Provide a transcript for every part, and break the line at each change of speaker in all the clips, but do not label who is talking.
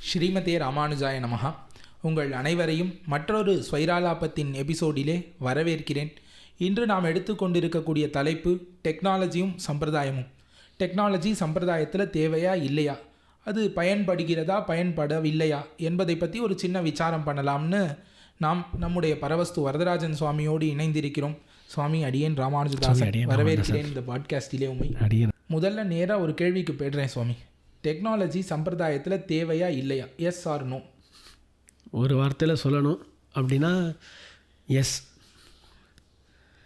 ஸ்ரீமதே ராமானுஜாய நமஹா. உங்கள் அனைவரையும் மற்றொரு ஸ்வைராலாபத்தின் எபிசோடிலே வரவேற்கிறேன். இன்று நாம் எடுத்துக்கொண்டிருக்கக்கூடிய தலைப்பு டெக்னாலஜியும் சம்பிரதாயமும். டெக்னாலஜி சம்பிரதாயத்தில் தேவையா இல்லையா, அது பயன்படுகிறதா பயன்படவில்லையா என்பதை பற்றி ஒரு சின்ன விசாரம் பண்ணலாம்னு நாம் நம்முடைய பரவஸ்து வரதராஜன் சுவாமியோடு இணைந்திருக்கிறோம். சுவாமி, அடியேன் ராமானுஜதாசன் வரவேற்கிறேன் இந்த பாட்காஸ்டிலே உண்மை. முதல்ல நேராக ஒரு கேள்விக்கு போய்டுறேன் சுவாமி. டெக்னாலஜி சம்பிரதாயத்தில் தேவையா இல்லையா, எஸ் ஆர் நோ?
ஒரு வார்த்தையில் சொல்லணும் அப்படின்னா எஸ்.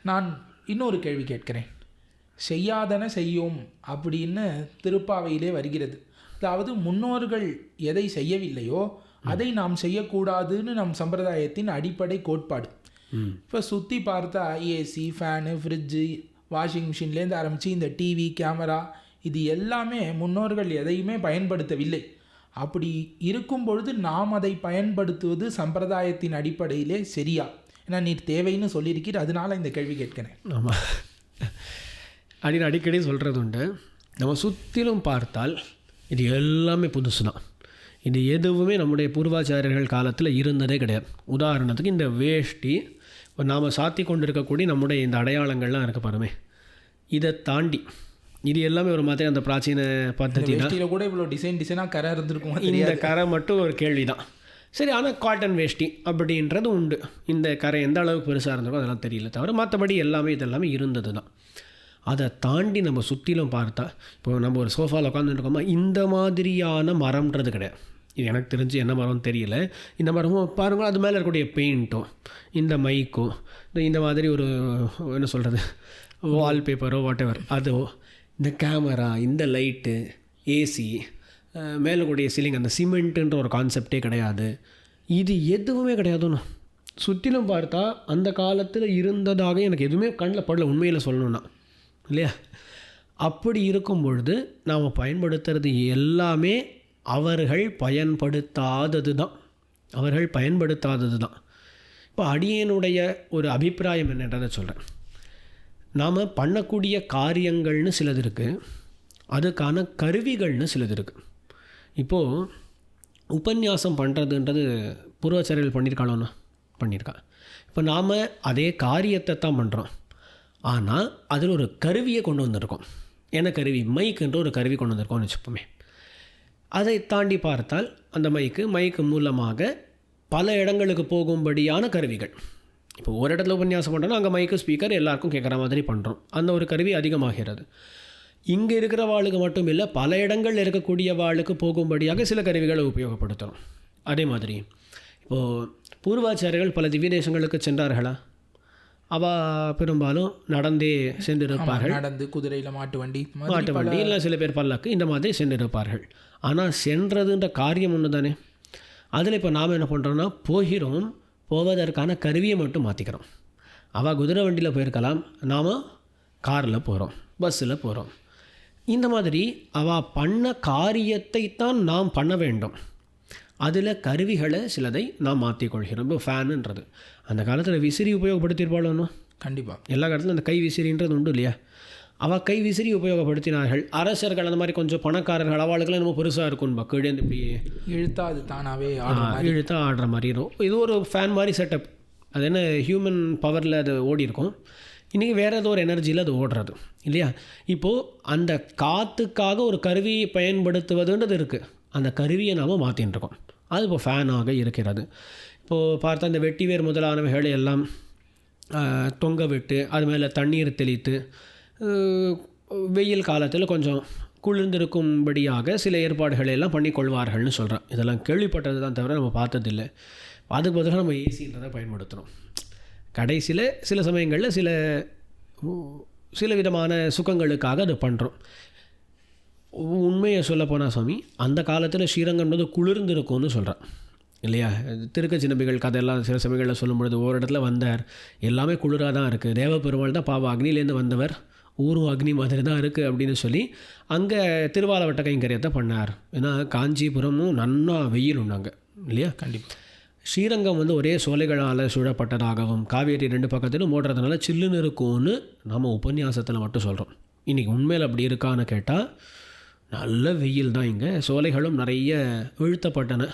நான் இன்னொரு கேள்வி கேட்கிறேன். செய்யாதன செய்யோம் அப்படின்னு திருப்பாவையிலே வருகிறது. அதாவது முன்னோர்கள் எதை செய்யவில்லையோ அதை நாம் செய்யக்கூடாதுன்னு நம் சம்பிரதாயத்தின் அடிப்படை கோட்பாடு. இப்போ சுற்றி பார்த்தா ஏசி, ஃபேனு, ஃப்ரிட்ஜு, வாஷிங் மிஷின்லேருந்து ஆரம்பித்து இந்த டிவி, கேமரா, இது எல்லாமே முன்னோர்கள் எதையுமே பயன்படுத்தவில்லை. அப்படி இருக்கும் பொழுது நாம் அதை பயன்படுத்துவது சம்பிரதாயத்தின் அடிப்படையிலே சரியா? ஏன்னா நீர் தேவைன்னு சொல்லியிருக்கீர், அதனால இந்த கேள்வி கேட்கிறேன்.
ஆமாம், அப்படின்னு அடிக்கடி சொல்கிறது உண்டு. நம்ம சுற்றிலும் பார்த்தால் இது எல்லாமே புதுசு தான். இது எதுவுமே நம்முடைய பூர்வாச்சாரியர்கள் காலத்தில் இருந்ததே கிடையாது. உதாரணத்துக்கு இந்த வேஷ்டி, இப்போ நாம் சாத்தி கொண்டு இருக்கக்கூடிய நம்முடைய இந்த அடையாளங்கள்லாம் இருக்க பாருமே, இதை தாண்டி இது எல்லாமே ஒரு மாதிரி அந்த பிராச்சீன பద్ధதி தான்.
கூட இவ்வளோ டிசைனாக கரை இருந்திருக்கும்.
இந்த கரை மட்டும் ஒரு கேள்வி தான். சரி, ஆனால் காட்டன் வேஷ்டி அப்படின்றது உண்டு. இந்த கரை எந்த அளவுக்கு பெருசாக இருந்திருக்கும் அதெல்லாம் தெரியல, தவிர மற்றபடி எல்லாமே இதெல்லாமே இருந்தது தான். அதை தாண்டி நம்ம சுற்றிலும் பார்த்தா, இப்போ நம்ம ஒரு சோஃபாவில் உட்காந்துருக்கோமா, இந்த மாதிரியான மரம்ன்றது கிடையாது. இது எனக்கு தெரிஞ்சு என்ன மரம்னு தெரியல. இந்த மரமும் பாருங்கள், அது மேலே இருக்கக்கூடிய பெயிண்ட்டும் இந்த மைக்கும் இந்த மாதிரி ஒரு என்ன சொல்கிறது வால்பேப்பரோ வாட்டெவர் அதோ, இந்த கேமரா, இந்த லைட்டு, ஏசி, மேலே கூடிய சீலிங், அந்த சிமெண்ட்டுன்ற ஒரு கான்செப்டே கிடையாது. இது எதுவுமே கிடையாதுண்ணா. சுற்றிலும் பார்த்தா அந்த காலத்தில் இருந்ததாக எனக்கு எதுவுமே கண்ணில் படல, உண்மையில் சொல்லணுன்னா இல்லையா? அப்படி இருக்கும் பொழுது நாம் பயன்படுத்துறது எல்லாமே அவர்கள் பயன்படுத்தாதது தான். இப்போ அடியேனுடைய ஒரு அபிப்பிராயம் என்னன்றதை சொல்கிறேன். நாம் பண்ணக்கூடிய காரியங்கள்னு சிலது இருக்குது, அதுக்கான கருவிகள்னு சிலது இருக்குது. இப்போது உபன்யாசம் பண்ணுறதுன்றது பூர்வாச்சாரியர்கள் பண்ணியிருக்கா. இப்போ நாம் அதே காரியத்தை தான் பண்ணுறோம், ஆனால் அதில் ஒரு கருவியை கொண்டு வந்திருக்கோம். என்ன கருவி? மைக்குன்ற ஒரு கருவி கொண்டு வந்திருக்கோம்னு வச்சுப்போமே. அதை தாண்டி பார்த்தால் அந்த மைக்கு மூலமாக பல இடங்களுக்கு போகும்படியான கருவிகள். இப்போ ஒரு இடத்துல உபன்யாசம் பண்ணுறோன்னா அங்கே மைக்கு, ஸ்பீக்கர் எல்லாருக்கும் கேட்குற மாதிரி பண்ணுறோம். அந்த ஒரு கருவி அதிகமாகிறது. இங்கே இருக்கிற வாளுக்கு மட்டும் இல்லை, பல இடங்களில் இருக்கக்கூடிய வாளுக்கு போகும்படியாக சில கருவிகளை உபயோகப்படுத்துகிறோம். அதே மாதிரி இப்போது பூர்வாச்சாரியர்கள் பல திவ்ய தேசங்களுக்கு சென்றார்களா? பெரும்பாலும் நடந்தே சென்றிருப்பார்கள்.
நடந்து, குதிரையில், மாட்டு வண்டி
இல்லை சில பேர் பல்லக்கு, இந்த மாதிரி சென்றிருப்பார்கள். ஆனால் சென்றதுன்ற காரியம் ஒன்று தானே. அதில் இப்போ நாம் என்ன பண்ணுறோன்னா, போவதற்கான கருவியை மட்டும் மாற்றிக்கிறோம். அவள் குதிரை வண்டியில் போயிருக்கலாம், நாம் காரில் போகிறோம், பஸ்ஸில் போகிறோம். இந்த மாதிரி அவள் பண்ண காரியத்தை தான் நாம் பண்ண வேண்டும். அதில் கருவிகளை சிலதை நாம் மாற்றிக்கொள்கிறோம். இப்போ ஃபேனுன்றது அந்த காலத்தில் விசிறி உபயோகப்படுத்தியிருப்பாளோ?
கண்டிப்பாக
எல்லா காலத்திலும் அந்த கை விசிறின்றது உண்டு இல்லையா? அவள் கை விசிறி உபயோகப்படுத்தினார்கள். அரசர்கள் அந்த மாதிரி கொஞ்சம் பணக்காரர்கள் அவளுக்கெல்லாம் நம்ம பெருசாக இருக்கும், கீழே இப்படி
இழுத்தா அது தானாகவே
இழுத்தா ஆடுற மாதிரி இருக்கும். இது ஒரு ஃபேன் மாதிரி செட்டப். அது என்ன ஹியூமன் பவரில் அது ஓடி இருக்கும். இன்றைக்கி வேறு ஏதோ ஒரு எனர்ஜியில் அது ஓடுறது இல்லையா? இப்போது அந்த காற்றுக்காக ஒரு கருவியை பயன்படுத்துவதுன்றது இருக்குது. அந்த கருவியை நாம் மாற்றின்னு இருக்கோம். அது இப்போ ஃபேனாக இருக்கிறது. இப்போது பார்த்தா இந்த வெட்டிவேர் முதலானவைகளை எல்லாம் தொங்க விட்டு அது மேலே தண்ணீர் தெளித்து வெயில் காலத்தில் கொஞ்சம் குளிர்ந்திருக்கும்படியாக சில ஏற்பாடுகளை எல்லாம் பண்ணிக்கொள்வார்கள்னு சொல்கிறேன். இதெல்லாம் கேள்விப்பட்டது தான், தவிர நம்ம பார்த்ததில்லை. அதுக்கு பதிலாக நம்ம ஏசின்றதை பயன்படுத்துகிறோம். கடைசியில் சில சமயங்களில் சில விதமான சுகங்களுக்காக அதை பண்ணுறோம். உண்மையை சொல்ல போனால் சுவாமி, அந்த காலத்தில் ஸ்ரீரங்கம்ன்றது குளிர்ந்திருக்கும்னு சொல்கிறேன் இல்லையா? திருக்கச்சி நம்பிகள் கதையெல்லாம் சில சமயங்களில் சொல்லும்பொழுது ஒரு இடத்துல வந்தார், எல்லாமே குளிராக தான் இருக்குது, தேவப்பெருமாள் தான் பாவம் அக்னிலேருந்து வந்தவர், ஊரும் அக்னி மாதிரி தான் இருக்குது அப்படின்னு சொல்லி அங்கே திருவாலவட்ட கைங்கரியத்தை பண்ணார். ஏன்னா காஞ்சிபுரமும் நன்னா வெயில் உண்டாங்க இல்லையா?
கண்டிப்பாக.
ஸ்ரீரங்கம் ஒரே சோலைகளால் சூழப்பட்டதாகவும் காவேரி 2 பக்கத்திலும் ஓடுறதுனால சில்லுன்னு இருக்கும்னு நம்ம உபன்யாசத்தில் மட்டும் சொல்கிறோம். இன்றைக்கி உண்மையில் அப்படி இருக்கான்னு கேட்டால் நல்ல வெயில் தான் இங்கே. சோலைகளும் நிறைய வீழ்த்தப்பட்டன.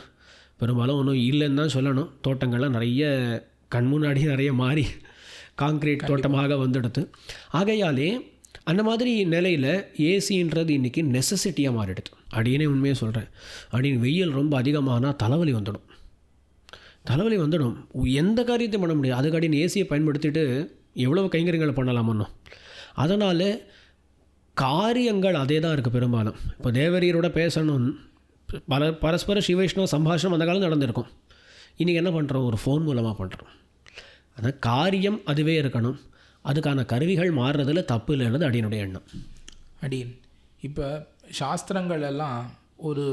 பெரும்பாலும் ஒன்றும் இல்லைன்னு தான் சொல்லணும். தோட்டங்கள்லாம் நிறைய கண் முன்னாடி நிறைய மாறி காங்க்ரீட் தோட்டமாக வந்துடுது. ஆகையாலே அந்த மாதிரி நிலையில் ஏசின்றது இன்றைக்கி நெசசிட்டியாக மாறிடுது. அப்படின்னே உண்மையாக சொல்கிறேன். அப்படின்னு வெயில் ரொம்ப அதிகமானால் தலைவலி வந்துடும். எந்த காரியத்தையும் பண்ண முடியாது. அதுக்கு அப்படின்னு ஏசியை பயன்படுத்திட்டு எவ்வளோ கைங்கரியங்களை பண்ணலாம் ஒன்றும். அதனால் காரியங்கள் அதே தான் இருக்குது பெரும்பாலும். இப்போ தேவரீரோட பேசணும், பரஸ்பர ஸ்ரீவைஷ்ணவ சம்பாஷணம் அந்த காலம் நடந்திருக்கும். இன்றைக்கி என்ன பண்ணுறோம்? ஒரு ஃபோன் மூலமாக பண்ணுறோம். அந்த காரியம் அதுவே இருக்கணும். அதுக்கான கருவிகள் மாறுறதுல தப்பு இல்லைன்றது அடியனுடைய எண்ணம்.
அடியன் இப்போ சாஸ்திரங்கள் எல்லாம் ஒரு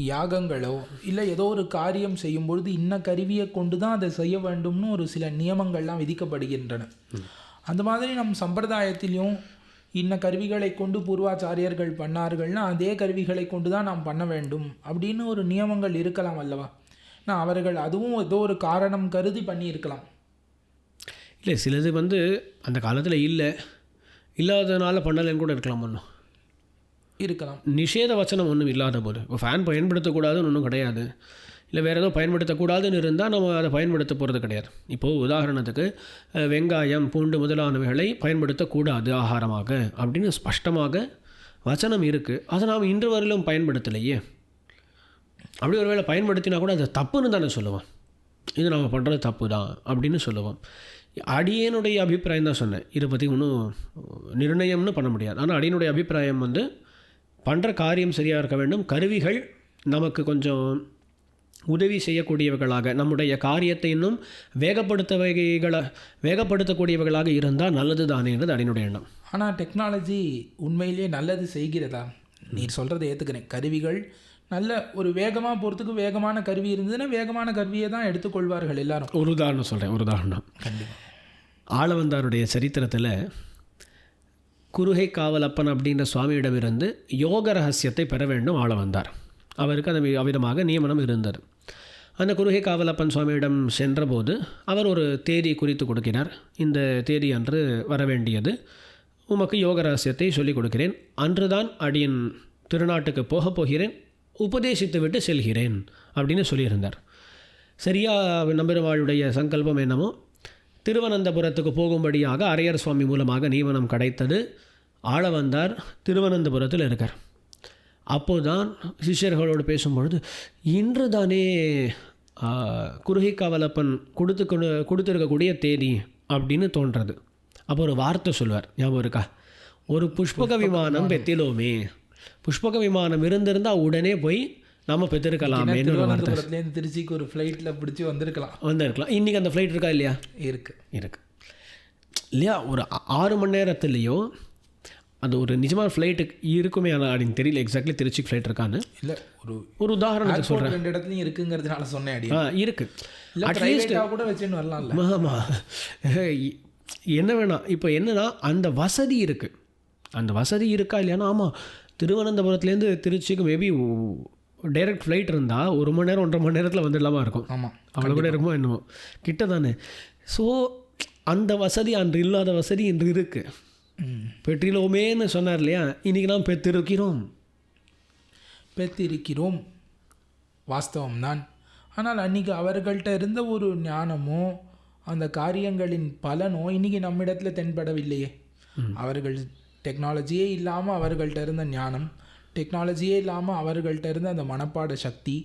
யாகங்களோ இல்லை ஏதோ ஒரு காரியம் செய்யும்பொழுது இன்ன கருவியை கொண்டு தான் அதை செய்ய வேண்டும்னு ஒரு சில நியமங்கள்லாம் விதிக்கப்படுகின்றன. அந்த மாதிரி நம் சம்பிரதாயத்திலையும் இன்ன கருவிகளை கொண்டு பூர்வாச்சாரியர்கள் பண்ணார்கள்னா அதே கருவிகளை கொண்டு தான் நாம் பண்ண வேண்டும் அப்படின்னு ஒரு நியமங்கள் இருக்கலாம் அல்லவா? நான் அவர்கள் அதுவும் ஏதோ ஒரு காரணம் கருதி பண்ணியிருக்கலாம்.
இல்லை, சிலது அந்த காலத்தில் இல்லாததுனால பண்ணலைன்னு கூட இருக்கலாம். நிஷேத வச்சனம் ஒன்றும் இல்லாத போது இப்போ ஃபேன் பயன்படுத்தக்கூடாதுன்னு ஒன்றும் கிடையாது. இல்லை வேறு ஏதோ பயன்படுத்தக்கூடாதுன்னு இருந்தால் நம்ம அதை பயன்படுத்த போகிறது கிடையாது. இப்போது உதாரணத்துக்கு வெங்காயம், பூண்டு முதலானவைகளை பயன்படுத்தக்கூடாது ஆகாரமாக அப்படின்னு ஸ்பஷ்டமாக வச்சனம் இருக்குது. அதை நாம் இன்று வரையிலும் பயன்படுத்தலையே. அப்படி ஒரு வேளை பயன்படுத்தினா கூட அது தப்புன்னு தானே சொல்லுவோம். இது நம்ம பண்ணுறது தப்பு தான் அப்படின்னு சொல்லுவோம். அடியனுடைய அபிப்பிராயம் தான் சொன்னேன். இதை பற்றி ஒன்றும் நிர்ணயம்னு பண்ண முடியாது. ஆனால் அடியனுடைய அபிப்பிராயம் பண்ணுற காரியம் சரியாக இருக்க வேண்டும். கருவிகள் நமக்கு கொஞ்சம் உதவி செய்யக்கூடியவர்களாக, நம்முடைய காரியத்தை இன்னும் வேகப்படுத்தக்கூடியவர்களாக இருந்தால் நல்லது தானேன்றது அடியனுடைய எண்ணம்.
ஆனால் டெக்னாலஜி உண்மையிலேயே நல்லது செய்கிறதா? நீர் சொல்கிறத ஏற்றுக்கிறேன். கருவிகள் நல்ல ஒரு வேகமாக போகிறதுக்கு வேகமான கருவி இருந்ததுன்னா வேகமான கருவியை தான் எடுத்துக்கொள்வார்கள் எல்லாரும்.
ஒரு உதாரணம் சொல்கிறேன்.
கண்டிப்பாக
ஆளவந்தாருடைய சரித்திரத்தில் குருகை காவலப்பன் அப்படின்ற சுவாமியிடமிருந்து யோக ரகசியத்தை பெற வேண்டும் ஆளவந்தார். அவருக்கு அந்த அவ்விதமாக நியமனம் இருந்தது. அந்த குருகை காவலப்பன் சுவாமியிடம் சென்றபோது அவர் ஒரு தேதி குறித்து கொடுக்கிறார். இந்த தேதி அன்று வரவேண்டியது, உமக்கு யோக ரகசியத்தை சொல்லிக் கொடுக்கிறேன். அன்றுதான் அடியன் திருநாட்டுக்கு போகப் போகிறேன், உபதேசித்து விட்டு செல்கிறேன் அப்படின்னு சொல்லியிருந்தார். சரியாக நம்பெருமாளுடைய சங்கல்பம் என்னமோ திருவனந்தபுரத்துக்கு போகும்படியாக அரையர் சுவாமி மூலமாக நியமனம் கிடைத்தது. ஆளவந்தார் திருவனந்தபுரத்தில் இருக்கார். அப்போதான் சிஷ்யர்களோடு பேசும்பொழுது இன்று தானே குருகை காவலப்பன் கொடுத்துருக்கக்கூடிய தேதி அப்படின்னு தோன்றது. அப்போ ஒரு வார்த்தை சொல்வார், ஞாபகம் இருக்கா? ஒரு புஷ்பக விமானம் பெத்திலோமே. புஷ்பக விமானம் இருந்திருந்தால் உடனே போய் நம்ம பெற்றிருக்கலாமே.
திருச்சிக்கு ஒரு ஃப்ளைட்டில் பிடிச்சி வந்திருக்கலாம்.
இன்றைக்கி அந்த ஃப்ளைட் இருக்கா இல்லையா?
இருக்கு
இல்லையா? ஒரு 6 மணி நேரத்துலேயோ அது ஒரு நிஜமான ஃப்ளைட்டுக்கு இருக்குமே. ஆனால் அப்படின்னு தெரியல எக்ஸாக்ட்லி திருச்சிக்கு ஃப்ளைட் இருக்கான்னு. இல்லை, ஒரு உதாரணத்துக்கு சொல்கிறேன்.
2 இடத்துலையும் இருக்குங்கிறதுனால சொன்னேன்.
இருக்குது அட்லீஸ்ட்
கூட வச்சுன்னு வரலாம்.
ஆமாம், என்ன வேணாம். இப்போ என்னன்னா அந்த வசதி இருக்குது. அந்த வசதி இருக்கா இல்லையானா? ஆமாம், திருவனந்தபுரத்துலேருந்து திருச்சிக்கு மேபி டைரக்ட் ஃப்ளைட் இருந்தால் 1 மணி நேரம் 1.5 மணி நேரத்தில் வந்துடலாமா இருக்கும்.
ஆமாம்,
அவ்வளோ கூட இருக்குமோ என்னமோ, கிட்ட தானே. ஸோ அந்த வசதி அன்று இல்லாத வசதி இன்று இருக்குது. பெற்றிலோமேன்னு சொன்னார் இல்லையா? இன்றைக்கி நாம் பெற்றிருக்கிறோம் வாஸ்தவம்தான். ஆனால் அன்றைக்கி அவர்கள்ட்ட இருந்த ஒரு ஞானமோ அந்த காரியங்களின் பலனோ இன்றைக்கி நம்மிடத்தில் தென்படவில்லையே. அவர்கள் டெக்னாலஜியே இல்லாமல் அவர்கள்ட்ட இருந்த ஞானம், டெக்னாலஜியே இல்லாமல் அவர்கள்ட்ட இருந்த அந்த மனப்பாட சக்தி,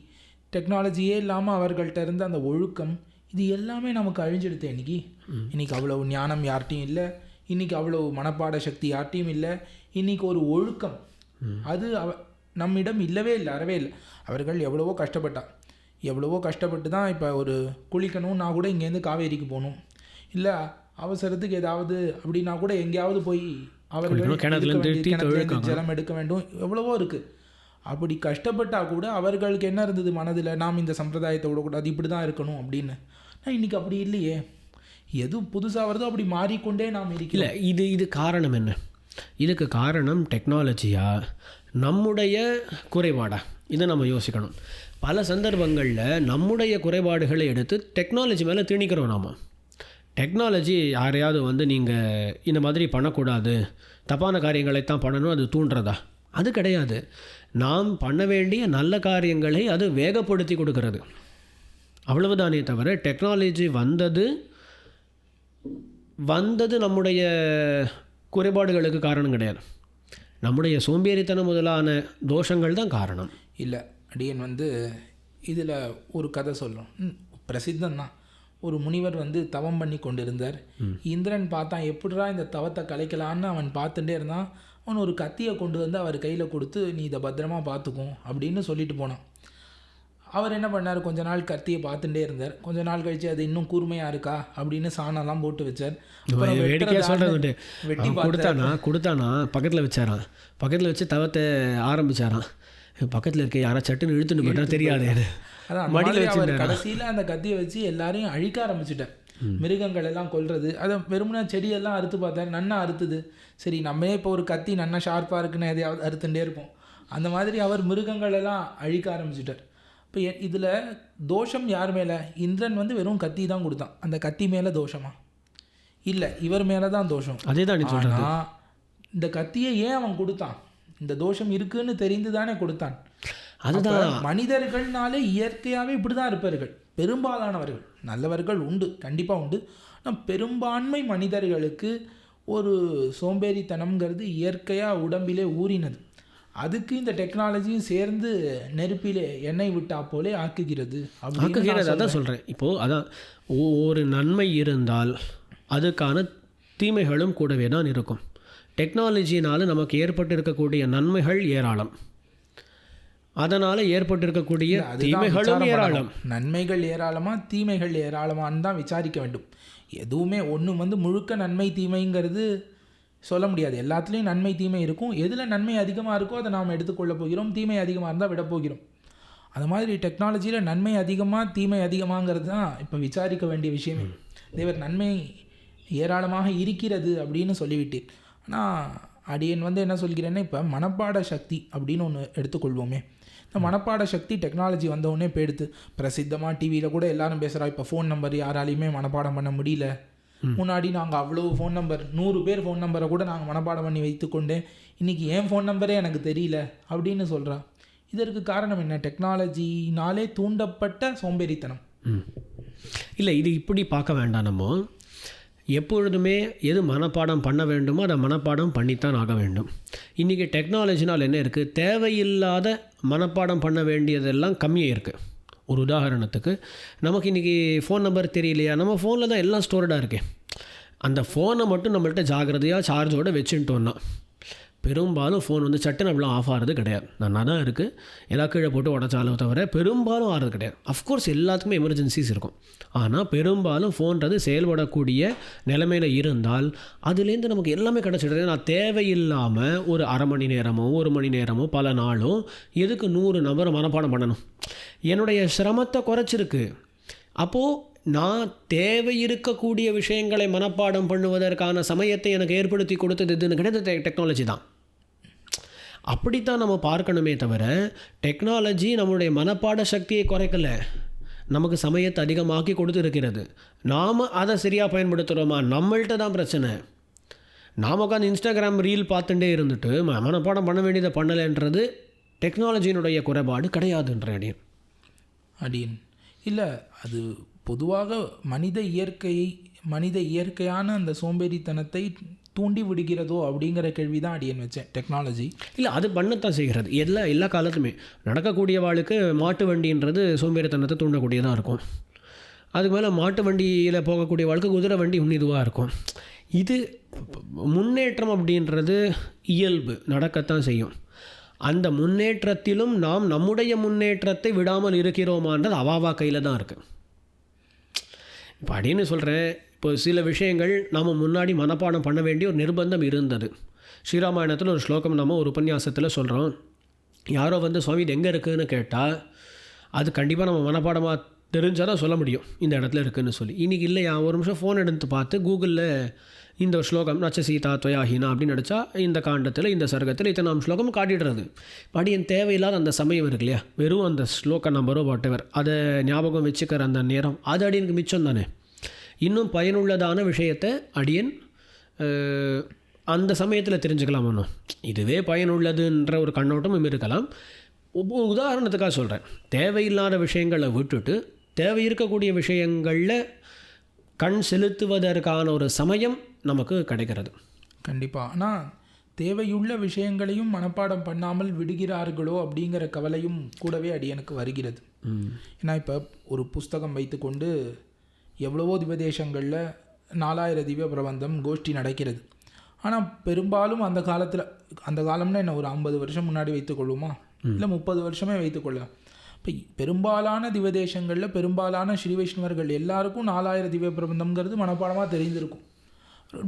டெக்னாலஜியே இல்லாமல் அவர்கள்ட்ட இருந்த அந்த ஒழுக்கம், இது எல்லாமே நமக்கு அழிஞ்சிடுது. இன்றைக்கி அவ்வளோ ஞானம் யார்ட்டையும் இல்லை, இன்றைக்கி அவ்வளோ மனப்பாட சக்தி யார்ட்டையும் இல்லை. இன்றைக்கி ஒரு ஒழுக்கம் அது நம்மிடம் இல்லவே இல்லை, அறவே இல்லை. அவர்கள் எவ்வளவோ கஷ்டப்பட்டு தான் இப்போ ஒரு குளிக்கணும்னா கூட இங்கேருந்து காவேரிக்கு போகணும், இல்லை அவசரத்துக்கு ஏதாவது அப்படின்னா கூட எங்கேயாவது போய் அவர்கள் ஜலம் எடுக்க வேண்டும், எவ்வளவோ இருக்குது. அப்படி கஷ்டப்பட்டால் கூட அவர்களுக்கு என்ன இருந்தது மனதில்? நாம் இந்த சம்பிரதாயத்தை விடக்கூடாது, இப்படி தான் இருக்கணும் அப்படின்னு. இன்றைக்கி அப்படி இல்லையே. எது புதுசாக வருதோ அப்படி மாறிக்கொண்டே நாம் இருக்கல. இது காரணம் என்ன? இதுக்கு காரணம் டெக்னாலஜியா, நம்முடைய குறைபாடா? இதை நம்ம யோசிக்கணும். பல சந்தர்ப்பங்களில் நம்முடைய குறைபாடுகளை எடுத்து டெக்னாலஜி மேலே திணிக்கிறோம். நாம் டெக்னாலஜி யாரையாவது நீங்கள் இந்த மாதிரி பண்ணக்கூடாது, தப்பான காரியங்களைத்தான் பண்ணணும், அது தூண்டுறதா? அது கிடையாது. நாம் பண்ண வேண்டிய நல்ல காரியங்களை அது வேகப்படுத்தி கொடுக்கிறது, அவ்வளவுதானே தவிர டெக்னாலஜி வந்தது நம்முடைய குறைபாடுகளுக்கு காரணம் கிடையாது. நம்முடைய சோம்பேறித்தனம் முதலான தோஷங்கள் தான் காரணம்.
இல்லை, அடியன் இதில் ஒரு கதை சொல்கிறோம், பிரசித்தம்தான். ஒரு முனிவர் தவம் பண்ணி கொண்டிருந்தார். இந்திரன் பார்த்தான், எப்படிரா இந்த தவத்தை கலைக்கலான்னு அவன் பார்த்துட்டே இருந்தான். அவன் ஒரு கத்தியை கொண்டு அவர் கையில் கொடுத்து, நீ இதை பத்திரமா பார்த்துக்கும் அப்படின்னு சொல்லிட்டு போனான். அவர் என்ன பண்ணார், கொஞ்ச நாள் கத்தியை பார்த்துட்டே இருந்தார். கொஞ்ச நாள் கழிச்சு அது இன்னும் கூர்மையாக இருக்கா அப்படின்னு சாணம்லாம் போட்டு வச்சார்.
வேடிக்கையாக சொல்கிறது, வெட்டி கொடுத்தானா பக்கத்தில் வச்சாரான். பக்கத்தில் வச்சு தவத்தை ஆரம்பிச்சாரான். பக்கத்தில் இருக்க யாரா சட்டுன்னு இழுத்துட்டு போட்டா தெரியாது.
அதான் மடியில் வச்சு கடைசியில் அந்த கத்தியை வச்சு எல்லாரையும் அழிக்க ஆரம்பிச்சுட்டேன். மிருகங்கள் எல்லாம் கொல்றது, அதை வெறுமனா செடியெல்லாம் அறுத்து பார்த்தேன், நன்னா அறுத்துது. சரி, நம்ம இப்போ ஒரு கத்தி நன்னா ஷார்ப்பாக இருக்குன்னு எதையாவது அறுத்துட்டே இருப்போம். அந்த மாதிரி அவர் மிருகங்கள் எல்லாம் அழிக்க ஆரம்பிச்சுட்டார். இப்போ இதில் தோஷம் யார் மேலே? இந்திரன் வெறும் கத்தி தான் கொடுத்தான். அந்த கத்தி மேலே தோஷமா? இல்லை, இவர் மேலே தான் தோஷம்.
அதே தான் சொல்கிறேன்.
இந்த கத்தியை ஏன் அவன் கொடுத்தான்? இந்த தோஷம் இருக்குன்னு தெரிந்து தானே கொடுத்தான்.
அதுதான்
மனிதர்கள்னாலே இயற்கையாகவே இப்படி தான் இருப்பார்கள். பெரும்பாலானவர்கள், நல்லவர்கள் உண்டு, கண்டிப்பாக உண்டு. ஆனால் பெரும்பான்மை மனிதர்களுக்கு ஒரு சோம்பேறித்தனம்ங்கிறது இயற்கையாக உடம்பிலே ஊறினது. அதுக்கு இந்த டெக்னாலஜியும் சேர்ந்து நெருப்பிலே எண்ணெய் விட்டா போலே ஆக்குகிறது.
அதான் சொல்கிறேன். இப்போது அதான் ஒரு நன்மை இருந்தால் அதுக்கான தீமைகளும் கூடவே தான் இருக்கும். டெக்னாலஜினால் நமக்கு ஏற்பட்டிருக்கக்கூடிய நன்மைகள் ஏராளம், அதனால் ஏற்பட்டிருக்கக்கூடிய தீமைகளும் ஏராளம்.
நன்மைகள் ஏராளமா தீமைகள் ஏராளமானு தான் விசாரிக்க வேண்டும். எதுவுமே ஒன்று முழுக்க நன்மை தீமைங்கிறது சொல்ல முடியாது. எல்லாத்துலேயும் நன்மை தீமை இருக்கும். எதில் நன்மை அதிகமாக இருக்கோ அதை நாம் எடுத்துக்கொள்ள போகிறோம், தீமை அதிகமாக இருந்தால் விட போகிறோம். அது மாதிரி டெக்னாலஜியில் நன்மை அதிகமாக தீமை அதிகமாகிறது தான் இப்போ விசாரிக்க வேண்டிய விஷயமே. தேவர் நன்மை ஏராளமாக இருக்கிறது அப்படின்னு சொல்லிவிட்டேன். ஆனால் அடியன் என்ன சொல்கிறேன்னா, இப்போ மனப்பாட சக்தி அப்படின்னு ஒன்று எடுத்துக்கொள்வோமே. இந்த மனப்பாட சக்தி டெக்னாலஜி வந்தவுடனே போயிடுத்து. பிரசித்தமாக டிவியில் கூட எல்லாரும் பேசுகிறா, இப்போ ஃபோன் நம்பர் யாராலையுமே மனப்பாடம் பண்ண முடியல. முன்னாடி நாங்கள் அவ்வளோ ஃபோன் நம்பர் 100 பேர் ஃபோன் நம்பரை கூட நாங்கள் மனப்பாடம் பண்ணி வைத்துக்கொண்டேன், இன்றைக்கி ஏன் ஃபோன் நம்பரே எனக்கு தெரியல அப்படின்னு சொல்கிறா. இதற்கு காரணம் என்ன? டெக்னாலஜினாலே தூண்டப்பட்ட சோம்பேறித்தனம்.
இல்லை, இது இப்படி பார்க்க வேண்டாம். நம்ம எப்பொழுதுமே எது மனப்பாடம் பண்ண வேண்டுமோ அதை மனப்பாடம் பண்ணித்தான் ஆக வேண்டும். இன்றைக்கி டெக்னாலஜினால் என்ன இருக்குது, தேவையில்லாத மனப்பாடம் பண்ண வேண்டியதெல்லாம் கம்மியாக இருக்குது. ஒரு உதாரணத்துக்கு, நமக்கு இன்றைக்கி ஃபோன் நம்பர் தெரியலையா, நம்ம ஃபோனில் தான் எல்லாம் ஸ்டோர்டாக இருக்கே. அந்த ஃபோனை மட்டும் நம்மள்ட்ட ஜாகிரதையாக சார்ஜோடு வச்சுட்டோன்னா பெரும்பாலும் ஃபோன் சட்டுன்னு அப்படிலாம் ஆஃப் ஆகிறது கிடையாது. நல்லா தான் இருக்குது, எல்லா கீழே போட்டு உடச்சாலும் தவிர பெரும்பாலும் ஆகிறது கிடையாது. அஃப்கோர்ஸ் எல்லாத்துக்குமே எமர்ஜென்சிஸ் இருக்கும், ஆனால் பெரும்பாலும் ஃபோன்றது செயல்படக்கூடிய நிலைமையில் இருந்தால் அதுலேருந்து நமக்கு எல்லாமே கிடச்சிடுது. நான் தேவையில்லாமல் ஒரு அரை மணி நேரமோ 1 மணி நேரமோ பல நாளும் எதுக்கு 100 நம்பரை மனப்பாடம் பண்ணணும்? என்னுடைய சிரமத்தை குறைச்சிருக்கு. அப்போது நான் தேவை இருக்கக்கூடிய விஷயங்களை மனப்பாடம் பண்ணுவதற்கான சமயத்தை எனக்கு ஏற்படுத்தி கொடுத்தது இதுன்னு கிடையாது, டெக்னாலஜி தான். அப்படித்தான் நம்ம பார்க்கணுமே தவிர டெக்னாலஜி நம்மளுடைய மனப்பாட சக்தியை குறைக்கலை, நமக்கு சமயத்தை அதிகமாக்கி கொடுத்துருக்கிறது. நாம் அதை சரியாக பயன்படுத்துகிறோமா, நம்மள்கிட்ட தான் பிரச்சனை. நாம் உட்காந்து இன்ஸ்டாகிராம் ரீல் பார்த்துட்டே இருந்துட்டு மனப்பாடம் பண்ண வேண்டியதை பண்ணலைன்றது டெக்னாலஜியினுடைய குறைபாடு கிடையாதுன்ற
அடியன் இல்லை. அது பொதுவாக மனித இயற்கையான அந்த சோம்பேறித்தனத்தை தூண்டி விடுகிறதோ அப்படிங்கிற கேள்வி தான் அடியன் வச்சேன். டெக்னாலஜி
இல்லை, அது பண்ணத்தான் செய்கிறது. எல்லா காலத்துமே நடக்கக்கூடிய வாழ்க்கை மாட்டு வண்டின்றது சோம்பேறித்தனத்தை தூண்டக்கூடியதாக இருக்கும். அதுக்கு மேலே மாட்டு வண்டியில் போகக்கூடிய வாழ்க்கை குதிரை வண்டி இன்னும் இதுவாக இருக்கும். இது முன்னேற்றம் அப்படின்றது இயல்பு, நடக்கத்தான் செய்யும். அந்த முன்னேற்றத்திலும் நாம் நம்முடைய முன்னேற்றத்தை விடாமல் இருக்கிறோமான்றது அவாவா கையில் தான் இருக்குது. இப்போ அப்படின்னு சொல்கிறேன், இப்போ சில விஷயங்கள் நாம் முன்னாடி மனப்பாடம் பண்ண வேண்டிய ஒரு நிர்பந்தம் இருந்தது. ஸ்ரீராமாயணத்தில் ஒரு ஸ்லோகம் நம்ம ஒரு உபன்யாசத்தில் சொல்கிறோம். யாரோ சுவாமி இது எங்கே இருக்குதுன்னு கேட்டால் அது கண்டிப்பாக நம்ம மனப்பாடமாக தெரிஞ்சால் தான் சொல்ல முடியும் இந்த இடத்துல இருக்குதுன்னு சொல்லி. இன்றைக்கி இல்லையா, ஒரு நிமிஷம் ஃபோன் எடுத்து பார்த்து கூகுளில் இந்த ஸ்லோகம் நச்ச சீதா துவயாஹீனா அப்படின்னு நினச்சா இந்த காண்டத்தில் இந்த சர்க்கத்தில் இத்தனை ஸ்லோகம் காட்டிடுறது. படி என் தேவையில்லாத அந்த சமயம் இருக்கு இல்லையா, வெறும் அந்த ஸ்லோக நம்பரோ வாட்டவர் அதை ஞாபகம் வச்சுக்கிற அந்த நேரம், அது அடியனுக்கு மிச்சம் தானே. இன்னும் பயனுள்ளதான விஷயத்தை அடியன் அந்த சமயத்தில் தெரிஞ்சுக்கலாம் ஒன்றும் இதுவே பயனுள்ளதுன்ற ஒரு கண்ணோட்டமும் இருக்கலாம். உதாரணத்துக்காக சொல்கிறேன், தேவையில்லாத விஷயங்களை விட்டுட்டு தேவை இருக்கக்கூடிய விஷயங்களில் கண் செலுத்துவதற்கான ஒரு சமயம் நமக்கு கிடைக்கிறது.
கண்டிப்பாக. ஆனால் தேவையுள்ள விஷயங்களையும் மனப்பாடம் பண்ணாமல் விடுகிறார்களோ அப்படிங்கிற கவலையும் கூடவே அடியனுக்கு வருகிறது. ஏன்னா இப்போ ஒரு புஸ்தகம் வைத்துக்கொண்டு எவ்வளவோ திவதேசங்களில் 4000 திவ்ய பிரபந்தம் கோஷ்டி நடக்கிறது. ஆனால் பெரும்பாலும் அந்த காலம்னா என்ன, ஒரு 50 வருஷம் முன்னாடி வைத்துக்கொள்வோமா, இல்லை 30 வருஷமே வைத்துக்கொள்ளலாம். இப்போ பெரும்பாலான திவதேசங்களில் பெரும்பாலான ஸ்ரீ வைஷ்ணவர்கள் எல்லாருக்கும் 4000 திவ்ய பிரபந்தம்ங்கிறது மனப்பாடமாக தெரிந்திருக்கும்.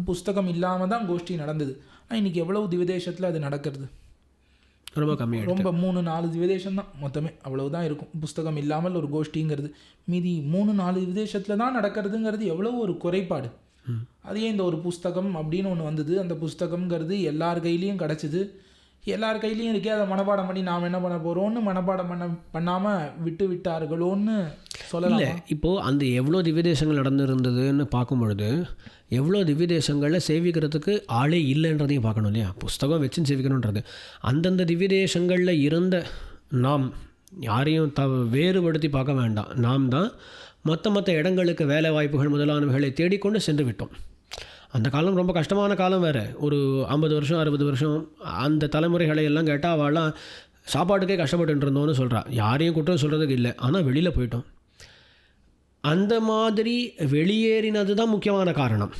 புஸ்தகம் இல்லாமல் தான் கோஷ்டி நடந்தது. ஆனால் இன்றைக்கி எவ்வளவு திவதேசத்தில் அது நடக்கிறது?
ரொம்ப கம்மி,
ரொம்ப 3-4 திவதேசம் தான் மொத்தமே, அவ்வளவுதான் இருக்கும் புஸ்தகம் இல்லாமல் ஒரு கோஷ்டிங்கிறது. மீதி 3-4 திவதேசத்தில் தான் நடக்கிறதுங்கிறது எவ்வளோ ஒரு குறைபாடு. அதே இந்த ஒரு புஸ்தகம் அப்படின்னு ஒன்று வந்தது, அந்த புஸ்தகம்ங்கிறது எல்லார் கையிலையும் கிடச்சிது, எல்லார் கையிலையும் இருக்கே, அதை மனப்பாடம் பண்ணி நாம் என்ன பண்ண போகிறோன்னு மனப்பாடம் பண்ணாமல் விட்டார்களோன்னு சொல்லல.
இப்போது அந்த எவ்வளோ திவ்யதேசங்கள் நடந்துருந்ததுன்னு பார்க்கும்பொழுது எவ்வளோ திவ்யதேசங்களில் சேவிக்கிறதுக்கு ஆளே இல்லைன்றதையும் பார்க்கணும் இல்லையா? புஸ்தகம் வச்சு சேவிக்கணுன்றது அந்தந்த திவ்யதேசங்களில் இருந்த நாம் யாரையும் வேறுபடுத்தி பார்க்க வேண்டாம். நாம் தான் மற்ற இடங்களுக்கு வேலை வாய்ப்புகள் முதலானவைகளை தேடிக்கொண்டு சென்று விட்டோம். அந்த காலம் ரொம்ப கஷ்டமான காலம் வேறு. ஒரு 50 வருஷம் 60 வருஷம் அந்த தலைமுறைகளை எல்லாம் கேட்டால் அவள்லாம் சாப்பாட்டுக்கே கஷ்டப்பட்டு இருந்தோன்னு சொல்கிறா. யாரையும் குற்றம் சொல்கிறதுக்கு இல்லை, ஆனால் வெளியில் போயிட்டோம். அந்த மாதிரி வெளியேறினது தான் முக்கியமான காரணம்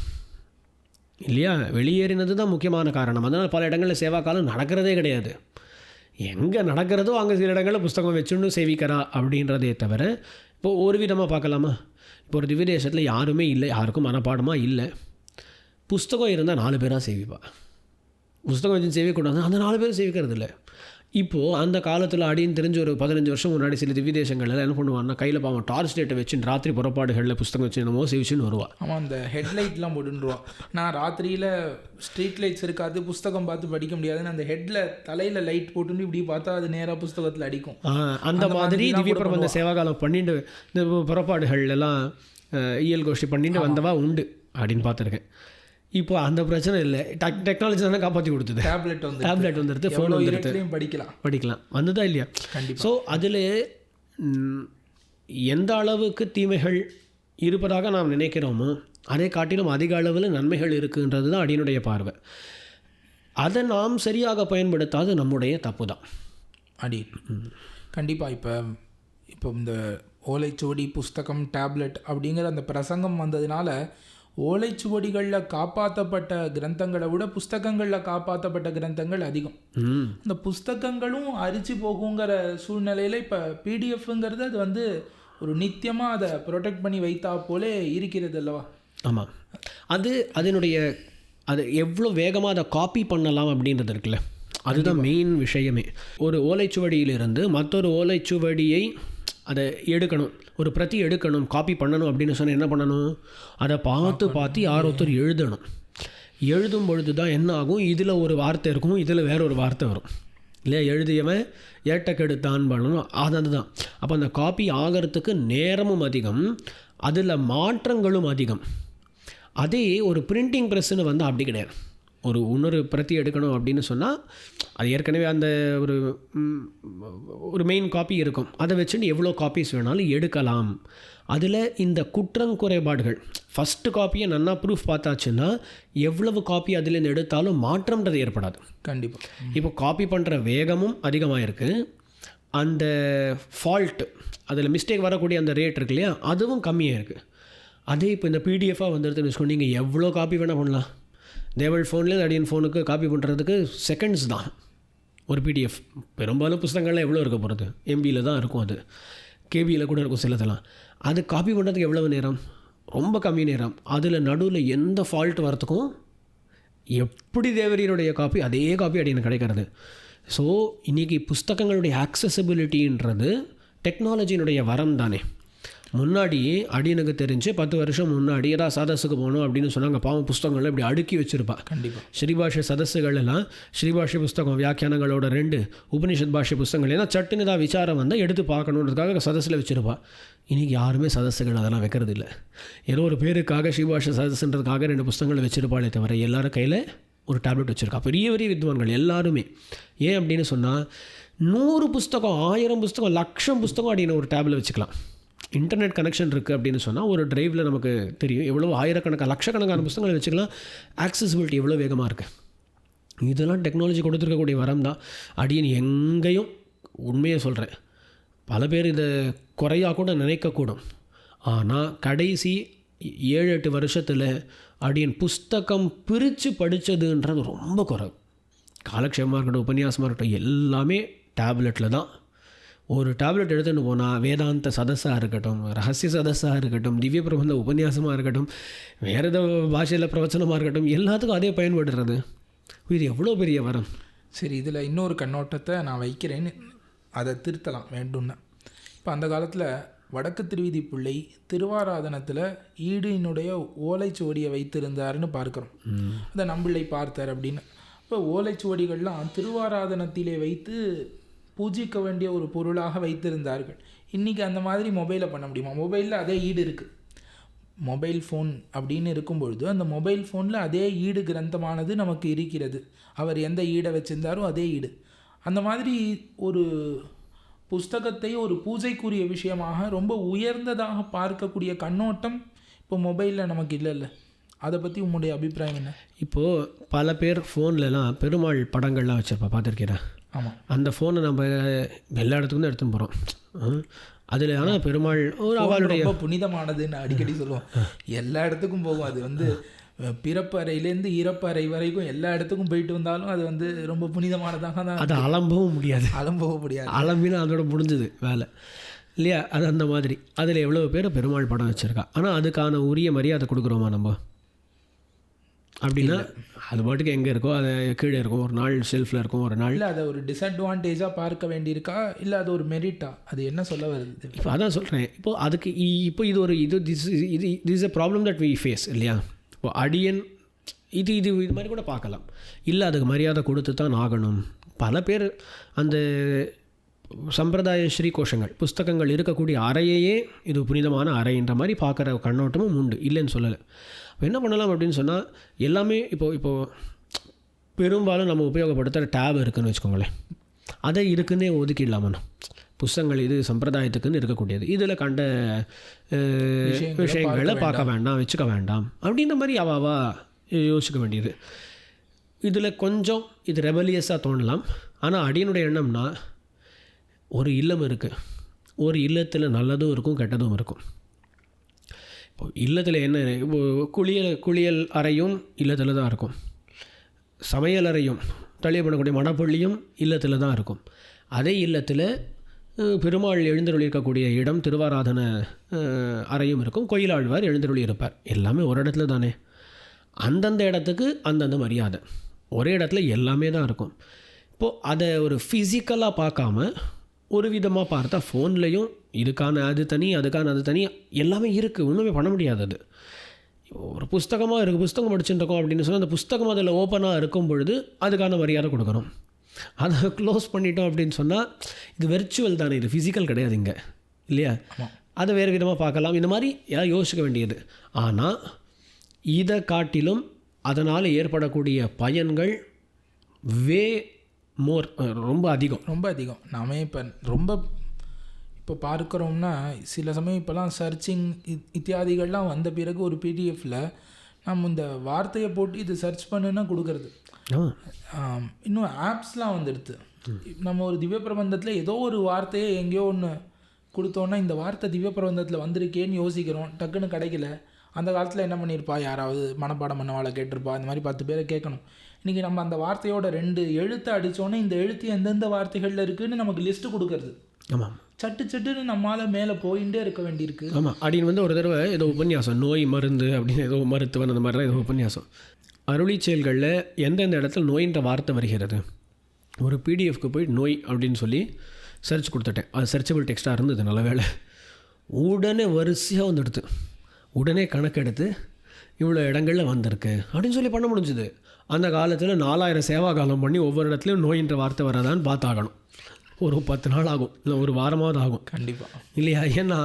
இல்லையா? வெளியேறினது தான் முக்கியமான காரணம். அதனால் பல இடங்களில் சேவா காலம் நடக்கிறதே கிடையாது. எங்கே நடக்கிறதோ அங்கே சில இடங்களில் புஸ்தகம் வச்சுன்னு சேவிக்கிறா அப்படின்றதே தவிர, இப்போது ஒரு விதமாக பார்க்கலாமா, இப்போ ஒரு திவ்யதேசத்தில் யாருமே இல்லை, யாருக்கும் மனப்பாடமாக இல்லை, புஸ்தகம் இருந்தால் 4 பேராக சேவிப்பா. புஸ்தகம் வச்சு சேவிக்கூடாது, அந்த 4 பேரும் சேவிக்கிறது இல்லை. இப்போது அந்த காலத்தில் அடின்னு தெரிஞ்ச ஒரு 15 வருஷம் முன்னாடி சில திவ்யதேசங்களில் என்ன பண்ணுவான்னா, கையில் பாவம் டார்ச் லைட்டை வச்சு ராத்திரி புறப்பாடுகளில் புஸ்தகம் வச்சு என்னமோ சேவிச்சுன்னு வருவாள்.
ஆமாம், அந்த ஹெட்லைட்லாம் போட்டுருவான். நான் ராத்திரியில் ஸ்ட்ரீட் லைட்ஸ் இருக்காது, புஸ்தகம் பார்த்து படிக்க முடியாதுன்னு அந்த ஹெட்டில் தலையில் லைட் போட்டுன்னு இப்படி பார்த்தா அது நேராக புஸ்தகத்தில் அடிக்கும்.
அந்த மாதிரி திவ்ய பிரபந்த சேவாகாலம் பண்ணிட்டு இந்த புறப்பாடுகள் எல்லாம் இயல் கோஷ்டி பண்ணிட்டு வந்தவா உண்டு அப்படின்னு பார்த்துருக்கேன். இப்போ அந்த பிரச்சனை இல்லை, டெக்னாலஜி தானே காப்பாற்றி கொடுத்தது. டேப்லெட் வந்துடுது, ஃபோன் வந்துடுது, படிக்கலாம் வந்ததா இல்லையா? ஸோ அதில் எந்த அளவுக்கு தீமைகள் இருப்பதாக நாம் நினைக்கிறோமோ அதை காட்டிலும் அதிக அளவில் நன்மைகள் இருக்குன்றது தான் அடியினுடைய பார்வை. அதை நாம் சரியாக பயன்படுத்தாது நம்முடைய தப்பு தான்
அடி. கண்டிப்பாக இப்போ இந்த ஓலைச்சுவடி புஸ்தகம் டேப்லெட் அப்படிங்கிற அந்த பிரசங்கம் வந்ததுனால ஓலைச்சுவடிகளில் காப்பாற்றப்பட்ட கிரந்தங்களை விட புஸ்தகங்களில் காப்பாற்றப்பட்ட கிரந்தங்கள் அதிகம். இந்த புஸ்தகங்களும் அரிச்சு போகுங்கிற சூழ்நிலையில் இப்போ பிடிஎஃப்ங்கிறது அது வந்து ஒரு நித்தியமாக அதை ப்ரொடெக்ட் பண்ணி வைத்தா போலே இருக்கிறது அல்லவா?
ஆமாம், அது எவ்வளோ வேகமாக அதை காப்பி பண்ணலாம் அப்படின்றது இருக்குல்ல, அதுதான் மெயின் விஷயமே. ஒரு ஓலைச்சுவடியிலிருந்து மற்றொரு ஓலைச்சுவடியை அதை எடுக்கணும், ஒரு பிரதி எடுக்கணும், காப்பி பண்ணணும் அப்படின்னு சொன்னால் என்ன பண்ணணும்? அதை பார்த்து யாரொருத்தர் எழுதணும். எழுதும் பொழுது தான் என்ன ஆகும், இதில் ஒரு வார்த்தை இருக்கும், இதில் வேற ஒரு வார்த்தை வரும் இல்லையா? எழுதியவன் ஏட்டக்கெடுத்தான் பண்ணணும், அதுதான். அப்போ அந்த காப்பி ஆகிறதுக்கு நேரமும் அதிகம், அதில் மாற்றங்களும் அதிகம். அதே ஒரு பிரிண்டிங் ப்ரெஸ்ஸுன்னு வந்து அப்படி கிடையாது. இன்னொரு பிரதி எடுக்கணும் அப்படின்னு சொன்னால் அது ஏற்கனவே அந்த ஒரு மெயின் காப்பி இருக்கும், அதை வச்சுட்டு எவ்வளோ காப்பீஸ் வேணாலும் எடுக்கலாம். அதில் இந்த குற்றங்குறைபாடுகள் ஃபஸ்ட்டு காப்பியை நன்னா ப்ரூஃப் பார்த்தாச்சுன்னா எவ்வளவு காப்பி அதிலேருந்து எடுத்தாலும் மாற்றம்ன்றது ஏற்படாது.
கண்டிப்பாக.
இப்போ காப்பி பண்ணுற வேகமும் அதிகமாக இருக்குது, அந்த ஃபால்ட்டு அதில் மிஸ்டேக் வரக்கூடிய அந்த ரேட் இருக்கு இல்லையா, அதுவும் கம்மியாக இருக்குது. அதே இப்போ இந்த பிடிஎஃபாக வந்துடுதுன்னு வச்சுக்கோங்க, நீங்கள் எவ்வளோ காப்பி வேணால் பண்ணலாம். தேவல் ஃபோன்லேருந்து அடியன் ஃபோனுக்கு காப்பி பண்ணுறதுக்கு செகண்ட்ஸ் தான் ஒரு பிடிஎஃப். பெரும்பாலும் புத்தகங்கள்லாம் எவ்வளோ இருக்க போகிறது, எம்பியில் தான் இருக்கும், அது கேபியில் கூட இருக்கும் சிலதெல்லாம். அது காப்பி பண்ணுறதுக்கு எவ்வளவு நேரம்? ரொம்ப கம்மி நேரம். அதில் நடுவில் எந்த ஃபால்ட் வரத்துக்கும் எப்படி தேவரியனுடைய காப்பி அதே காப்பி அடியன் கிடைக்கிறது. ஸோ இன்றைக்கி புஸ்தகங்களுடைய ஆக்சசிபிலிட்டின்றது டெக்னாலஜியினுடைய வரம் தானே. முன்னாடி அடியனுக்கு தெரிஞ்சு 10 வருஷம் முன்னாடி ஏதாவது சதஸுக்கு போகணும் அப்படின்னு சொன்னாங்க, பாவம் புஸ்தகங்களை இப்படி அடுக்கி வச்சுருப்பா.
கண்டிப்பாக.
ஸ்ரீபாஷ்ய சதஸுகள் எல்லாம் ஸ்ரீபாஷ்ய புஸ்தகம் வியாக்கியானங்களோட 2 உபனிஷத் பாஷ்ய புஸ்தகங்கள் ஏன்னா சட்டுன்னு தான் விசாரம் வந்தால் எடுத்து பார்க்கணுன்றதுக்காக சதஸில் வச்சுருப்பா. இன்றைக்கி யாருமே சதஸுகள் அதெல்லாம் வைக்கிறது இல்லை. ஏதோ ஒரு பேருக்காக ஸ்ரீபாஷ்ய சதஸ்ன்றதுக்காக 2 புஸ்தகங்களை வச்சுருப்பாளே தவிர எல்லாரும் கையில் ஒரு டேப்லெட் வச்சுருக்கா. பெரிய பெரிய வித்வான்கள் எல்லாருமே. ஏன் அப்படின்னு சொன்னால் 100 புஸ்தகம் 1000 புஸ்தகம் 1,00,000 புஸ்தகம் அப்படின்னு ஒரு டேப்ல வச்சுக்கலாம். இன்டர்நெட் கனெக்ஷன் இருக்குது அப்படின்னு சொன்னால் ஒரு டிரைவில் நமக்கு தெரியும் எவ்வளோ ஆயிரக்கணக்கான லட்சக்கணக்கான புஸ்தகங்களை வச்சுக்கலாம். ஆக்சசிபிலிட்டி எவ்வளோ வேகமாக இருக்குது. இதெல்லாம் டெக்னாலஜி கொடுத்துருக்கக்கூடிய வரம் தான். அடியன் எங்கேயும் உண்மையை சொல்கிறேன், பல பேர் இதை குறையாக கூட நினைக்கக்கூடும். ஆனால் கடைசி 7-8 வருஷத்தில் அடியன் புஸ்தகம் பிரித்து படித்ததுன்றது ரொம்ப குறைவு. காலக்ஷேபமாக இருக்கட்டும், உபன்யாசமாக இருக்கட்டும், எல்லாமே டேப்லெட்டில் தான். ஒரு டேப்லெட் எடுத்துகிட்டு போனால் வேதாந்த சதஸாக இருக்கட்டும், ரகசிய சதஸாக இருக்கட்டும், திவ்ய பிரபந்த உபன்யாசமாக இருக்கட்டும், வேறு ஏதோ பாஷையில் பிரவச்சனமாக இருக்கட்டும், எல்லாத்துக்கும் அதே பயன்படுறது. இது எவ்வளோ பெரிய வரம்.
சரி, இதில் இன்னொரு கண்ணோட்டத்தை நான் வைக்கிறேன்னு, அதை திருத்தலாம் வேண்டும்னா. இப்போ அந்த காலத்தில் வடக்கு திருவிதி பிள்ளை திருவாராதனத்தில் ஈடினுடைய ஓலைச்சுவடியை வைத்திருந்தாருன்னு பார்க்குறோம். அதை நம்பிள்ளை பார்த்தார் அப்படின்னு. இப்போ ஓலைச்சுவடிகள்லாம் திருவாராதனத்திலே வைத்து பூஜிக்க வேண்டிய ஒரு பொருளாக வைத்திருந்தார்கள். இன்றைக்கி அந்த மாதிரி மொபைலில் பண்ண முடியுமா? மொபைலில் அதே ஈடு இருக்குது. மொபைல் ஃபோன் அப்படின்னு இருக்கும்பொழுது அந்த மொபைல் ஃபோனில் அதே ஈடு கிரந்தமானது நமக்கு இருக்கிறது. அவர் எந்த ஈடை வச்சுருந்தாரோ அதே ஈடு. அந்த மாதிரி ஒரு புஸ்தகத்தை ஒரு பூஜைக்குரிய விஷயமாக ரொம்ப உயர்ந்ததாக பார்க்கக்கூடிய கண்ணோட்டம் இப்போ மொபைலில் நமக்கு இல்லைல்ல. அதை பற்றி உங்களுடைய அபிப்பிராயம் என்ன?
இப்போது பல பேர் ஃபோன்லலாம் பெருமாள் படங்கள்லாம் வச்சுருப்பா, பார்த்துருக்கிறேன்.
ஆமாம்,
அந்த ஃபோனை நம்ம எல்லா இடத்துக்கும் தான் எடுத்துன்னு போகிறோம். அதில் ஆனால் பெருமாள் ஒரு அவளுடைய
ரொம்ப புனிதமானதுன்னு அடிக்கடி சொல்லுவோம். எல்லா இடத்துக்கும் போகும். அது பிறப்பு அறையிலேருந்து இறப்பு அறை வரைக்கும் எல்லா இடத்துக்கும் போயிட்டு வந்தாலும் அது ரொம்ப புனிதமானதாக தான்.
அதை அலம்பவும் முடியாது, அலம்பினா அதோட முடிஞ்சது வேலை இல்லையா? அது அந்த மாதிரி அதில் எவ்வளோ பேர் பெருமாள் படம் வச்சுருக்கா. ஆனால் அதுக்கான உரிய மரியாதை கொடுக்குறோமா நம்ம? அப்படின்னா அது பாட்டுக்கு எங்கே இருக்கோ அது கீழே இருக்கும், ஒரு நாள் ஷெல்ஃபில் இருக்கும், ஒரு நாள்.
இல்லை, அதை ஒரு டிஸ்அட்வான்டேஜாக பார்க்க வேண்டியிருக்கா, இல்லை அது ஒரு மெரிட்டா? அது என்ன சொல்ல வருது?
இப்போ அதான் சொல்கிறேன். இப்போது அதுக்கு இப்போ இது ஒரு this is a problem that we face இல்லையா? இப்போ அடியன் இது மாதிரி கூட பார்க்கலாம். இல்லை, அதுக்கு மரியாதை கொடுத்து தான் ஆகணும். பல பேர் அந்த சம்பிரதாய ஸ்ரீகோஷங்கள் புஸ்தகங்கள் இருக்கக்கூடிய அறையையே இது புனிதமான அறைன்ற மாதிரி பார்க்குற கண்ணோட்டமும் உண்டு, இல்லைன்னு சொல்லலை. என்ன பண்ணலாம் அப்படின்னு சொன்னால், எல்லாமே இப்போது பெரும்பாலும் நம்ம உபயோகப்படுத்துகிற டேப் இருக்குதுன்னு வச்சுக்கோங்களேன், அதை இருக்குன்னே ஒதுக்கிடலாமண்ணா. புஸ்தகங்கள் இது சம்பிரதாயத்துக்குன்னு இருக்கக்கூடியது, இதில் கண்ட விஷயங்களை பார்க்க வேண்டாம், வச்சுக்க வேண்டாம் அப்படின்ற மாதிரி அவாவா யோசிக்க வேண்டியது. இதில் கொஞ்சம் இது ரெபலியஸாக தோணலாம். ஆனால் அடியனுடைய எண்ணம்னா, ஒரு இல்லம் இருக்குது, ஒரு இல்லத்தில் நல்லதும் இருக்கும் கெட்டதும் இருக்கும். இப்போ இல்லத்தில் என்ன, இப்போ குளியல் அறையும் இல்லத்தில் தான் இருக்கும், சமையல் அறையும் தளிய பண்ணக்கூடிய மடப்பள்ளியும் இல்லத்தில் தான் இருக்கும். அதே இல்லத்தில் பெருமாள் எழுந்தருளியிருக்கக்கூடிய இடம் திருவாராதன அறையும் இருக்கும், கோயிலாழ்வார் எழுந்தருளி இருப்பார், எல்லாமே ஒரு இடத்துல தானே. அந்தந்த இடத்துக்கு அந்தந்த மரியாதை, ஒரே இடத்துல எல்லாமே தான் இருக்கும். இப்போது அதை ஒரு ஃபிசிக்கலாக பார்க்காம ஒரு விதமாக பார்த்தா ஃபோன்லேயும் இதுக்கான அது தனி, அதுக்கான அது தனி, எல்லாமே இருக்குது, ஒன்றுமே பண்ண முடியாது. அது ஒரு புஸ்தகமாக இருக்குது, புஸ்தகம் படிச்சுட்டு இருக்கோம் அப்படின்னு சொன்னால் அந்த புஸ்தகம் அதில் ஓப்பனாக இருக்கும் பொழுது அதுக்கான மரியாதை கொடுக்கணும். அதை க்ளோஸ் பண்ணிட்டோம் அப்படின்னு சொன்னால் இது வெர்ச்சுவல் தானே, இது ஃபிசிக்கல் கிடையாது இங்கே இல்லையா? அதை வேறு விதமாக பார்க்கலாம். இந்த மாதிரி ஏதாவது யோசிக்க வேண்டியது. ஆனால் இதை காட்டிலும் அதனால் ஏற்படக்கூடிய பயன்கள் ரொம்ப அதிகம்.
நாம இப்போ பார்க்குறோம்னா சில சமயம் இப்போலாம் சர்ச்சிங் இத்தியாதிகள்லாம் வந்த பிறகு ஒரு பிடிஎஃப்பில் நம்ம இந்த வார்த்தையை போட்டு இது சர்ச் பண்ணுன்னா கொடுக்கறது. இன்னும் ஆப்ஸ்லாம் வந்துடுது. நம்ம ஒரு திவ்ய பிரபந்தத்தில் ஏதோ ஒரு வார்த்தையை எங்கேயோ ஒன்று கொடுத்தோன்னா இந்த வார்த்தை திவ்ய பிரபந்தத்தில் வந்திருக்கேன்னு யோசிக்கிறோம், டக்குன்னு கிடைக்கல. அந்த காலத்தில் என்ன பண்ணியிருப்பா, யாராவது மனப்பாடம் பண்ணவாளை கேட்டிருப்பா, இந்த மாதிரி 10 பேரை கேட்கணும். இன்றைக்கி நம்ம அந்த வார்த்தையோட 2 எழுத்தை அடித்தோன்னே இந்த எழுத்து எந்தெந்த வார்த்தைகளில் இருக்குதுன்னு நமக்கு லிஸ்ட்டு கொடுக்கறது.
ஆமாம்,
சட்டுன்னு நம்மளால் மேலே போயிட்டே இருக்க வேண்டியிருக்கு.
ஆமாம், அப்படின்னு ஒரு தடவை ஏதோ உபன்யாசம், நோய் மருந்து அப்படின்னு ஏதோ மருத்துவன் அந்த மாதிரிலாம் ஏதோ உபன்யாசம், அருளி செயல்களில் எந்தெந்த இடத்துல நோயின்ற வார்த்தை வருகிறது, ஒரு பிடிஎஃப்க்கு போய் நோய் அப்படின்னு சொல்லி சர்ச் கொடுத்துட்டேன். அது சர்ச்சபிள் டெக்ஸ்ட்டாக இருந்தது, நல்ல வேலை. உடனே வரிசையாக வந்துடுது, உடனே கணக்கெடுத்து இவ்வளோ இடங்களில் வந்திருக்கு அப்படின்னு சொல்லி பண்ண முடிஞ்சுது. அந்த காலத்தில் 4000 சேவா காலம் பண்ணி ஒவ்வொரு இடத்துலையும் நோயின்ற வார்த்தை வராதான்னு பார்த்தாகணும். ஒரு 10 நாள் ஆகும், இல்லை ஒரு வாரமாவது ஆகும்
கண்டிப்பாக
இல்லையா? ஏன்னா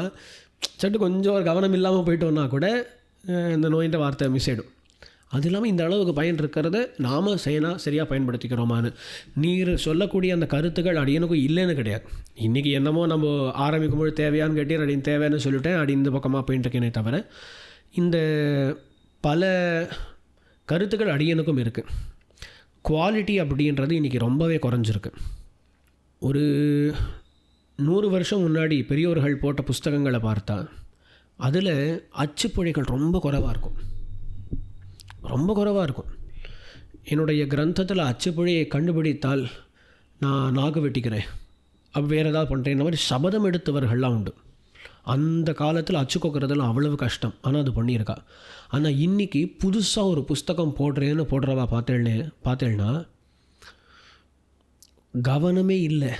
சட்டு கொஞ்சம் ஒரு கவனம் இல்லாமல் போயிட்டோன்னா கூட இந்த நோயின்ற வார்த்தை மிஸ் ஆகிடும். அது இல்லாமல் இந்த அளவுக்கு பயன் இருக்கிறத நாம் சரியாக பயன்படுத்திக்கிறோமான்னு நீர் சொல்லக்கூடிய அந்த கருத்துக்கள் அடியனுக்கும் இல்லைன்னு கிடையாது. இன்றைக்கி என்னமோ நம்ம ஆரம்பிக்கும்போது தேவையான்னு கேட்டீர், அப்படின்னு தேவைன்னு சொல்லிவிட்டேன், அப்படி இந்த பக்கமாக போயிட்டுருக்கேனே தவிர இந்த பல கருத்துக்கள் அடியனுக்கும் இருக்குது. குவாலிட்டி அப்படின்றது இன்றைக்கி ரொம்பவே குறைஞ்சிருக்கு. ஒரு 100 வருஷம் முன்னாடி பெரியோர்கள் போட்ட புஸ்தகங்களை பார்த்தா அதில் அச்சுப்பொழிகள் ரொம்ப குறைவாக இருக்கும், ரொம்ப குறைவாக இருக்கும். என்னுடைய கிரந்தத்தில் அச்சுப்பொழியை கண்டுபிடித்தால் நான் நாக்கு வெட்டிக்கிறேன், அப்போ வேறு ஏதாவது பண்ணுறேன், இந்த மாதிரி சபதம் எடுத்தவர்கள்லாம் உண்டு. அந்த காலத்தில் அச்சு கொக்கிறதெல்லாம் அவ்வளவு கஷ்டம், ஆனால் அது பண்ணியிருக்கா. ஆனால் இன்றைக்கி புதுசாக ஒரு புஸ்தகம் போடுறவா பார்த்தேன்னா கவனமே இல்லை,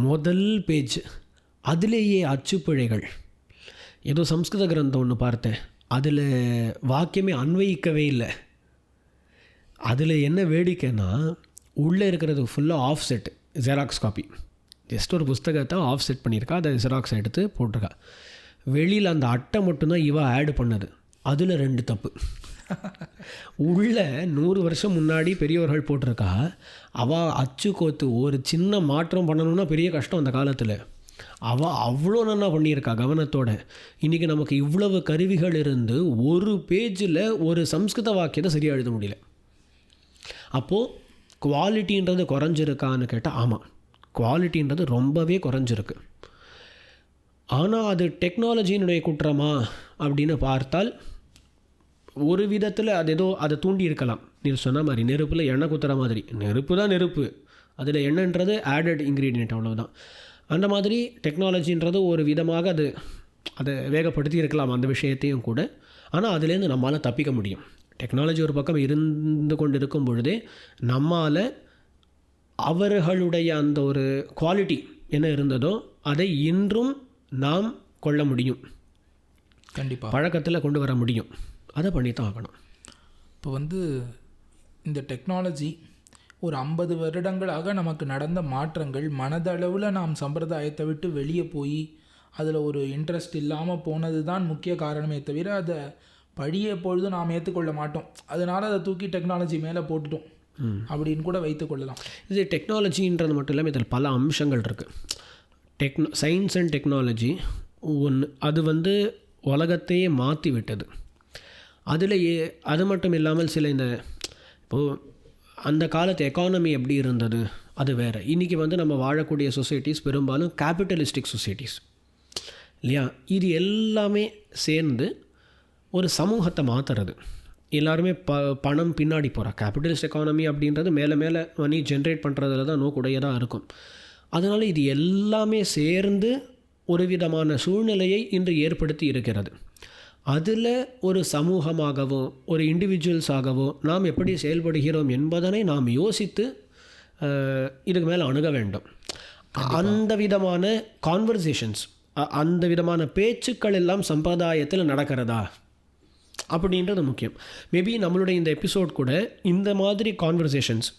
முதல் பேஜ் அதிலேயே அச்சுப்பிழைகள். ஏதோ சம்ஸ்கிருத கிரந்தம் ஒன்று பார்த்தேன், அதில் வாக்கியமே அன்வயிக்கவே இல்லை. அதில் என்ன வேடிக்கைன்னா உள்ளே இருக்கிறது ஃபுல்லாக offset xerox copy. Just ஒரு புஸ்தகத்தை ஆஃப் செட் பண்ணியிருக்கா, அதை ஜெராக்ஸ் எடுத்து போட்டிருக்கா. வெளியில் அந்த அட்டை மட்டும்தான் இவ ஆட் பண்ணது, அதில் 2 தப்பு. உள்ள 100 வருஷம் முன்னாடி பெரியவர்கள் போட்டிருக்கா. அவள் அச்சு கோத்து ஒரு சின்ன மாற்றம் பண்ணணும்னா பெரிய கஷ்டம் அந்த காலத்தில். அவள் அவ்வளோ நல்லா பண்ணியிருக்கா கவனத்தோட. இன்றைக்கி நமக்கு இவ்வளவு கருவிகள் இருந்து ஒரு பேஜில் ஒரு சம்ஸ்கிருத வாக்கியத்தை சரியாக எழுத முடியல. அப்போது குவாலிட்டின்றது குறைஞ்சிருக்கான்னு கேட்டால் ஆமாம், குவாலிட்டின்றது ரொம்பவே குறைஞ்சிருக்கு. ஆனால் அது டெக்னாலஜியினுடைய குற்றமா அப்படின்னு பார்த்தால் ஒரு விதத்தில் அது ஏதோ அதை தூண்டி இருக்கலாம். நீ சொன்ன மாதிரி நெருப்பில் எண்ணெய் குத்துற மாதிரி, நெருப்பு தான் நெருப்பு, அதில் எண்ணெய்ன்றது ஆடட் இன்க்ரீடியன்ட், அவ்வளோதான். அந்த மாதிரி டெக்னாலஜின்றது ஒரு விதமாக அதை வேகப்படுத்தி இருக்கலாம் அந்த விஷயத்தையும் கூட. ஆனால் அதுலேருந்து நம்மளால் தப்பிக்க முடியும். டெக்னாலஜி ஒரு பக்கம் இருந்து கொண்டு இருக்கும் பொழுதே நம்மால் அவர்களுடைய அந்த ஒரு குவாலிட்டி என்ன இருந்ததோ அதை இன்றும் நாம் கொள்ள முடியும்,
கண்டிப்பாக
பழக்கத்தில் கொண்டு வர முடியும். அதை பண்ணி தான் ஆகணும்.
இப்போ இந்த டெக்னாலஜி ஒரு 50 வருடங்களாக நமக்கு நடந்த மாற்றங்கள், மனதளவில் நாம் சம்பிரதாயத்தை விட்டு வெளியே போய் அதில் ஒரு இன்ட்ரெஸ்ட் இல்லாமல் போனது தான் முக்கிய காரணமே தவிர அதை பழிய பொழுது நாம் ஏற்றுக்கொள்ள மாட்டோம். அதனால் அதை தூக்கி டெக்னாலஜி மேலே போட்டுட்டோம் அப்படின்னு கூட வைத்துக்கொள்ளலாம்.
இது டெக்னாலஜின்றது மட்டும் இல்லாமல் இதில் பல அம்சங்கள் இருக்குது. சயின்ஸ் அண்ட் டெக்னாலஜி ஒன்று, அது உலகத்தையே மாற்றி விட்டது. அது மட்டும் இல்லாமல் சில இப்போது அந்த காலத்து எக்கானமி எப்படி இருந்தது அது வேறு. இன்றைக்கி நம்ம வாழக்கூடிய சொசைட்டிஸ் பெரும்பாலும் கேபிட்டலிஸ்டிக் சொசைட்டிஸ் இல்லையா? இது எல்லாமே சேர்ந்து ஒரு சமூகத்தை மாற்றுறது. எல்லாருமே பணம் பின்னாடி போகிறா. கேபிட்டலிஸ்ட் எக்கானமி அப்படின்றது மேலே மேலே மணி ஜென்ரேட் பண்ணுறதுல தான் நோக்குடையதாக இருக்கும். அதனால் இது எல்லாமே சேர்ந்து ஒரு விதமான சூழ்நிலையை இன்று ஏற்படுத்தி இருக்கிறது. அதில் ஒரு சமூகமாகவோ ஒரு இண்டிவிஜுவல்ஸாகவோ நாம் எப்படி செயல்படுகிறோம் என்பதனை நாம் யோசித்து இதுக்கு மேலே அணுக வேண்டும். அந்த விதமான கான்வர்சேஷன்ஸ், அந்த விதமான பேச்சுக்கள் எல்லாம் சம்பிரதாயத்தில் நடக்கிறதா அப்படின்றது முக்கியம். மேபி நம்மளுடைய இந்த எபிசோட் கூட இந்த மாதிரி கான்வர்சேஷன்ஸ்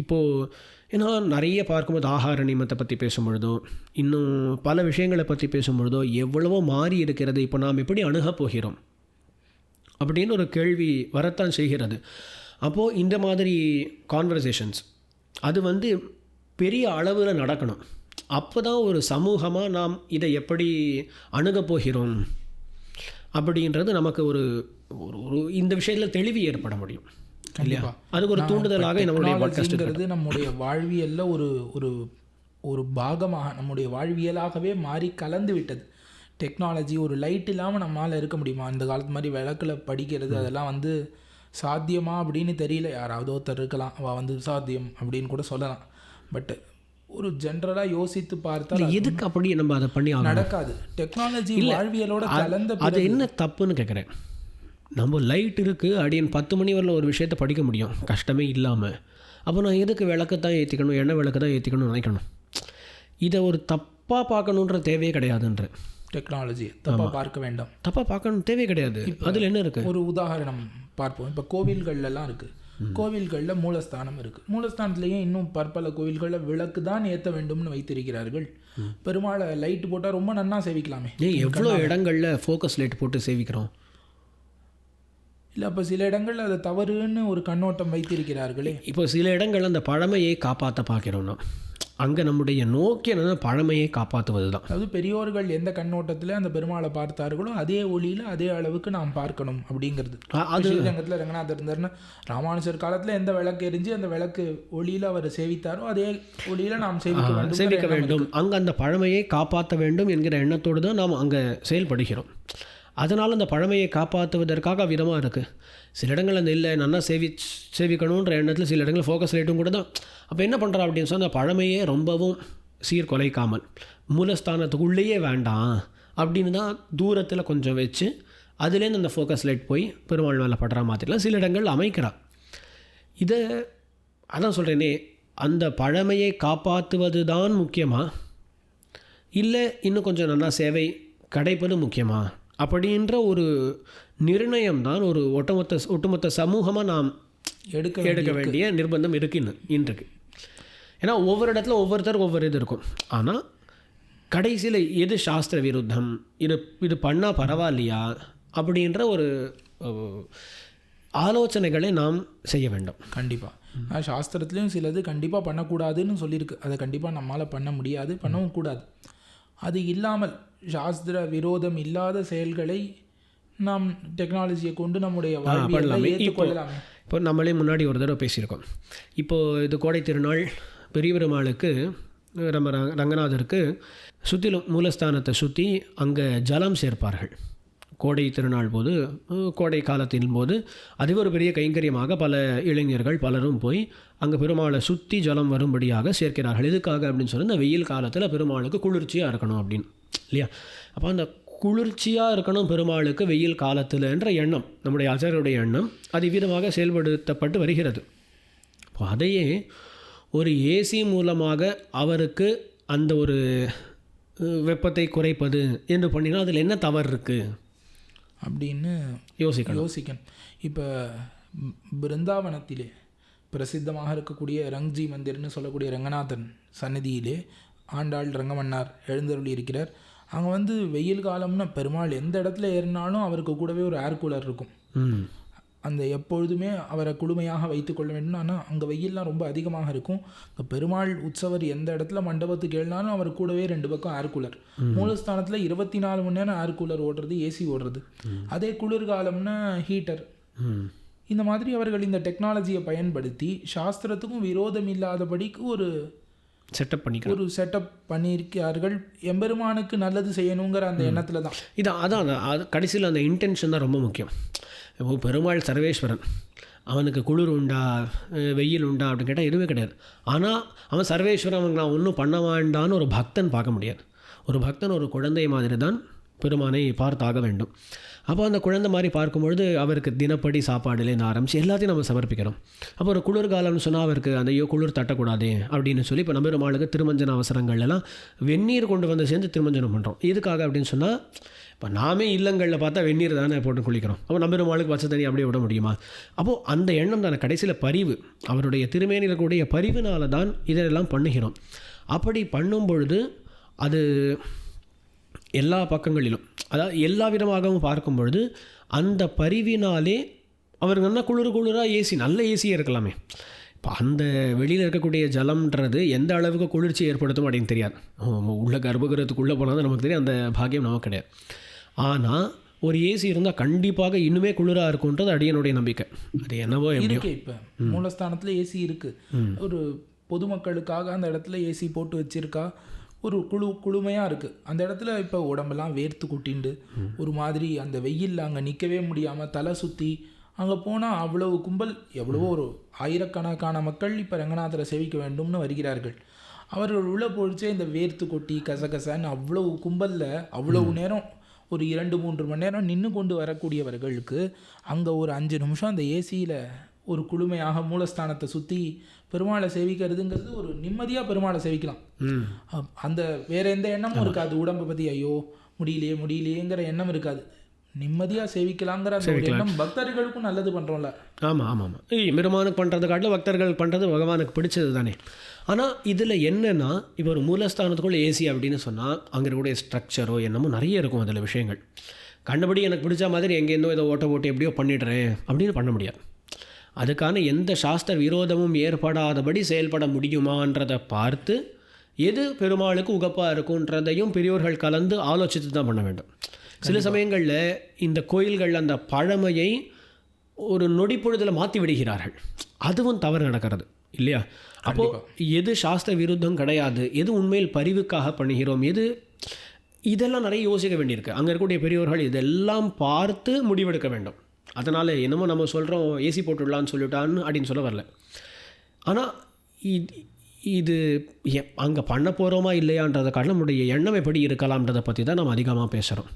இப்போது ஏன்னா நிறைய பார்க்கும்போது ஆகார நியமத்தை பற்றி பேசும்பொழுதோ இன்னும் பல விஷயங்களை பற்றி பேசும்பொழுதோ எவ்வளவோ மாறி இருக்கிறது. இப்போ நாம் எப்படி அணுகப் போகிறோம் அப்படின்னு ஒரு கேள்வி வரத்தான் செய்கிறது. அப்போது இந்த மாதிரி கான்வர்சேஷன்ஸ் அது பெரிய அளவில் நடக்கணும். அப்போ தான் ஒரு சமூகமாக நாம் இதை எப்படி அணுகப் போகிறோம் அப்படின்றது நமக்கு ஒரு இந்த விஷயத்தில் தெளிவு ஏற்பட முடியும் இல்லையா? அதுக்கு ஒரு தூண்டுதலாக
நம்முடைய வாழ்வியலில் ஒரு பாகமாக நம்முடைய வாழ்வியலாகவே மாறி கலந்து விட்டது. டெக்னாலஜி ஒரு லைட் இல்லாமல் நம்மளால் இருக்க முடியுமா? இந்த காலத்து மாதிரி விளக்கில் படிக்கிறது அதெல்லாம் சாத்தியமா அப்படின்னு தெரியல. யாராவது ஒருத்தர் இருக்கலாம், அவள் சாத்தியம் அப்படின்னு கூட சொல்லலாம். பட் ஒரு ஜென்ரலாக யோசித்து பார்த்தா
எதுக்கு அப்படி நம்ம அதை பண்ணி
நடக்காது. டெக்னாலஜி வாழ்வியலோட கலந்த
அது என்ன தப்புன்னு கேட்குறேன். நம்ம லைட் இருக்குது அப்படின்னு 10 மணி வரல ஒரு விஷயத்தை படிக்க முடியும் கஷ்டமே இல்லாமல். அப்போ நான் எதுக்கு விளக்கத்தான் ஏற்றிக்கணும், எண்ணெய் விளக்கு தான் ஏற்றிக்கணும்னு நினைக்கணும்? இதை ஒரு தப்பாக பார்க்கணுன்ற தேவையே கிடையாதுன்ற.
டெக்னாலஜி தப்பாக பார்க்க வேண்டாம்,
தப்பாக பார்க்கணும் தேவையே கிடையாது. அதில் என்ன இருக்குது?
ஒரு உதாரணம் பார்ப்போம். இப்போ கோவில்கள்லாம் இருக்குது. கோவில்களில் மூலஸ்தானம் இருக்குது. மூலஸ்தானத்துலேயே இன்னும் பற்பல கோவில்களில் விளக்கு தான் ஏற்ற வேண்டும்னு வைத்திருக்கிறார்கள். பெருமாளை லைட்டு போட்டால் ரொம்ப நன்னா சேவிக்கலாமே.
எவ்வளோ இடங்களில் ஃபோக்கஸ் லைட் போட்டு சேவிக்கிறோம்.
இல்லை அப்போ சில இடங்கள் அது தவறுன்னு ஒரு கண்ணோட்டம் வைத்திருக்கிறார்களே.
இப்போ சில இடங்கள் அந்த பழமையை காப்பாற்ற பார்க்கிறோம்னா அங்கே நம்முடைய நோக்கி என்னன்னா பழமையை காப்பாற்றுவது தான்.
அதாவது பெரியோர்கள் எந்த கண்ணோட்டத்தில் அந்த பெருமாளை பார்த்தார்களோ அதே ஒளியில் அதே அளவுக்கு நாம் பார்க்கணும் அப்படிங்கிறது. அது ஸ்ரீரங்கத்தில் ரங்கநாதர் இருந்தார்னா ராமானுஜர் காலத்தில் எந்த விளக்கு எரிஞ்சு அந்த விளக்கு ஒளியில் அவர் சேவித்தாரோ அதே ஒளியில் நாம் சேவிக்க வேண்டும்.
அங்கே அந்த பழமையை காப்பாற்ற வேண்டும் என்கிற எண்ணத்தோடு தான் நாம் அங்கே செயல்படுகிறோம். அதனால் அந்த பழமையை காப்பாற்றுவதற்காக விதமாக இருக்குது. சில இடங்கள் அந்த இல்லை நல்லா சேவிக்கணுன்ற எண்ணத்தில் சில இடங்கள் ஃபோக்கஸ் லைட்டும் கூட தான். அப்போ என்ன பண்ணுறோம் அப்படின்னு சொன்னால் அந்த பழமையே ரொம்பவும் சீர்குலைக்காமல் மூலஸ்தானத்துக்குள்ளேயே வேண்டாம் அப்படின்னு தான் தூரத்தில் கொஞ்சம் வச்சு அதுலேருந்து அந்த ஃபோக்கஸ் லைட் போய் பெருமாள் மேலே படுற மாதிரிலாம் சில இடங்கள் அமைக்கிறான். இதை அதான் சொல்கிறேனே, அந்த பழமையை காப்பாற்றுவது தான் முக்கியமாக இல்லை இன்னும் கொஞ்சம் நல்லா சேவை கிடைப்பது முக்கியமா அப்படின்ற ஒரு நிர்ணயம் தான் ஒரு ஒட்டுமொத்த சமூகமாக நாம் எடுக்க வேண்டிய நிர்பந்தம் இருக்குது இன்றைக்கு. ஏன்னா ஒவ்வொரு இடத்துல ஒவ்வொருத்தருக்கும் ஒவ்வொரு இது இருக்கும். ஆனால் கடைசியில் எது சாஸ்திர விருத்தம், இது பண்ணால் பரவாயில்லையா அப்படின்ற ஒரு ஆலோசனைகளை நாம் செய்ய வேண்டும்.
கண்டிப்பாக சாஸ்திரத்துலேயும் சிலது கண்டிப்பாக பண்ணக்கூடாதுன்னு சொல்லியிருக்கு. அதை கண்டிப்பாக நம்மளால் பண்ண முடியாது, பண்ணவும் கூடாது. அது இல்லாமல் சாஸ்திர விரோதம் இல்லாத செயல்களை நாம் டெக்னாலஜியை கொண்டு நம்முடைய வாழ்க்கையை ஏற்றுக்கொள்ளலாமே.
இப்போ நம்மளே முன்னாடி ஒரு தடவை பேசியிருக்கோம். இப்போது இது கோடை திருநாள் பெரிய பெருமாளுக்கு நம்ம ரங்கநாதருக்கு சுற்றிலும் மூலஸ்தானத்தை சுற்றி அங்கே ஜலம் சேர்ப்பார்கள். கோடை திருநாள் போது, கோடை காலத்தின் போது அது ஒரு பெரிய கைங்கரியமாக பல இளைஞர்கள் பலரும் போய் அங்கே பெருமாளை சுற்றி ஜலம் வரும்படியாக சேர்க்கிறார்கள். எதுக்காக அப்படின்னு சொல்லி இந்த வெயில் காலத்தில் பெருமாளுக்கு குளிர்ச்சியாக இருக்கணும் அப்படின்னு இல்லையா. அப்போ அந்த குளிர்ச்சியாக இருக்கணும் பெருமாளுக்கு வெயில் காலத்தில் என்ற எண்ணம் நம்முடைய ஆச்சாரியருடைய எண்ணம் அதிவிதமாக செயல்படுத்தப்பட்டு வருகிறது. இப்போ அதையே ஒரு ஏசி மூலமாக அவருக்கு அந்த ஒரு வெப்பத்தை குறைப்பது என்று பண்ணினா அதில் என்ன தவறு இருக்குது
அப்படின்னு யோசிக்கணும். இப்போ பிருந்தாவனத்திலே பிரசித்தமாக இருக்கக்கூடிய ரங்ஜி மந்திர்னு சொல்லக்கூடிய ரங்கநாதன் சன்னதியிலே ஆண்டாள் ரங்கமன்னார் எழுந்தருளி இருக்கிறார். அங்கே வெயில் காலம்னா பெருமாள் எந்த இடத்துல ஏறினாலும் அவருக்கு கூடவே ஒரு ஏர் கூலர் இருக்கும். அந்த எப்பொழுதுமே அவரை குளுமையாக வைத்து கொள்ள வேண்டும். ஆனால் அங்கே வெயில்லாம் ரொம்ப அதிகமாக இருக்கும். இப்போ பெருமாள் உற்சவர் எந்த இடத்துல மண்டபத்துக்கு எழுனாலும் அவர் கூடவே 2 பக்கம் ஏர் கூலர். மூலஸ்தானத்தில் 24 மணி நேரம் ஏர் கூலர் ஓடுறது, ஏசி ஓடுறது. அதே குளிர்காலம்னா ஹீட்டர். இந்த மாதிரி அவர்கள் இந்த டெக்னாலஜியை பயன்படுத்தி சாஸ்திரத்துக்கும் விரோதம் இல்லாதபடிக்கு ஒரு செட்டப் பண்ணியிருக்கிறார்கள். எம்பெருமானுக்கு நல்லது செய்யணுங்கிற அந்த எண்ணத்தில் தான்
அதான் கடைசியில் அந்த இன்டென்ஷன் தான் ரொம்ப முக்கியம். இப்போ பெருமாள் சர்வேஸ்வரன், அவனுக்கு குளிர் உண்டா வெயில் உண்டா அப்படின்னு கேட்டால் எதுவுமே கிடையாது. ஆனால் அவன் சர்வேஸ்வரன், அவனுக்கு நான் ஒன்றும் பண்ண வேண்டான்னு ஒரு பக்தன் பார்க்க முடியாது. ஒரு பக்தன் ஒரு குழந்தை மாதிரி தான் பெருமானை பார்த்தாக வேண்டும். அப்போ அந்த குழந்தை மாதிரி பார்க்கும்பொழுது அவருக்கு தினப்படி சாப்பாடுலேருந்து ஆரம்பித்து எல்லாத்தையும் நம்ம சமர்ப்பிக்கிறோம். அப்போ ஒரு குளிர்காலம்னு சொன்னால் அவருக்கு அந்த குளிர் தட்டக்கூடாது அப்படின்னு சொல்லி இப்போ நம்ம பெருமாளுக்கு திருமஞ்சன அவசரங்கள்லாம் வெந்நீர் கொண்டு வந்து சேர்ந்து திருமஞ்சனம் பண்ணுறோம். எதுக்காக அப்படின்னு சொன்னால் இப்போ நாமே இல்லங்களில் பார்த்தா வெந்நீர் தானே போட்டு குளிக்கிறோம். அப்போ நம்ம பெருமாளுக்கு பச்சை தண்ணி அப்படியே விட முடியுமா? அப்போது அந்த எண்ணம் தானே கடைசியில் பரிவு, அவருடைய திருமேனியில் இருக்கக்கூடிய பரிவுனால தான் இதெல்லாம் பண்ணுகிறோம். அப்படி பண்ணும் பொழுது அது எல்லா பக்கங்களிலும், அதாவது எல்லா விதமாகவும் பார்க்கும் பொழுது அந்த பரிவினாலே அவருக்கு நல்லா குளிராக ஏசி, நல்ல ஏசியாக இருக்கலாமே. இப்போ அந்த வெளியில் இருக்கக்கூடிய ஜலம்ன்றது எந்த அளவுக்கு குளிர்ச்சி ஏற்படுத்தும் அப்படின்னு தெரியாது. உள்ள கர்ப்பகிரகத்துக்குள்ளே போனால் தான் நமக்கு தெரியும், அந்த பாக்கியம் நமக்கு கிடையாது. ஆனால் ஒரு ஏசி இருந்தால் கண்டிப்பாக இன்னுமே குளிராக இருக்கும்ன்றது அடியனுடைய நம்பிக்கை. அது என்னவோ
இருக்கு. இப்போ மூலஸ்தானத்தில் ஏசி இருக்குது. ஒரு பொதுமக்களுக்காக அந்த இடத்துல ஏசி போட்டு வச்சுருக்கா. ஒரு குளுமையாக இருக்குது அந்த இடத்துல. இப்போ உடம்பெல்லாம் வேர்த்து குட்டிண்டு ஒரு மாதிரி அந்த வெயிலில் அங்கே நிற்கவே முடியாமல் தலை சுற்றி அங்கே போனால் அவ்வளவு கும்பல், எவ்வளவோ ஒரு ஆயிரக்கணக்கான மக்கள் இப்போ ரங்கநாதரை சேவிக்க வேண்டும்னு வருகிறார்கள். அவர்கள் உள்ள போயிடுச்சே இந்த வேர்த்து கொட்டி கசகசன்னு அவ்வளவு கும்பலில் அவ்வளவு நேரம் ஒரு 2-3 மணி நேரம் நின்று கொண்டு வரக்கூடியவர்களுக்கு அங்கே ஒரு 5 நிமிஷம் அந்த ஏசியில் ஒரு குளுமையாக மூலஸ்தானத்தை சுற்றி பெருமாளை சேவிக்கிறதுங்கிறது ஒரு நிம்மதியாக பெருமாளை சேவிக்கலாம். அந்த வேறு எந்த எண்ணமும் இருக்காது. உடம்பை பற்றி ஐயோ முடியலையேங்கிற எண்ணம் இருக்காது. நிம்மதியாக சேவிக்கலாங்கிற அந்த எண்ணம் பக்தர்களுக்கும் நல்லது பண்ணுறோம்ல.
ஆமாம். பெருமானுக்கு பண்ணுறது காட்டில் பக்தர்கள் பண்ணுறது பகவானுக்கு பிடிச்சது தானே. ஆனால் இதில் என்னென்னா, இப்போ ஒரு மூலஸ்தானத்துக்குள்ளே ஏசி அப்படின்னு சொன்னால் அங்கே இருக்கக்கூடிய ஸ்ட்ரக்சரோ என்னமோ நிறைய இருக்கும் அதில் விஷயங்கள். கண்டபடி எனக்கு பிடிச்ச மாதிரி எங்கேருந்தோ இதை ஓட்ட ஓட்டி எப்படியோ பண்ணிடுறேன் அப்படின்னு பண்ண முடியாது. அதுக்கான எந்த சாஸ்திர விரோதமும் ஏற்படாதபடி செயல்பட முடியுமான்றதை பார்த்து எது பெருமாளுக்கு உகப்பாக இருக்குன்றதையும் பெரியோர்கள் கலந்து ஆலோசித்து தான் பண்ண வேண்டும். சில சமயங்களில் இந்த கோயில்கள் அந்த பழமையை ஒரு நொடி பொழுதில் மாற்றி விடுகிறார்கள். அதுவும் தவறு நடக்கிறது இல்லையா? அப்போது எது சாஸ்திர விருத்தம் கிடையாது, எது உண்மையில் பரிவுக்காக பண்ணுகிறோம், இதெல்லாம் நிறைய யோசிக்க வேண்டியிருக்கு. அங்கே இருக்கக்கூடிய பெரியோர்கள் இதெல்லாம் பார்த்து முடிவெடுக்க வேண்டும். அதனால் என்னமோ நம்ம சொல்கிறோம் ஏசி போட்டுடலான்னு சொல்லிட்டான்னு அப்படின்னு சொல்ல வரல. ஆனால் இது அங்கே பண்ண போகிறோமா இல்லையான்றதை காட்டிலும் நம்முடைய எண்ணம் எப்படி இருக்கலாம்ன்றதை பற்றி தான் நம்ம அதிகமாக பேசுகிறோம்.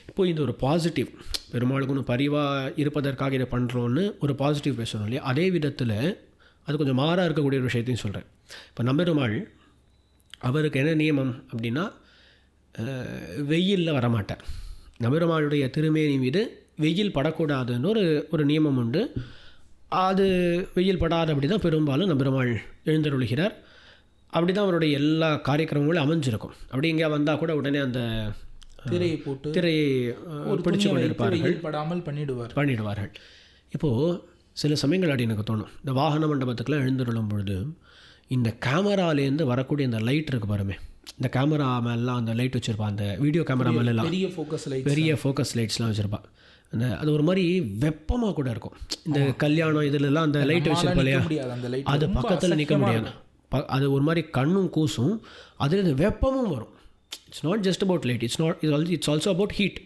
இப்போது இது ஒரு பாசிட்டிவ், பெருமாளுக்கு ஒன்று பரிவாக இருப்பதற்காக இதை பண்ணுறோன்னு ஒரு பாசிட்டிவ் பேசணும் இல்லையா? அதே விதத்தில் அது கொஞ்சம் மாறாக இருக்கக்கூடிய ஒரு விஷயத்தையும் சொல்கிறேன். இப்போ நம்பெருமாள் அவருக்கு என்ன நியமம் அப்படின்னா வெயிலில் வரமாட்டார். நம்பெருமாளுடைய திருமேனி மீது வெயில் படக்கூடாதுன்னு ஒரு நியமம் உண்டு. அது வெயில் படாத அப்படி தான் பெரும்பாலும் நம்பெருமாள் எழுந்தருளுகிறார். அப்படி தான் அவருடைய எல்லா காரியக்கிரமங்களும் அமைஞ்சிருக்கும். அப்படி இங்கே வந்தால் கூட உடனே அந்த
திரையை போட்டு
திரையை பிடிச்சு கொண்டிருப்பார்கள்,
படாமல்
பண்ணிடுவார்கள். இப்போது சில சமயங்கள் அப்படி எனக்கு தோணும், இந்த வாகன மண்டபத்துக்கெலாம் எழுந்தருளும் பொழுது இந்த கேமராலேருந்து வரக்கூடிய இந்த லைட் இருக்குது பாருமே, இந்த கேமரா மேலாம் அந்த லைட் வச்சுருப்பான், அந்த வீடியோ கேமரா மேலாம் பெரிய ஃபோக்கஸ் லைட்ஸ்லாம் வச்சுருப்பான். அது ஒரு மாதிரி வெப்பமாக கூட இருக்கும். இந்த கல்யாணம் இதிலெல்லாம் அந்த லைட் வச்சுருப்போம் இல்லையா, அது பக்கத்தில் நிற்க முடியாது. அது ஒரு மாதிரி கண்ணும் கூசும், அதில் வெப்பமும் வரும். It's not just about light, it's also about heat,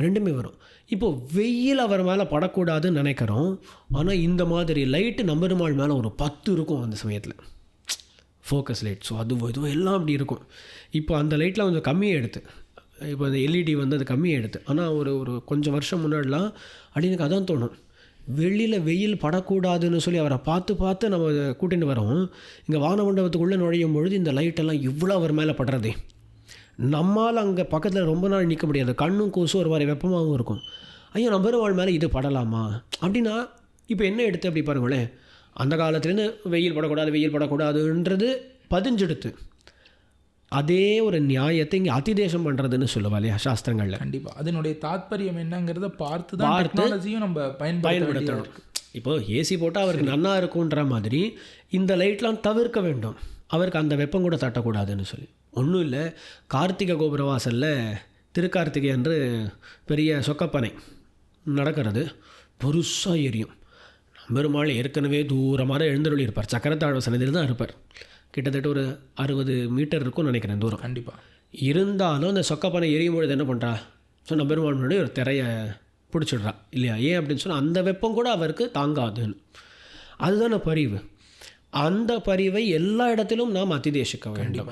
ரெண்டுமே வரும். இப்போது வெயில் அவர் மேலே படக்கூடாதுன்னு நினைக்கிறோம். ஆனால் இந்த மாதிரி லைட்டு நம்பெருமாள் மேலே ஒரு 10 இருக்கும் அந்த சமயத்தில், ஃபோக்கஸ் லைட். ஸோ இதுவும் எல்லாம் அப்படி இருக்கும். இப்போ அந்த லைட்லாம் கொஞ்சம் கம்மியாக எடுத்து, இப்போ அந்த எல்இடி வந்து அது கம்மியாக எடுத்து. ஆனால் ஒரு கொஞ்சம் வருஷம் முன்னாடிலாம் அப்படி எனக்கு அதான் தோணும், வெளியில் வெயில் படக்கூடாதுன்னு சொல்லி அவரை பார்த்து நம்ம கூட்டிகிட்டு வரோம். இங்கே வான மண்டபத்துக்குள்ளே நுழையும் பொழுது இந்த லைட்டெல்லாம் இவ்வளோ அவர் மேலே படுறதே, நம்மால் அங்கே பக்கத்தில் ரொம்ப நாள் நிற்க முடியாது. கண்ணும் கூசும், ஒரு மாதிரி வெப்பமாகவும் இருக்கும். ஐயோ நம்பெருமாள் மேலே இது படலாமா அப்படின்னா இப்போ என்ன எடுத்து அப்படி பாருங்களேன், அந்த காலத்துலேருந்து வெயில் படக்கூடாதுன்றது பதிஞ்செடுத்து அதே ஒரு நியாயத்தை இங்கே அதிதேசம் பண்ணுறதுன்னு சொல்லுவா இல்லையா சாஸ்திரங்களில்.
கண்டிப்பாக அதனுடைய தாத்பரியம் என்னங்கிறத பார்த்து நம்ம பயன்படுத்தணும்.
இப்போது ஏசி போட்டால் அவருக்கு நன்னா இருக்குன்ற மாதிரி இந்த லைட்லாம் தவிர்க்க வேண்டும், அவருக்கு அந்த வெப்பம் கூட தட்டக்கூடாதுன்னு சொல்லி. ஒன்றும் இல்லை, கார்த்திகை கோபுர வாசலில் திருக்கார்த்திகை அன்று பெரிய சொக்கப்பனை நடக்கிறது, பெருசாக எரியும். நம்பெருமாள் ஏற்கனவே தூரமாக எழுந்தருளி இருப்பார், சக்கரத்தாழ்வ சன்னதியில் தான் இருப்பார். கிட்டத்தட்ட ஒரு 60 மீட்டர் இருக்கும்னு நினைக்கிறேன் தூரம்.
கண்டிப்பாக
இருந்தாலும் அந்த சொக்கப்பனை எரியும் பொழுது என்ன பண்ணுறா, ஸோ நம்பெருமாள் முன்னாடி ஒரு திரையை பிடிச்சிடுறா இல்லையா? ஏன் அப்படின்னு சொன்னால் அந்த வெப்பம் கூட அவருக்கு தாங்காதுன்னு. அதுதான பரிவு. அந்த பரிவை எல்லா இடத்திலும் நாம் அதிதேசிக்க வேண்டும்.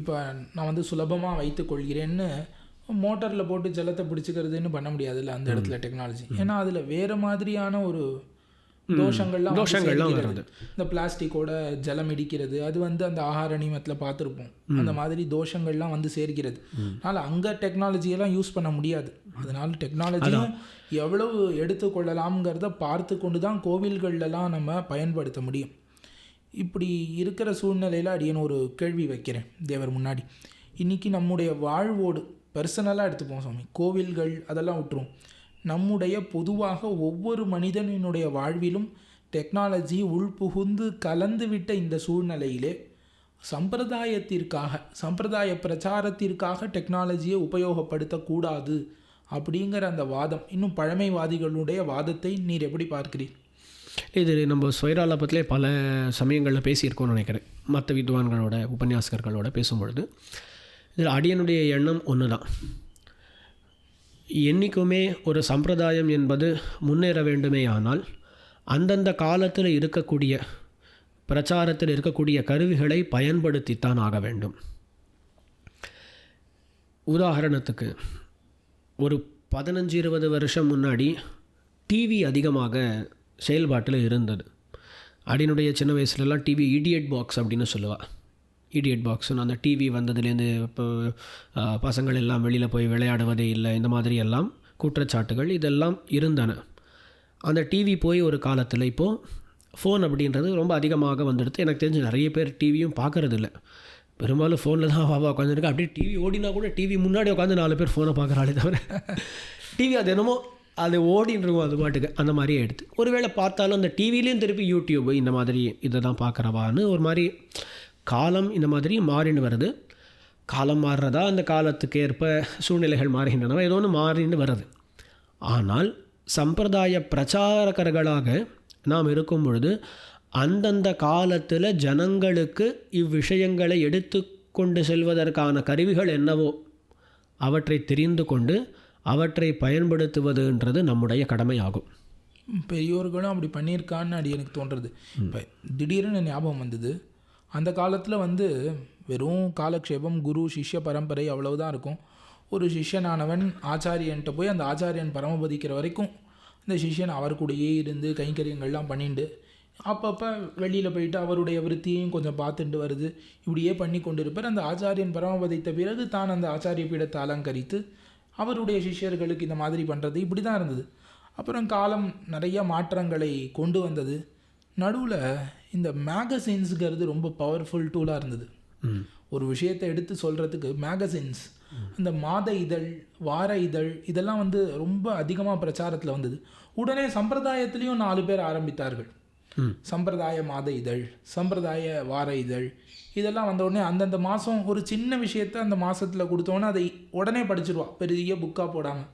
இப்போ நான் வந்து சுலபமாக வைத்துக் கொள்கிறேன்னு மோட்டரில் போட்டு ஜலத்தை பிடிச்சிக்கிறதுன்னு பண்ண முடியாதுல்ல அந்த இடத்துல டெக்னாலஜி. ஏன்னா அதில் வேறு மாதிரியான ஒரு தோஷங்கள்லாம் வருது. இந்த பிளாஸ்டிக்கோட ஜலம் இடிக்கிறது, அது வந்து அந்த ஆகார நியமத்தில் பார்த்துருப்போம், அந்த மாதிரி தோஷங்கள்லாம் வந்து சேர்க்கிறது. அதனால் அங்கே டெக்னாலஜியெல்லாம் யூஸ் பண்ண முடியாது. அதனால் டெக்னாலஜியும் எவ்வளவு எடுத்துக்கொள்ளலாம்ங்கிறத பார்த்து கொண்டு தான் கோவில்கள்லாம் நம்ம பயன்படுத்த முடியும். இப்படி இருக்கிற சூழ்நிலையில் அடியேன்னு ஒரு கேள்வி வைக்கிறேன் தேவர் முன்னாடி. இன்றைக்கி நம்முடைய வாழ்வோடு பர்சனலாக எடுத்துப்போம் சாமி, கோவில்கள் அதெல்லாம் விட்டுரும். நம்முடைய பொதுவாக ஒவ்வொரு மனிதனினுடைய வாழ்விலும் டெக்னாலஜி உள்புகுந்து கலந்து விட்ட இந்த சூழ்நிலையிலே சம்பிரதாய பிரச்சாரத்திற்காக டெக்னாலஜியை உபயோகப்படுத்தக்கூடாது அப்படிங்கிற அந்த வாதம், இன்னும் பழமைவாதிகளுடைய வாதத்தை நீர் எப்படி பார்க்கிறீர்?
இது நம்ம ஸ்வைராலாபத்திலே பல சமயங்களில் பேசியிருக்கோம்னு நினைக்கிறேன், மற்ற வித்வான்களோட உபன்யாசகர்களோட பேசும்பொழுது. இதில் அடியனுடைய எண்ணம் ஒன்று தான், என்றைக்குமே ஒரு சம்பிரதாயம் என்பது முன்னேற வேண்டுமே ஆனால் அந்தந்த காலத்தில் இருக்கக்கூடிய பிரச்சாரத்தில் இருக்கக்கூடிய கருவிகளை பயன்படுத்தித்தான் ஆக வேண்டும். உதாரணத்துக்கு ஒரு 15-20 வருஷம் முன்னாடி டிவி அதிகமாக செயல்பாட்டில் இருந்தது. அடினுடைய சின்ன வயசுலலாம் டிவி இடியட் பாக்ஸ் அப்படின்னு சொல்லுவாள். இடியட் பாக்ஸ்னு அந்த டிவி வந்ததுலேருந்து இப்போ பசங்கள் எல்லாம் வெளியில் போய் விளையாடுவதே இல்லை, இந்த மாதிரி எல்லாம் குற்றச்சாட்டுகள் இதெல்லாம் இருந்தன. அந்த டிவி போய் ஒரு காலத்தில் இப்போது ஃபோன் அப்படின்றது ரொம்ப அதிகமாக வந்துடுது. எனக்கு தெரிஞ்சு நிறைய பேர் டிவியும் பார்க்குறது இல்லை, பெரும்பாலும் ஃபோனில் தான் உட்காந்துருக்கு. அப்படியே டிவி ஓடினா கூட டிவி முன்னாடி உட்காந்து 4 பேர் ஃபோனை பார்க்குறாளே தவிர டிவி அது என்னமோ அது ஓடின்னு இருக்கும் அது பாட்டுக்கு, அந்த மாதிரியே எடுத்து ஒருவேளை பார்த்தாலும் அந்த டிவிலையும் திருப்பி யூடியூப் இந்த மாதிரி இதை தான் பார்க்குறவான்னு ஒரு மாதிரி காலம் இந்த மாதிரி மாறின்னு வருது. காலம் மாறுறதா, அந்த காலத்துக்கு ஏற்ப சூழ்நிலைகள் மாறுகின்றனவா, ஏதோ ஒன்று மாறின்னு வருது. ஆனால் சம்பிரதாய பிரச்சாரகர்களாக நாம் இருக்கும் பொழுது அந்தந்த காலத்தில் ஜனங்களுக்கு இவ்விஷயங்களை எடுத்து கொண்டு செல்வதற்கான கருவிகள் என்னவோ அவற்றை தெரிந்து கொண்டு அவற்றை பயன்படுத்துவதுன்றது நம்முடைய கடமையாகும்.
பெரியோர்களும் அப்படி பண்ணியிருக்கான்னு அது எனக்கு தோன்றுறது. இப்போ திடீர்னு ஞாபகம் வந்தது, அந்த காலத்தில் வந்து வெறும் காலக்ஷேபம், குரு சிஷ்ய பரம்பரை அவ்வளவுதான் இருக்கும். ஒரு சிஷ்யனானவன் ஆச்சாரியன்ட்ட போய் அந்த ஆச்சாரியன் பரமபதிக்கிற வரைக்கும் அந்த சிஷ்யன் அவர் கூடயே இருந்து கைங்கரியங்கள்லாம் பண்ணிட்டு அப்பப்போ வெளியில் போயிட்டு அவருடைய விருத்தியையும் கொஞ்சம் பார்த்துட்டு வருது. இப்படியே பண்ணி கொண்டு இருப்பார். அந்த ஆச்சாரியன் பரமபதித்த பிறகு தான் அந்த ஆச்சாரிய பீடத்தை அலங்கரித்து அவருடைய சிஷ்யர்களுக்கு இந்த மாதிரி பண்ணுறது இப்படி தான் இருந்தது. அப்புறம் காலம் நிறைய மாற்றங்களை கொண்டு வந்தது. நடுவில் இந்த மேகசின்ஸுங்கிறது ரொம்ப பவர்ஃபுல் டூலாக இருந்தது. ஒரு விஷயத்தை எடுத்து சொல்கிறதுக்கு மேகசின்ஸ், அந்த மாத இதழ், வார இதழ், இதெல்லாம் வந்து ரொம்ப அதிகமாக பிரச்சாரத்தில் வந்தது. உடனே சம்பிரதாயத்திலையும் 4 பேர் ஆரம்பித்தார்கள். சம்பிரதாய மாத இதழ், சம்பிரதாய வார இதழ், இதெல்லாம் வந்த உடனே அந்தந்த மாதம் ஒரு சின்ன விஷயத்தை அந்த மாதத்தில் கொடுத்தோன்னே அதை உடனே படிச்சிருவா, பெரிய புக்காக போடாமல்.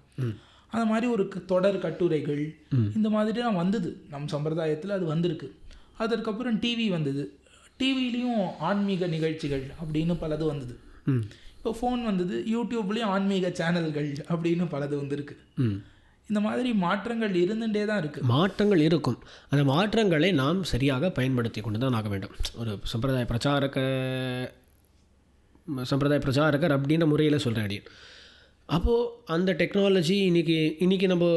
அந்த மாதிரி ஒரு தொடர் கட்டுரைகள் இந்த மாதிரிலாம் வந்தது நம் சம்பிரதாயத்தில், அது வந்திருக்கு. அதற்கப்புறம் டிவி வந்தது. டிவிலையும் ஆன்மீக நிகழ்ச்சிகள் அப்படின்னு பலது வந்தது. இப்போ ஃபோன் வந்தது, யூடியூப்லேயும் ஆன்மீக சேனல்கள் அப்படின்னு பலது வந்திருக்கு. இந்த மாதிரி மாற்றங்கள் இருந்துகிட்டே தான் இருக்குது.
மாற்றங்கள் இருக்கும். அந்த மாற்றங்களை நாம் சரியாக பயன்படுத்தி கொண்டு தான் ஆக வேண்டும். ஒரு சம்பிரதாய பிரச்சாரகர் அப்படின்ற முறையில் சொல்கிறேன் அடி. அப்போது அந்த டெக்னாலஜி இன்றைக்கி நம்ம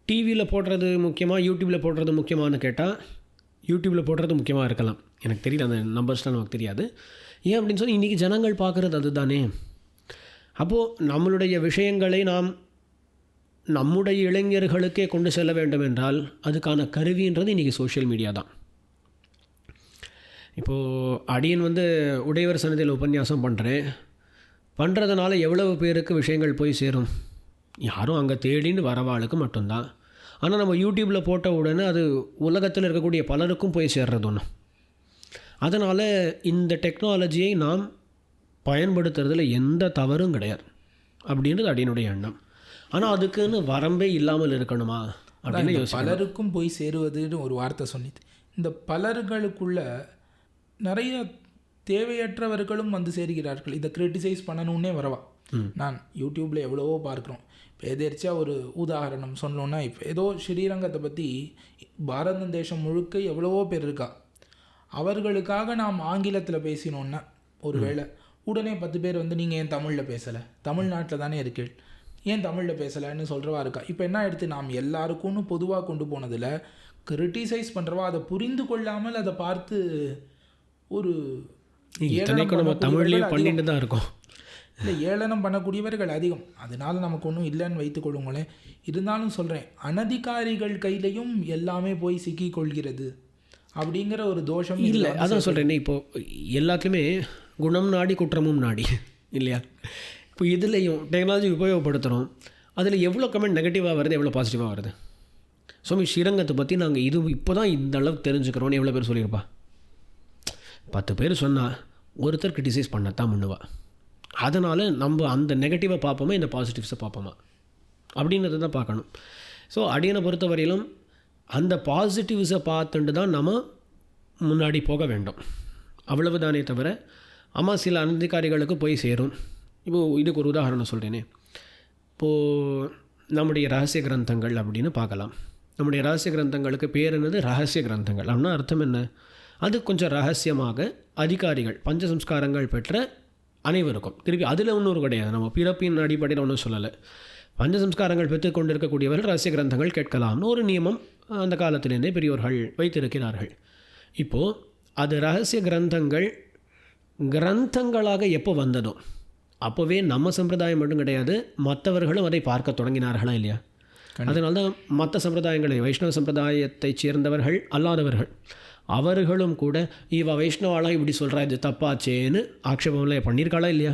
டிவியில் போடுறது முக்கியமாக, யூடியூப்பில் போடுறது முக்கியமானு கேட்டால் யூடியூப்பில் போடுறது முக்கியமாக இருக்கலாம். எனக்கு தெரியல, அந்த நம்பர்ஸ்லாம் நமக்கு தெரியாது. ஏன் அப்படின்னு சொல்லி இன்றைக்கி ஜனங்கள் பார்க்குறது அதுதானே. அப்போது நம்மளுடைய விஷயங்களை நாம் நம்முடைய இளைஞர்களுக்கே கொண்டு செல்ல வேண்டும் என்றால் அதுக்கான கருவின்றது இன்றைக்கி சோஷியல் மீடியா தான். இப்போது அடியன் வந்து உடையவர் சன்னதியில் உபன்யாசம் பண்ணுறதுனால எவ்வளவு பேருக்கு விஷயங்கள் போய் சேரும்? யாரும் அங்கே தேடின்னு வரவாளுக்கு மட்டும்தான். ஆனால் நம்ம யூடியூப்பில் போட்ட உடனே அது உலகத்தில் இருக்கக்கூடிய பலருக்கும் போய் சேர்றது ஒன்று. அதனால் இந்த டெக்னாலஜியை நாம் பயன்படுத்துறதுல எந்த தவறும் கிடையாது அப்படின்றது அடியனுடைய எண்ணம். ஆனால் அதுக்குன்னு வரம்பே இல்லாமல் இருக்கணுமா அப்படின்னு யோசிக்கணும்.
பலருக்கும் போய் சேருவதுன்னு ஒரு வார்த்தை சொன்னிது. இந்த பலர்களுக்குள்ள நிறைய தேவையற்றவர்களும் வந்து சேர்கிறார்கள். இதை கிரிட்டிசைஸ் பண்ணணுன்னே வரவா. நான் யூடியூப்பில் எவ்வளவோ பார்க்குறோம். இப்போ எதேர்ச்சியாக ஒரு உதாரணம் சொல்லணுன்னா, இப்போ ஏதோ ஸ்ரீரங்கத்தை பற்றி பாரத தேசம் முழுக்க எவ்வளவோ பேர் இருக்கா. அவர்களுக்காக நாம் ஆங்கிலத்தில் பேசினோன்னா ஒரு வேளை உடனே 10 பேர் வந்து நீங்கள் ஏன் தமிழில் பேசலை, தமிழ்நாட்டில் தானே இருக்கீள், ஏன் தமிழில் பேசலைன்னு சொல்கிறவா இருக்கா. இப்போ என்ன எடுத்து நாம் எல்லாருக்கும்னு பொதுவாக கொண்டு போனதில் கிரிட்டிசைஸ் பண்ணுறவா அதை புரிந்து கொள்ளாமல் அதை பார்த்து ஒரு
தமிழ்லேயே பண்ணிட்டு தான் இருக்கும்.
இல்லை, ஏளனம் பண்ணக்கூடியவர்கள் அதிகம். அதனால் நமக்கு ஒன்றும் இல்லைன்னு வைத்துக்கொள்ளுங்களேன். இருந்தாலும் சொல்கிறேன், அனதிகாரிகள் கையிலையும் எல்லாமே போய் சிக்கி கொள்கிறது அப்படிங்கிற ஒரு தோஷம்
இல்லை. அதான் சொல்கிறேன், இப்போது எல்லாத்துலேயுமே குணம் நாடி குற்றமும் நாடி இல்லையா. இப்போ இதுலேயும் டெக்னாலஜி உபயோகப்படுத்துகிறோம், அதில் எவ்வளோ கமெண்ட் நெகட்டிவாக வருது, எவ்வளோ பாசிட்டிவாக வருது. சுவாமி ஸ்ரீரங்கத்தை பற்றி நாங்கள் இப்போ தான் இந்த அளவுக்கு தெரிஞ்சுக்கிறோன்னு எவ்வளோ பேர் சொல்லியிருப்பா. 10 பேர் சொன்னால் ஒருத்தர் கிரிட்டிசைஸ் பண்ணத்தான் முன்னுவா. அதனால் நம்ம அந்த நெகட்டிவை பார்ப்போமா, இந்த பாசிட்டிவ்ஸை பார்ப்போமா அப்படின்றத தான் பார்க்கணும். ஸோ அடியனை பொறுத்த வரையிலும் அந்த பாசிட்டிவ்ஸை பார்த்துட்டு தான் நம்ம முன்னாடி போக வேண்டும், அவ்வளவுதானே தவிர ஆமாம் சில அனதிகாரிகளுக்கு போய் சேரும். இப்போது இதுக்கு ஒரு உதாரணம் சொல்கிறேனே. இப்போது நம்முடைய ரகசிய கிரந்தங்கள் அப்படின்னு பார்க்கலாம். நம்முடைய ரகசிய கிரந்தங்களுக்கு பேர் என்னது? ரகசிய கிரந்தங்கள். அப்படின்னா அர்த்தம் என்ன? அது கொஞ்சம் ரகசியமாக அதிகாரிகள் பஞ்சசம்ஸ்காரங்கள் பெற்ற அனைவருக்கும் திருப்பி அதில் இன்னொரு கிடையாது. நம்ம பிறப்பின் அடிப்படையில் ஒன்றும் சொல்லலை. பஞ்சசம்ஸ்காரங்கள் பெற்றுக் கொண்டிருக்கக்கூடியவர்கள் ரகசிய கிரந்தங்கள் கேட்கலாம்னு ஒரு நியமம் அந்த காலத்திலேருந்தே பெரியோர்கள் வைத்திருக்கிறார்கள். இப்போது அது ரகசிய கிரந்தங்களாக எப்போ வந்ததோ அப்போவே நம்ம சம்பிரதாயம் மட்டும் கிடையாது, மற்றவர்களும் அதை பார்க்க தொடங்கினார்களா இல்லையா? அதனால தான் மற்ற சம்பிரதாயங்களை, வைஷ்ணவ சம்பிரதாயத்தைச் சேர்ந்தவர்கள் அல்லாதவர்கள் அவர்களும் கூட வைஷ்ணவாலாம் இப்படி சொல்கிறா, இது தப்பாச்சேன்னு ஆக்ஷேபம்லாம் பண்ணியிருக்காளா இல்லையா?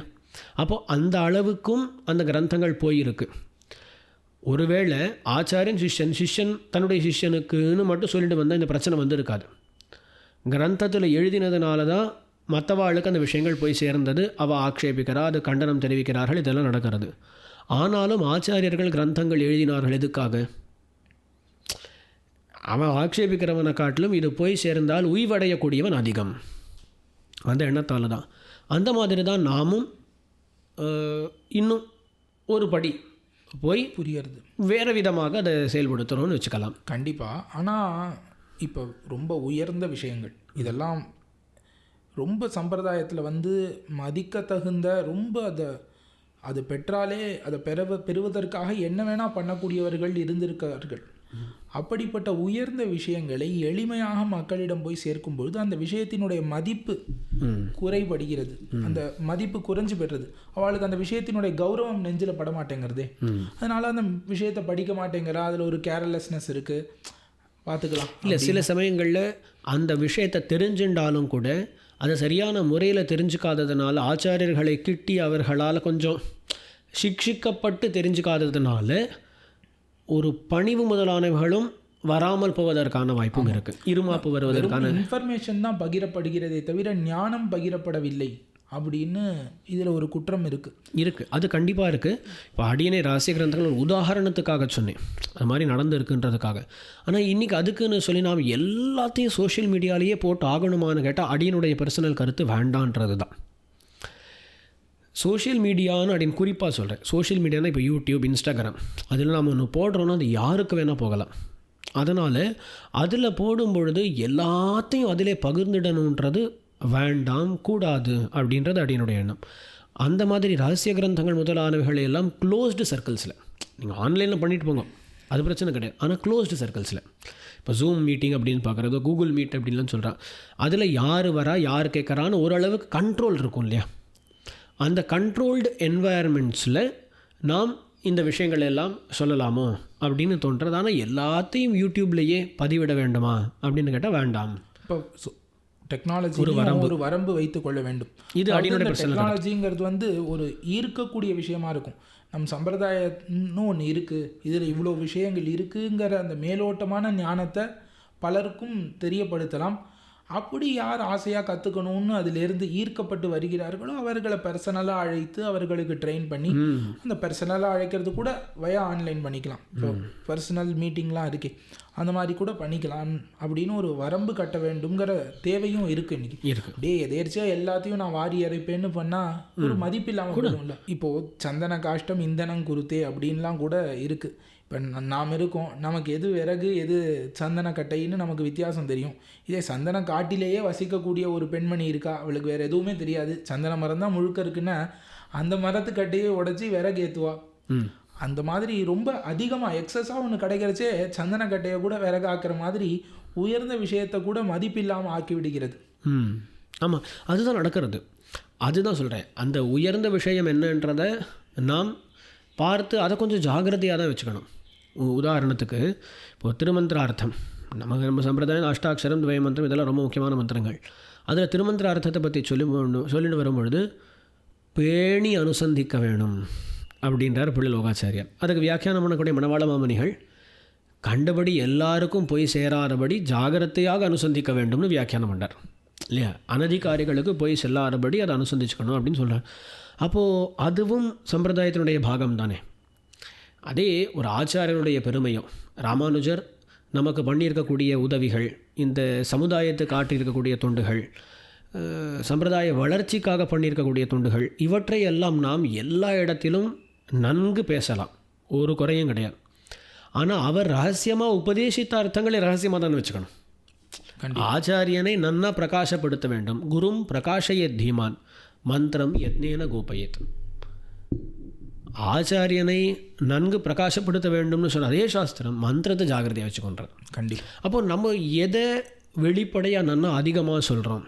அப்போது அந்த அளவுக்கும் அந்த கிரந்தங்கள் போயிருக்கு. ஒருவேளை ஆச்சாரியன் சிஷ்யன் தன்னுடைய சிஷ்யனுக்குன்னு மட்டும் சொல்லிட்டு வந்தால் இந்த பிரச்சனை வந்திருக்காது. கிரந்தத்தில் எழுதினதுனால தான் மற்றவாளுக்கு அந்த விஷயங்கள் போய் சேர்ந்தது, அவள் ஆக்ஷேபிக்கிறா, அது கண்டனம் தெரிவிக்கிறார்கள், இதெல்லாம் நடக்கிறது. ஆனாலும் ஆச்சாரியர்கள் கிரந்தங்கள் எழுதினார்கள் எதுக்காக? அவன் ஆக்ஷேபிக்கிறவனை காட்டிலும் இது போய் சேர்ந்தால் உய்வடையக்கூடியவன் அதிகம், அந்த எண்ணத்தால் தான். அந்த மாதிரி தான் நாமும் இன்னும் ஒரு படி போய்
புரியறது
வேறு விதமாக அதை செயல்படுத்துகிறோன்னு வச்சுக்கலாம்.
கண்டிப்பாக. ஆனால் இப்போ ரொம்ப உயர்ந்த விஷயங்கள் இதெல்லாம் ரொம்ப சம்பிரதாயத்தில் வந்து மதிக்க தகுந்த, ரொம்ப அது பெற்றாலே அதை பெறுவதற்காக என்ன வேணால் பண்ணக்கூடியவர்கள் இருந்திருக்கார்கள். அப்படிப்பட்ட உயர்ந்த விஷயங்களை எளிமையாக மக்களிடம் போய் சேர்க்கும் பொழுது அந்த விஷயத்தினுடைய மதிப்பு குறைபடுகிறது, அந்த மதிப்பு குறைஞ்சு பெறுறது. அவளுக்கு அந்த விஷயத்தினுடைய கௌரவம் நெஞ்சில் பட மாட்டேங்கிறதே. அதனால அந்த விஷயத்தை படிக்க மாட்டேங்கிறா, அதில் ஒரு கேர்லெஸ்னஸ் இருக்குது, பார்த்துக்கலாம்.
இல்லை, சில சமயங்களில் அந்த விஷயத்தை தெரிஞ்சுட்டாலும் கூட அதை சரியான முறையில் தெரிஞ்சுக்காததுனால, ஆச்சாரியர்களை கிட்டி அவர்களால் கொஞ்சம் சிக்ஷிக்கப்பட்டு தெரிஞ்சுக்காததுனால ஒரு பணிவு முதலானவர்களும் வராமல் போவதற்கான வாய்ப்பும் இருக்குது. இருமாப்பு வருவதற்கான
இன்ஃபர்மேஷன் தான் பகிரப்படுகிறதே தவிர ஞானம் பகிரப்படவில்லை அப்படின்னு இதில் ஒரு குற்றம் இருக்குது. அது
கண்டிப்பாக இருக்குது. இப்போ அடியனே ரகசிய கிரந்தங்கள் ஒரு உதாரணத்துக்காக சொன்னேன், அது மாதிரி நடந்திருக்குன்றதுக்காக. ஆனால் இன்றைக்கி அதுக்குன்னு சொல்லி நாம் எல்லாத்தையும் சோஷியல் மீடியாலேயே போட்டு ஆகணுமான்னு கேட்டால் அடியனுடைய பர்சனல் கருத்து வேண்டான்றது தான். சோஷியல் மீடியான்னு அப்படின்னு குறிப்பாக சொல்கிறேன். சோஷியல் மீடியானா இப்போ யூடியூப், இன்ஸ்டாகிராம், அதில் நாம் ஒன்று போடுறோன்னா அது யாருக்கு வேணால் போகலாம். அதனால் அதில் போடும் பொழுது எல்லாத்தையும் அதிலே பகிர்ந்துடணுன்றது வேண்டாம், கூடாது அப்படின்றது அப்படினுடைய எண்ணம். அந்த மாதிரி ரகசிய கிரந்தங்கள் முதலானவைகள் எல்லாம் க்ளோஸ்டு சர்க்கிள்ஸில், நீங்கள் ஆன்லைனில் பண்ணிட்டு போங்க, அது பிரச்சனை கிடையாது. ஆனால் க்ளோஸ்டு சர்க்கிள்ஸில், இப்போ ஜூம் மீட்டிங் அப்படின்னு பார்க்குறது, கூகுள் மீட் அப்படின்லாம் சொல்கிறான், அதில் யார் வரா, யார் கேட்குறான்னு ஓரளவுக்கு கண்ட்ரோல் இருக்கும் இல்லையா? அந்த கண்ட்ரோல்டு என்வாயர்மெண்ட்ஸில் நாம் இந்த விஷயங்கள் எல்லாம் சொல்லலாமோ அப்படின்னு தோன்றது. ஆனால் எல்லாத்தையும் யூடியூப்லேயே பதிவிட வேண்டுமா அப்படின்னு கேட்டால் வேண்டாம்.
இப்போ டெக்னாலஜி ஒரு வரம்பு வைத்து கொள்ள வேண்டும்.
இது
டெக்னாலஜிங்கிறது வந்து ஒரு ஈர்க்கக்கூடிய விஷயமா இருக்கும். நம் சம்பிரதாயம்னு ஒன்று இருக்குது, இதில் இவ்வளோ விஷயங்கள் இருக்குங்கிற அந்த மேலோட்டமான ஞானத்தை பலருக்கும் தெரியப்படுத்தலாம். அப்படி யார் ஆசையாக கற்றுக்கணும்னு அதிலேருந்து ஈர்க்கப்பட்டு வருகிறார்களோ அவர்களை பர்சனலாக அழைத்து அவர்களுக்கு ட்ரெயின் பண்ணி, அந்த பர்சனலாக அழைக்கிறது கூட வயா ஆன்லைன் பண்ணிக்கலாம். இப்போ பர்சனல் மீட்டிங்லாம் இருக்கே, அந்த மாதிரி கூட பண்ணிக்கலாம் அப்படின்னு ஒரு வரம்பு கட்ட வேண்டுங்கிற தேவையும் இருக்குது இன்றைக்கி. அப்படியே எதேர்ச்சியாக எல்லாத்தையும் நான் வாரி அரைப்பேன்னு பண்ணால் ஒரு மதிப்பு இல்லாமல் கூட இல்லை. இப்போது சந்தன காஷ்டம் இந்தனம் குருத்தே அப்படின்லாம் கூட இருக்குது. இப்போ நாம் இருக்கோம், நமக்கு எது விறகு எது சந்தன கட்டைன்னு நமக்கு வித்தியாசம் தெரியும். இதே சந்தன காட்டிலேயே வசிக்கக்கூடிய ஒரு பெண்மணி இருக்கா, அவளுக்கு வேறு எதுவுமே தெரியாது, சந்தன மரம் தான் முழுக்க இருக்குன்னா அந்த மரத்து கட்டையை உடச்சி விறகு ஏற்றுவா. அந்த மாதிரி ரொம்ப அதிகமாக எக்ஸஸாக ஒன்று கிடைக்கிறச்சே சந்தன கட்டையை கூட விறகு ஆக்கிற மாதிரி உயர்ந்த விஷயத்தை கூட மதிப்பில்லாமல் ஆக்கி விடுகிறது.
ஆமாம், அதுதான் நடக்கிறது. அதுதான் சொல்கிறேன், அந்த உயர்ந்த விஷயம் என்னன்றதை நாம் பார்த்து அதை கொஞ்சம் ஜாகிரதையாக தான் வச்சுக்கணும். உதாரணத்துக்கு இப்போது திருமந்திரார்த்தம், நம்ம சம்பிரதாயம் அஷ்டாட்சரம், துவய மந்திரம், இதெல்லாம் ரொம்ப முக்கியமான மந்திரங்கள். அதில் திருமந்திர அர்த்தத்தை பற்றி சொல்லிட்டு வரும்பொழுது பேணி அனுசந்திக்க வேணும் அப்படின்றார் பிள்ளை லோகாச்சாரியார். அதுக்கு வியாக்கியானம் பண்ணக்கூடிய மணவாள மாமணிகள் கண்டபடி எல்லாருக்கும் போய் சேராதபடி ஜாகிரதையாக அனுசந்திக்க வேண்டும்னு வியாக்கியானம் பண்ணார் இல்லையா? அனதிகாரிகளுக்கு போய் செல்லாதபடி அதை அனுசந்திச்சுக்கணும் அப்படின்னு சொல்கிறார். அப்போது அதுவும் சம்பிரதாயத்தினுடைய பாகம் தானே. அதே ஒரு ஆச்சாரியனுடைய பெருமையும், ராமானுஜர் நமக்கு பண்ணியிருக்கக்கூடிய உதவிகள், இந்த சமுதாயத்துக்கு காட்டியிருக்கக்கூடிய தொண்டுகள், சம்பிரதாய வளர்ச்சிக்காக பண்ணியிருக்கக்கூடிய தொண்டுகள், இவற்றையெல்லாம் நாம் எல்லா இடத்திலும் நன்கு பேசலாம், ஒரு குறையும் கிடையாது. ஆனால் அவர் ரகசியமாக உபதேசித்த அர்த்தங்களை ரகசியமாக தான் வச்சுக்கணும். ஆச்சாரியனை நன்னா பிரகாசப்படுத்த வேண்டும். குரும் பிரகாஷயே தீமான் மந்திரம் யத்னேன கோபயேத். ஆச்சாரியனை நன்கு பிரகாசப்படுத்த வேண்டும்னு சொன்ன அதே சாஸ்திரம் மந்திரத்தை ஜாகிரதையாக வச்சுக்கொண்டார்.
கண்டிப்பாக.
அப்போது நம்ம எதை வெளிப்படையாக நன்னா அதிகமாக சொல்கிறோம்,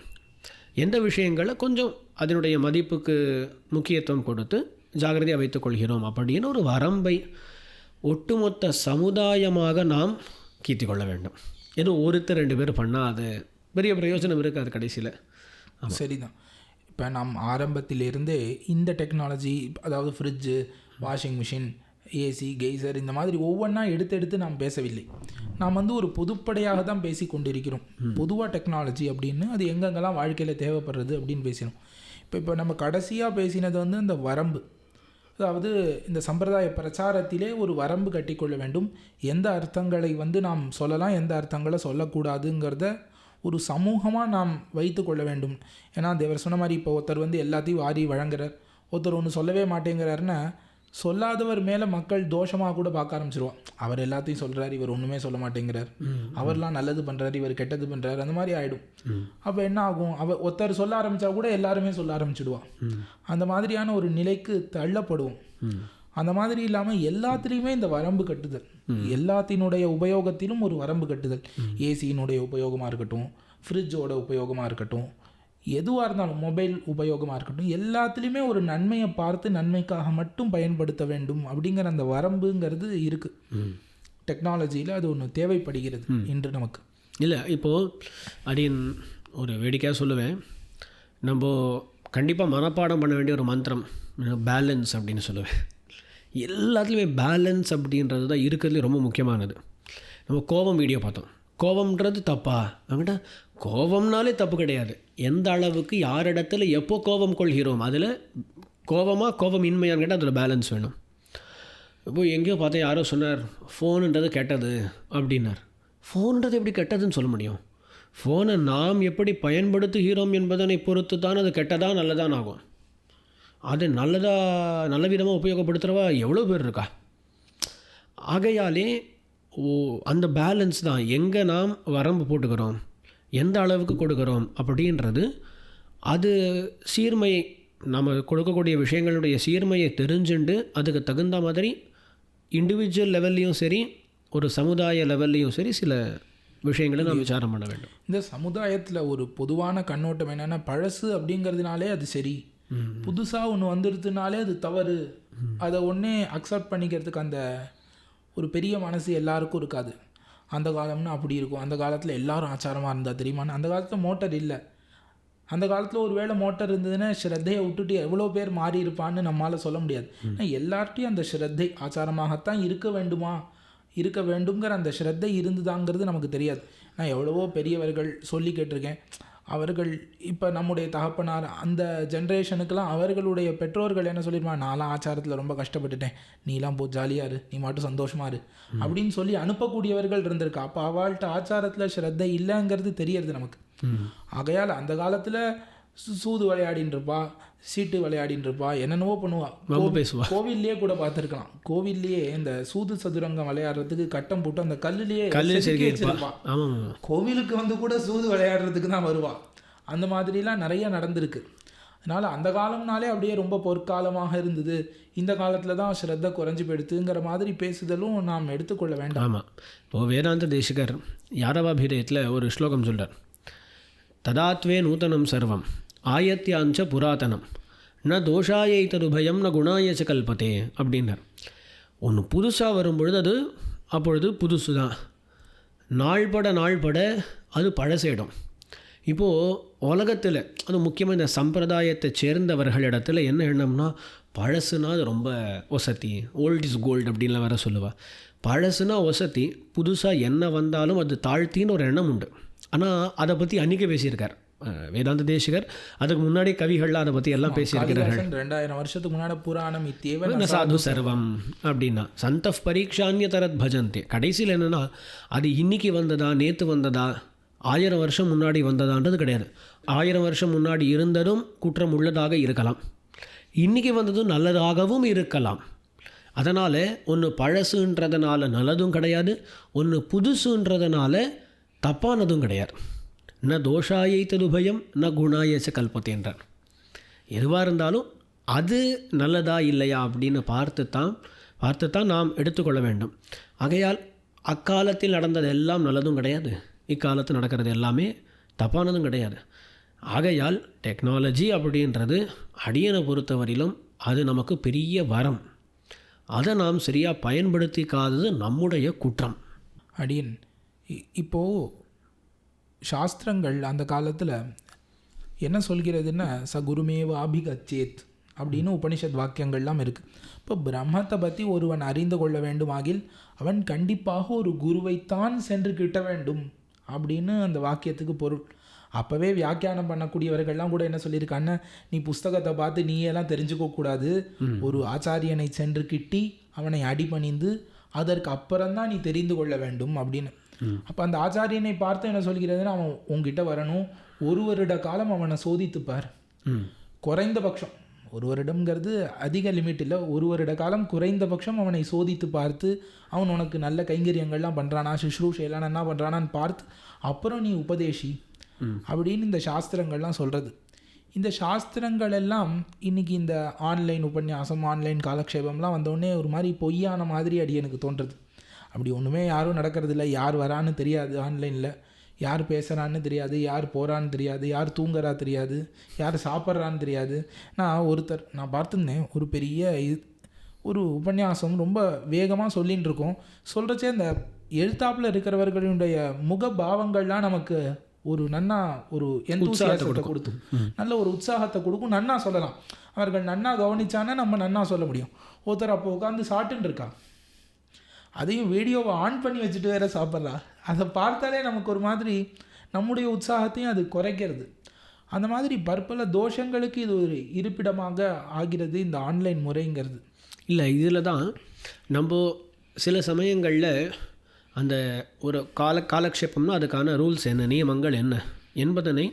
எந்த விஷயங்களை கொஞ்சம் அதனுடைய மதிப்புக்கு முக்கியத்துவம் கொடுத்து ஜாகிரதையாக வைத்துக்கொள்கிறோம் அப்படின்னு ஒரு வரம்பை ஒட்டுமொத்த சமுதாயமாக நாம் கீர்த்தி கொள்ள வேண்டும். ஏதோ ஒருத்தர் 2 பேர் பண்ணால் அது பெரிய பிரயோஜனம் இருக்காது கடைசியில்.
சரிதான். இப்போ நாம் ஆரம்பத்திலிருந்தே இந்த டெக்னாலஜி, அதாவது fridge, washing machine, AC, geyser இந்த மாதிரி ஒவ்வொன்றா எடுத்து நாம் பேசவில்லை. நாம் வந்து ஒரு பொதுப்படையாக தான் பேசி கொண்டிருக்கிறோம். பொதுவாக டெக்னாலஜி அப்படின்னு அது எங்கெங்கெல்லாம் வாழ்க்கையில் தேவைப்படுறது அப்படின்னு பேசினோம். இப்போ நம்ம கடைசியாக பேசினது வந்து இந்த வரம்பு, அதாவது இந்த சம்பிரதாய பிரச்சாரத்திலே ஒரு வரம்பு கட்டிக்கொள்ள வேண்டும். எந்த அர்த்தங்களை வந்து நாம் சொல்லலாம், எந்த அர்த்தங்களை சொல்லக்கூடாதுங்கிறத ஒரு சமூகமாக நாம் வைத்து கொள்ள வேண்டும். ஏன்னா தேவர் சொன்ன மாதிரி இப்போ ஒருத்தர் வந்து எல்லாத்தையும் வாரி வழங்குறார், ஒருத்தர் ஒன்று சொல்லவே மாட்டேங்கிறாருன்னா சொல்லாதவர் மேலே மக்கள் தோஷமாக கூட பார்க்க ஆரம்பிச்சிருவான். அவர் எல்லாத்தையும் சொல்கிறார், இவர் ஒன்றுமே சொல்ல மாட்டேங்கிறார், அவர்லாம் நல்லது பண்ணுறாரு, இவர் கெட்டது பண்ணுறாரு, அந்த மாதிரி ஆகிடும். அப்போ என்ன ஆகும், ஒருத்தர் சொல்ல ஆரம்பித்தா கூட எல்லாருமே சொல்ல ஆரம்பிச்சிடுவான். அந்த மாதிரியான ஒரு நிலைக்கு தள்ளப்படுவோம். அந்த மாதிரி இல்லாமல் எல்லாத்துலேயுமே இந்த வரம்பு கட்டுதல், எல்லாத்தினுடைய உபயோகத்திலும் ஒரு வரம்பு கட்டுதல். ஏசியினுடைய உபயோகமாக இருக்கட்டும், ஃப்ரிட்ஜோட உபயோகமாக இருக்கட்டும், எதுவாக இருந்தாலும் மொபைல் உபயோகமாக இருக்கட்டும், எல்லாத்துலேயுமே ஒரு நன்மையை பார்த்து நன்மைக்காக மட்டும் பயன்படுத்த வேண்டும் அப்படிங்கிற அந்த வரம்புங்கிறது இருக்குது. டெக்னாலஜியில் அது ஒன்று தேவைப்படுகிறது இன்று நமக்கு.
இல்லை இப்போது அப்படின்னு ஒரு வேடிக்கையாக சொல்லுவேன், நம்ம கண்டிப்பாக மனப்பாடம் பண்ண வேண்டிய ஒரு மந்திரம் பேலன்ஸ் அப்படின்னு சொல்லுவேன். எல்லாத்துலேயுமே பேலன்ஸ் அப்படின்றது தான் இருக்கிறதுலே ரொம்ப முக்கியமானது. நம்ம கோபம் வீடியோ பார்த்தோம், கோபம்ன்றது தப்பா அவங்கள்ட்ட? கோபம்னாலே தப்பு கிடையாது. எந்த அளவுக்கு யார் இடத்துல எப்போ கோபம் கொள்கிறோம், அதில் கோபம் இன்மையான்னு கேட்டால் அதில் பேலன்ஸ் வேணும். இப்போது எங்கேயோ பார்த்தா யாரோ சொன்னார் ஃபோனுன்றது கெட்டது அப்படின்னார். ஃபோனுன்றது எப்படி கெட்டதுன்னு சொல்ல முடியும்? ஃபோனை நாம் எப்படி பயன்படுத்துகிறோம் என்பதனை பொறுத்து தான் அது கெட்டதா நல்லதான் ஆகும். அது நல்ல விதமாக உபயோகப்படுத்துகிறவா எவ்வளோ பேர் இருக்கா. ஆகையாலே அந்த பேலன்ஸ் தான் எங்கே நாம் வரம்பு போட்டுக்கிறோம், எந்த அளவுக்கு கொடுக்குறோம் அப்படின்றது. அது சீர்மையை, நம்ம கொடுக்கக்கூடிய விஷயங்களுடைய சீர்மையை தெரிஞ்சுண்டு அதுக்கு தகுந்த மாதிரி இண்டிவிஜுவல் லெவல்லையும் சரி, ஒரு சமுதாய லெவல்லையும் சரி, சில விஷயங்களை நம்ம விசாரம் பண்ண வேண்டும்.
இந்த சமுதாயத்தில் ஒரு பொதுவான கண்ணோட்டம் என்னென்னா, பழசு அப்படிங்கிறதுனாலே அது சரி, புதுசாக ஒன்று வந்துடுதுனாலே அது தவறு, அதை ஒன்றே அக்செப்ட் பண்ணிக்கிறதுக்கு அந்த ஒரு பெரிய மனசு எல்லாருக்கும் இருக்காது. அந்த காலம்னா அப்படி இருக்கும், அந்த காலத்தில் எல்லாரும் ஆச்சாரமாக இருந்தால் தெரியுமான்னு. அந்த காலத்தில் மோட்டர் இல்லை. அந்த காலத்தில் ஒரு வேளை மோட்டர் இருந்ததுன்னா ஸ்ரத்தையை விட்டுட்டு எவ்வளோ பேர் மாறி இருப்பான்னு நம்மளால் சொல்ல முடியாது. எல்லார்ட்டையும் அந்த ஸ்ரத்தை ஆச்சாரமாகத்தான் இருக்க வேண்டுங்கிற அந்த ஸ்ரத்தை இருந்துதாங்கிறது நமக்கு தெரியாது. நான் எவ்வளவோ பெரியவர்கள் சொல்லி கேட்டிருக்கேன். அவர்கள் இப்போ நம்முடைய தகப்பனார் அந்த ஜென்ரேஷனுக்கெல்லாம் அவர்களுடைய பெற்றோர்கள் என்ன சொல்லியிருப்பாங்க, நான்லாம் ஆச்சாரத்தில் ரொம்ப கஷ்டப்பட்டுட்டேன், நீலாம் போ ஜாலியாக இரு, நீ மட்டும் சந்தோஷமாக இரு அப்படின்னு சொல்லி அனுப்பக்கூடியவர்கள் இருந்திருக்கா. அப்போ அவள்கிட்ட ஆச்சாரத்தில் ஸ்ரத்தை இல்லைங்கிறது தெரியறது நமக்கு. ஆகையால் அந்த காலத்தில் சூது விளையாடின்னு இருப்பா, சீட்டு விளையாடின்னு இருப்பா, என்னென்னவோ பண்ணுவா,
பேசுவா.
கோவில்லையே கூட பார்த்துருக்கலாம். கோவில்லையே இந்த சூது சதுரங்கம் விளையாடுறதுக்கு கட்டம் போட்டு அந்த கல்லுலேயே வச்சிருப்பா. கோவிலுக்கு வந்து கூட சூது விளையாடுறதுக்கு தான் வருவா. அந்த மாதிரிலாம் நிறைய நடந்திருக்கு. அதனால் அந்த காலம்னாலே அப்படியே ரொம்ப பொற்காலமாக இருந்தது, இந்த காலத்தில் தான் ஸ்ரத்தை குறைஞ்சி போயிடுத்துங்கிற மாதிரி பேசுதலும் நாம் எடுத்துக்கொள்ள வேண்டாம்.
ஆமாம். இப்போது வேதாந்த தேசிகர் யாரவாபிரயத்தில் ஒரு ஸ்லோகம் சொல்கிறார், ததாத்வே நூத்தனம் சர்வம் ஆயத்தியாஞ்ச புராதனம் ந தோஷாயை தருபயம் ந குணாயச்ச கல்பத்தே அப்படின்னார். ஒன்று புதுசாக வரும்பொழுது அது அப்பொழுது புதுசு தான், நாள்பட அது பழசேடும். இப்போது உலகத்தில் அது முக்கியமாக இந்த சம்பிரதாயத்தை சேர்ந்தவர்களிடத்தில் என்ன எண்ணம்னா, பழசுனா அது ரொம்ப ஒசத்தி, ஓல்ட் இஸ் கோல்டு அப்படின்லாம் வேற சொல்லுவாள். பழசுனா ஒசத்தி, புதுசாக என்ன வந்தாலும் அது தாழ்த்தின்னு ஒரு எண்ணம் உண்டு. ஆனால் அதை பற்றி அன்றைக்கி பேசியிருக்கார் வேதாந்த தேசிகர். அதுக்கு முன்னாடி கவிகள்லாம் அதை பற்றி எல்லாம் பேசியிருக்கிறார்கள்.
2000 வருஷத்துக்கு முன்னாடி புராணம் இத்தியேவ
சாது சர்வம் அப்படின்னா சந்தஃப் பரீட்சான்ய தரத் பஜந்தே. கடைசியில் என்னென்னா, அது இன்னைக்கு வந்ததா நேற்று வந்ததா 1000 வருஷம் முன்னாடி வந்ததான்றது கிடையாது. 1000 வருஷம் முன்னாடி இருந்ததும் குற்றம் உள்ளதாக இருக்கலாம், இன்றைக்கி வந்ததும் நல்லதாகவும் இருக்கலாம். அதனால் ஒன்று பழசுன்றதுனால நல்லதும் கிடையாது, ஒன்று புதுசுன்றதுனால தப்பானதும் கிடையாது. ந தோஷாயை ததுபயம் ந குணாயச்ச கல்பத்தேன்றார். எதுவாக இருந்தாலும் அது நல்லதா இல்லையா அப்படின்னு பார்த்து தான் நாம் எடுத்துக்கொள்ள வேண்டும். ஆகையால் அக்காலத்தில் நடந்தது எல்லாம் நல்லதும் கிடையாது, இக்காலத்தில் நடக்கிறது எல்லாமே தப்பானதும் கிடையாது. ஆகையால் டெக்னாலஜி அப்படின்றது அடியனை பொறுத்தவரையிலும் அது நமக்கு பெரிய வரம். அதை நாம் சரியாக பயன்படுத்திக்காதது நம்முடைய குற்றம்.
அடியன் இப்போது சாஸ்திரங்கள் அந்த காலத்தில் என்ன சொல்கிறதுன்னா, ச குருமேவ அபிகச்சேத் அப்படின்னு உபனிஷத் வாக்கியங்கள்லாம் இருக்குது. இப்போ பிரம்மத்தை பற்றி ஒருவன் அறிந்து கொள்ள வேண்டுமாகில் அவன் கண்டிப்பாக ஒரு குருவைத்தான் சென்று கிட்ட வேண்டும் அப்படின்னு அந்த வாக்கியத்துக்கு பொருள். அப்போவே வியாக்கியானம் பண்ணக்கூடியவர்கள்லாம் கூட என்ன சொல்லியிருக்காங்கன்னா, நீ புஸ்தகத்தை பார்த்து நீயெல்லாம் தெரிஞ்சுக்கக்கூடாது, ஒரு ஆச்சாரியனை சென்று கிட்டி அவனை அடிபணிந்து அதற்கு அப்புறம்தான் நீ தெரிந்து கொள்ள வேண்டும் அப்படின்னு. அப்போ அந்த ஆச்சாரியனை பார்த்து என்ன சொல்கிறதுன்னா, அவன் உங்ககிட்ட வரணும், ஒரு வருட காலம் அவனை சோதித்துப்பார். குறைந்தபட்சம் ஒரு வருடம்ங்கிறது அதிக லிமிட் இல்லை, ஒரு வருட காலம் குறைந்தபட்சம் அவனை சோதித்து பார்த்து அவன் உனக்கு நல்ல கைங்கரியங்கள்லாம் பண்ணுறானா, சுஷ்ரூஷையெல்லாம் என்ன பண்ணுறானான்னு பார்த்து அப்புறம் நீ உபதேசி அப்படின்னு இந்த சாஸ்திரங்கள்லாம் சொல்கிறது. இந்த சாஸ்திரங்கள் எல்லாம் இன்றைக்கி இந்த ஆன்லைன் உபன்யாசம், ஆன்லைன் காலக்ஷேபம்லாம் வந்தோடனே ஒரு மாதிரி பொய்யான மாதிரி அடி எனக்கு தோன்றுறது. அப்படி ஒன்றுமே யாரும் நடக்கிறதில்ல. யார் வரான்னு தெரியாது, ஆன்லைனில் யார் பேசுகிறான்னு தெரியாது, யார் போகிறான்னு தெரியாது, யார் தூங்குறா தெரியாது, யார் சாப்பிட்றான்னு தெரியாது. நான் பார்த்துருந்தேன் ஒரு பெரிய ஒரு உபன்யாசம் ரொம்ப வேகமாக சொல்லின்னு இருக்கோம். சொல்கிறச்சே இந்த எழுத்தாப்பில் இருக்கிறவர்களுடைய முக பாவங்கள்லாம் நமக்கு ஒரு நன்னா ஒரு எந்தூசியாசத்தை கொடுக்கும், நல்ல ஒரு உற்சாகத்தை கொடுக்கும். நன்னா சொல்லலாம், அவர்கள் நன்னா கவனிச்சானே நம்ம நன்னா சொல்ல முடியும். ஒருத்தர் அப்போ உட்காந்து சாப்பிட்டுன்னு இருக்கா, அதையும் வீடியோவை ஆன் பண்ணி வச்சுட்டு வேற சாப்பிட்றா. அதை பார்த்தாலே நமக்கு ஒரு மாதிரி நம்முடைய உற்சாகத்தையும் அது குறைக்கிறது. அந்த மாதிரி பற்பல தோஷங்களுக்கு இது ஒரு இருப்பிடமாக ஆகிறது இந்த ஆன்லைன் முறைங்கிறது.
இல்லை, இதில் தான் நம்ம சில சமயங்களில் அந்த ஒரு காலக்ஷேபம்னா அதுக்கான ரூல்ஸ் என்ன, நியமங்கள் என்ன என்பதனை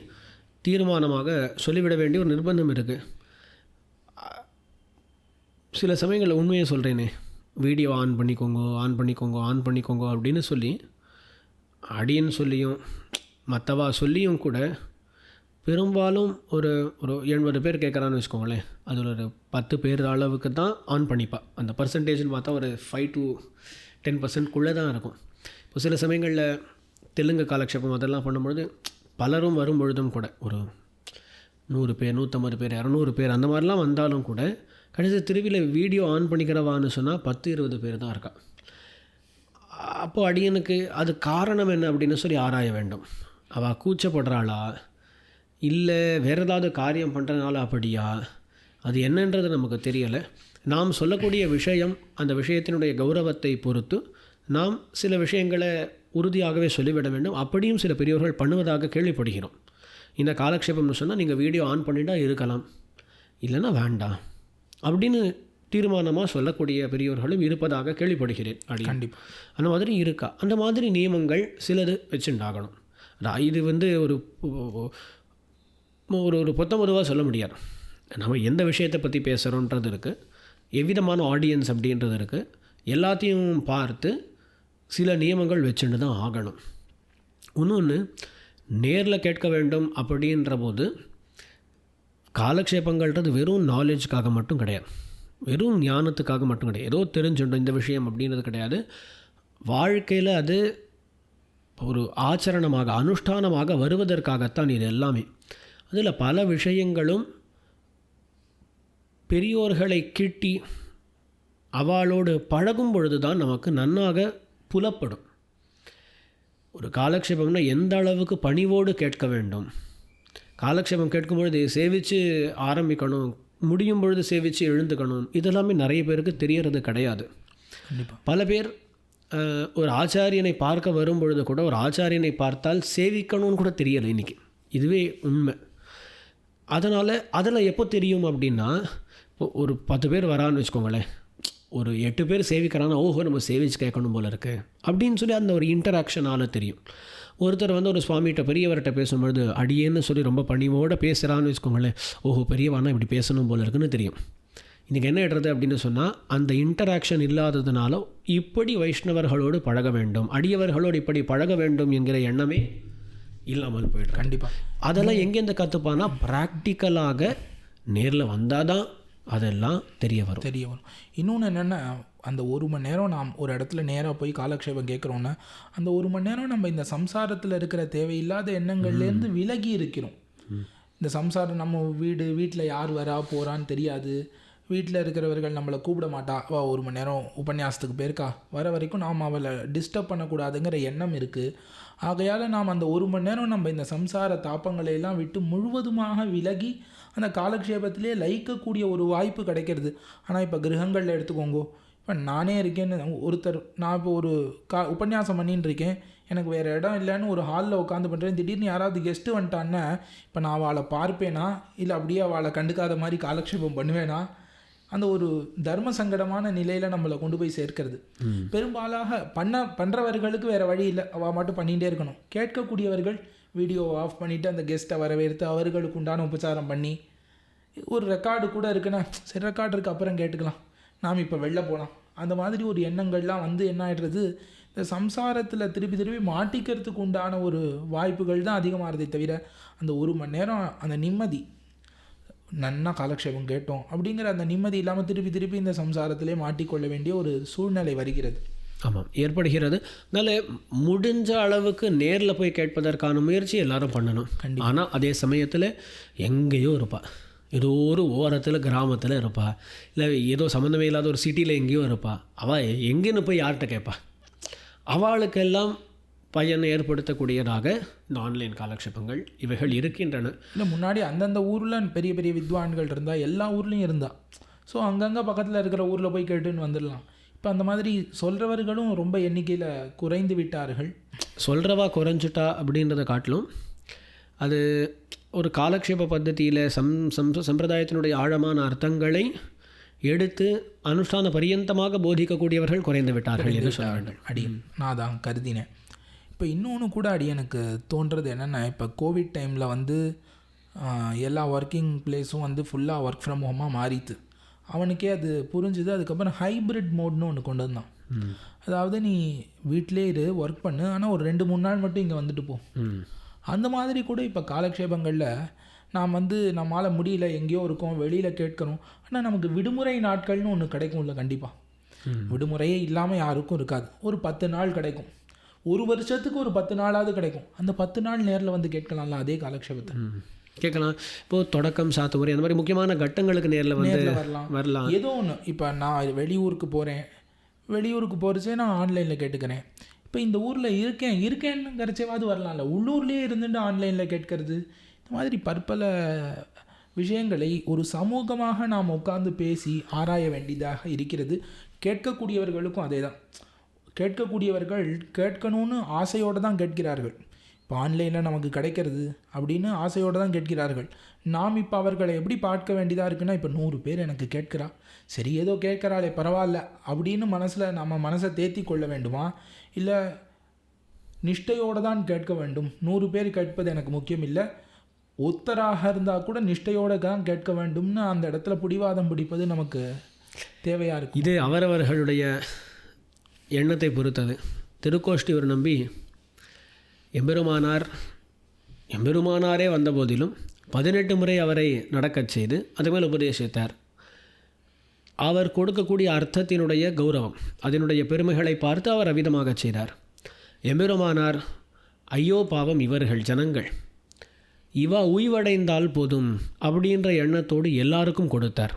தீர்மானமாக சொல்லிவிட வேண்டிய ஒரு நிர்பந்தம் இருக்குது. சில சமயங்களில் உண்மையை சொல்கிறேனே, வீடியோ ஆன் பண்ணிக்கோங்க அப்படின்னு சொல்லி அடியன்னு சொல்லியும் மற்றவா சொல்லியும் கூட பெரும்பாலும் ஒரு 80 பேர் கேட்குறான்னு வச்சுக்கோங்களேன், அதில் ஒரு 10 பேர் அளவுக்கு தான் ஆன் பண்ணிப்பா. அந்த பர்சன்டேஜ்னு பார்த்தா ஒரு 5 to 10% தான் இருக்கும். இப்போ சில சமயங்களில் தெலுங்கு காலக்ஷேபம் அதெல்லாம் பண்ணும்பொழுது பலரும் வரும் பொழுதும் கூட ஒரு 100 பேர் 150 பேர் 200 பேர் அந்த மாதிரிலாம் வந்தாலும் கூட கடைசி திருவியில் வீடியோ ஆன் பண்ணிக்கிறவான்னு சொன்னால் 10-20 பேர் தான் இருக்கா. அப்போது அடியனுக்கு அது காரணம் என்ன அப்படின்னு சொல்லி ஆராய வேண்டும். அவள் கூச்சப்படுறாளா, இல்லை வேறு ஏதாவது காரியம் பண்ணுறதுனால அப்படியா, அது என்னன்றது நமக்கு தெரியலை. நாம் சொல்லக்கூடிய விஷயம், அந்த விஷயத்தினுடைய கௌரவத்தை பொறுத்து நாம் சில விஷயங்களை உறுதியாகவே சொல்லிவிட வேண்டும். அப்படியும் சில பெரியவர்கள் பண்ணுவதாக கேள்விப்படுகிறோம். இந்த காலக்ஷேபம்னு சொன்னால் நீங்கள் வீடியோ ஆன் பண்ணிட்டா இருக்கலாம், இல்லைன்னா வேண்டாம் அப்படின்னு தீர்மானமாக சொல்லக்கூடிய பெரியவர்களும் இருப்பதாக கேள்விப்படுகிறேன். அடி
கண்டிப்பாக
அந்த மாதிரி இருக்கா. அந்த மாதிரி நியமங்கள் சிலது வச்சுட்டாகணும். இது ஒரு ஒரு பொத்தமொதுவாக சொல்ல முடியாது. நம்ம எந்த விஷயத்தை பற்றி பேசுகிறோன்றது இருக்குது, எவ்விதமான ஆடியன்ஸ் அப்படின்றது இருக்குது. எல்லாத்தையும் பார்த்து சில நியமங்கள் வச்சுட்டு தான் ஆகணும். இன்னொன்று, நேரில் கேட்க வேண்டும் அப்படின்ற போது காலக்ஷேபங்கள்ன்றது வெறும் நாலேஜுக்காக மட்டும் கிடையாது, வெறும் ஞானத்துக்காக மட்டும் கிடையாது, ஏதோ தெரிஞ்சுட்டோம் இந்த விஷயம் அப்படின்றது கிடையாது. வாழ்க்கையில் அது ஒரு ஆச்சரணமாக அனுஷ்டானமாக வருவதற்காகத்தான் இது எல்லாமே. அதில் பல விஷயங்களும் பெரியோர்களை கிட்டி அவளோடு பழகும் பொழுது தான் நமக்கு நன்னாக புலப்படும். ஒரு காலக்ஷேபம்னா எந்த அளவுக்கு பணிவோடு கேட்க வேண்டும், காலக்ஷேபம் கேட்கும் பொழுது சேவித்து ஆரம்பிக்கணும், முடியும் பொழுது சேவித்து எழுந்துக்கணும், இதெல்லாமே நிறைய பேருக்கு தெரியறது கிடையாது. பல பேர் ஒரு ஆச்சாரியனை பார்க்க வரும் பொழுது கூட ஒரு ஆச்சாரியனை பார்த்தால் சேவிக்கணும்னு கூட தெரியலை இன்றைக்கி. இதுவே உண்மை. அதனால் அதில் எப்போ தெரியும் அப்படின்னா, ஒரு 10 பேர் வரான்னு வச்சுக்கோங்களேன், ஒரு 8 பேர் சேவிக்கிறான்னா ஓஹோ நம்ம சேவிச்சு கேட்கணும் போல இருக்குது அப்படின்னு சொல்லி அந்த ஒரு இன்டராக்ஷனால் தெரியும். ஒருத்தர் ஒரு சுவாமிகிட்ட பெரியவர்கிட்ட பேசும்பொழுது அடியேன்னு சொல்லி ரொம்ப பணிவோடு பேசுகிறான்னு வச்சுக்கோங்களேன், ஓஹோ பெரியவானா இப்படி பேசணும் போல இருக்குன்னு தெரியும். இன்றைக்கி என்ன இடுறது அப்படின்னு சொன்னால், அந்த இன்டராக்ஷன் இல்லாததுனால இப்படி வைஷ்ணவர்களோடு பழக வேண்டும், அடியவர்களோடு இப்படி பழக வேண்டும் என்கிற எண்ணமே இல்லாமல் போயிடும்.
கண்டிப்பாக
அதெல்லாம் எங்கேருந்து கற்றுப்பானா, ப்ராக்டிக்கலாக நேரில் வந்தால் தான் அதெல்லாம் தெரிய வரும்.
இன்னொன்று என்னென்னா, அந்த 1 மணி நேரம் நாம் ஒரு இடத்துல நேராக போய் காலக்ஷேபம் கேட்குறோன்னா, அந்த 1 மணி நேரம் நம்ம இந்த சம்சாரத்தில் இருக்கிற தேவையில்லாத எண்ணங்கள்லேருந்து விலகி இருக்கிறோம். இந்த சம்சாரம், நம்ம வீட்டில் யார் வரா போகிறான்னு தெரியாது, வீட்டில் இருக்கிறவர்கள் நம்மளை கூப்பிட மாட்டா, வா 1 மணி நேரம் உபன்யாசத்துக்கு போயிருக்கா, வர வரைக்கும் நாம் அவளை டிஸ்டர்ப் பண்ணக்கூடாதுங்கிற எண்ணம் இருக்குது. ஆகையால் நாம் அந்த 1 மணி நேரம் நம்ம இந்த சம்சார தாப்பங்களை எல்லாம் விட்டு முழுவதுமாக விலகி அந்த காலக்ஷேபத்திலே லயிக்கக்கூடிய ஒரு வாய்ப்பு கிடைக்கிறது. ஆனால் இப்போ கிரகங்களில் எடுத்துக்கோங்கோ, இப்போ நானே இருக்கேன்னு நான் இப்போ ஒரு உபன்யாசம் பண்ணின்னு இருக்கேன், எனக்கு வேறு இடம் இல்லைன்னு ஒரு ஹாலில் உட்காந்து பண்ணுறேன். திடீர்னு யாராவது கெஸ்ட்டு வந்துட்டான்னா இப்போ நான் அவளை பார்ப்பேனா இல்லை அப்படியே அவளை கண்டுக்காத மாதிரி காலக்ஷேபம் பண்ணுவேனா? அந்த ஒரு தர்ம சங்கடமான நிலையில் நம்மளை கொண்டு போய் சேர்க்கிறது. பெரும்பாலாக பண்ணுறவர்களுக்கு வேறு வழி இல்லை, அவள் மட்டும் பண்ணிகிட்டே இருக்கணும். கேட்கக்கூடியவர்கள் வீடியோவை ஆஃப் பண்ணிவிட்டு அந்த கெஸ்ட்டை வரவேற்று அவர்களுக்கு உண்டான உபச்சாரம் பண்ணி, ஒரு ரெக்கார்டு கூட இருக்குன்னா சரி ரெக்கார்டு இருக்குது அப்புறம் கேட்டுக்கலாம், நாம் இப்போ வெளில போகலாம், அந்த மாதிரி ஒரு எண்ணங்கள்லாம் வந்து என்ன ஆகிடுறது, இந்த சம்சாரத்தில் திருப்பி திருப்பி மாட்டிக்கிறதுக்கு உண்டான ஒரு வாய்ப்புகள் தான் அதிகமாகிறதே தவிர அந்த 1 மணி நேரம் அந்த நிம்மதி, நன்னா காலக்ஷேபம் கேட்டோம் அப்படிங்கிற அந்த நிம்மதி இல்லாமல் திருப்பி திருப்பி இந்த சம்சாரத்திலே மாட்டிக்கொள்ள வேண்டிய ஒரு சூழ்நிலை வருகிறது.
ஆமாம், ஏற்படுகிறது. அதனால் முடிஞ்ச அளவுக்கு நேரில் போய் கேட்பதற்கான முயற்சி எல்லாரும் பண்ணணும். ஆனால் அதே சமயத்தில் எங்கேயோ இருப்பா, ஏதோ ஒரு ஓரத்தில் கிராமத்தில் இருப்பா, இல்லை ஏதோ சம்மந்தமே இல்லாத ஒரு சிட்டியில் எங்கேயோ இருப்பா, அவள் எங்கேன்னு போய் யார்கிட்ட கேட்பா? அவளுக்கெல்லாம் பயன் ஏற்படுத்தக்கூடியதாக இந்த ஆன்லைன் காலக்ஷேபங்கள் இவைகள் இருக்கின்றன.
இல்லை முன்னாடி அந்தந்த ஊரில் பெரிய பெரிய வித்வான்கள் இருந்தால் எல்லா ஊர்லேயும் இருந்தால், ஸோ அங்கங்கே பக்கத்தில் இருக்கிற ஊரில் போய் கேட்டுன்னு வந்துடலாம். இப்போ அந்த மாதிரி சொல்கிறவர்களும் ரொம்ப எண்ணிக்கையில் குறைந்து விட்டார்கள்.
சொல்கிறவா குறைஞ்சிட்டா அப்படின்றத காட்டிலும் அது ஒரு காலக்ஷேப பద్ధதியில் சம்பிரதாயத்தினுடைய ஆழமான அர்த்தங்களை எடுத்து அனுஷ்டான பரியந்தமாக போதிக்கக்கூடியவர்கள் குறைந்து விட்டார்கள் என்று சொல்ல வேண்டும்.
அடி நான் தான் கருதினேன். இப்போ இன்னொன்று கூட எனக்கு தோன்றது என்னென்னா, இப்போ கோவிட் டைமில் வந்து எல்லா ஒர்க்கிங் பிளேஸும் வந்து ஃபுல்லாக ஒர்க் ஃப்ரம் ஹோமாக மாறித்து, அவனுக்கே அது புரிஞ்சுது. அதுக்கப்புறம் ஹைப்ரிட் மோட்னு ஒன்று கொண்டு வந்தான். அதாவது நீ வீட்டிலே இரு, ஒர்க் பண்ணு, ஆனால் ஒரு 2-3 நாள் மட்டும் இங்கே வந்துட்டு போ. அந்த மாதிரி கூட இப்போ காலக்ஷேபங்களில் நாம் வந்து நம்மளால் முடியல, எங்கேயோ இருக்கோம், வெளியில் கேட்கணும், ஆனால் நமக்கு விடுமுறை நாட்கள்னு ஒன்று கிடைக்கும்ல. கண்டிப்பாக விடுமுறையே இல்லாமல் யாருக்கும் இருக்காது. ஒரு 10 நாள் கிடைக்கும், ஒரு வருஷத்துக்கு ஒரு 10 நாளாவது கிடைக்கும். அந்த 10 நாள் நேரில் வந்து கேட்கலாம்ல அதே காலக்ஷேபத்தை
கேட்கலாம். இப்போது தொடக்கம், சாத்துமுறை, அந்த மாதிரி முக்கியமான கட்டங்களுக்கு நேரில் வந்து வரலாம்.
ஏதோ ஒன்று. இப்போ நான் வெளியூருக்கு போகிறச்சே நான் ஆன்லைனில் கேட்டுக்கிறேன். இப்போ இந்த ஊரில் இருக்கேன்னு கரைச்சேவாது வரலாம்ல, உள்ளூர்லேயே இருந்துட்டு ஆன்லைனில் கேட்கறது. இந்த மாதிரி பற்பல விஷயங்களை ஒரு சமூகமாக நாம் உட்கார்ந்து பேசி ஆராய வேண்டியதாக இருக்கிறது. கேட்கக்கூடியவர்களுக்கும் அதே தான். கேட்கக்கூடியவர்கள் கேட்கணும்னு ஆசையோடு தான் கேட்கிறார்கள். இப்போ ஆன்லைனில் நமக்கு கிடைக்கிறது அப்படின்னு ஆசையோடு தான் கேட்கிறார்கள். நாம் இப்போ அவர்களை எப்படி பார்க்க வேண்டியதாக இருக்குன்னா, இப்போ 100 பேர் எனக்கு கேட்குறா, சரி ஏதோ கேட்குறாளே பரவாயில்ல அப்படின்னு நம்ம மனசை தேத்தி கொள்ள வேண்டுமா, இல்லை நிஷ்டையோடு தான் கேட்க வேண்டும்? 100 பேர் கேட்பது எனக்கு முக்கியம் இல்லை, ஒத்தராக இருந்தால் கூட நிஷ்டையோடு தான் கேட்க வேண்டும்னு அந்த இடத்துல பிடிவாதம் பிடிப்பது நமக்கு தேவையாக இருக்குது.
இது அவரவர்களுடைய எண்ணத்தை பொறுத்தது. திருக்கோஷ்டி ஒரு நம்பி எம்பெருமானாரே வந்த போதிலும் 18 முறை அவரை நடக்கச் செய்து அதுக்கு மேல் உபதேசித்தார். அவர் கொடுக்கக்கூடிய அர்த்தத்தினுடைய கௌரவம், அதனுடைய பெருமைகளை பார்த்து அவர் அவிதமாக செய்தார். எம்பெருமானார் ஐயோ பாவம் இவர்கள் ஜனங்கள், இவ உய்வடைந்தால் போதும் அப்படின்ற எண்ணத்தோடு எல்லாருக்கும் கொடுத்தார்.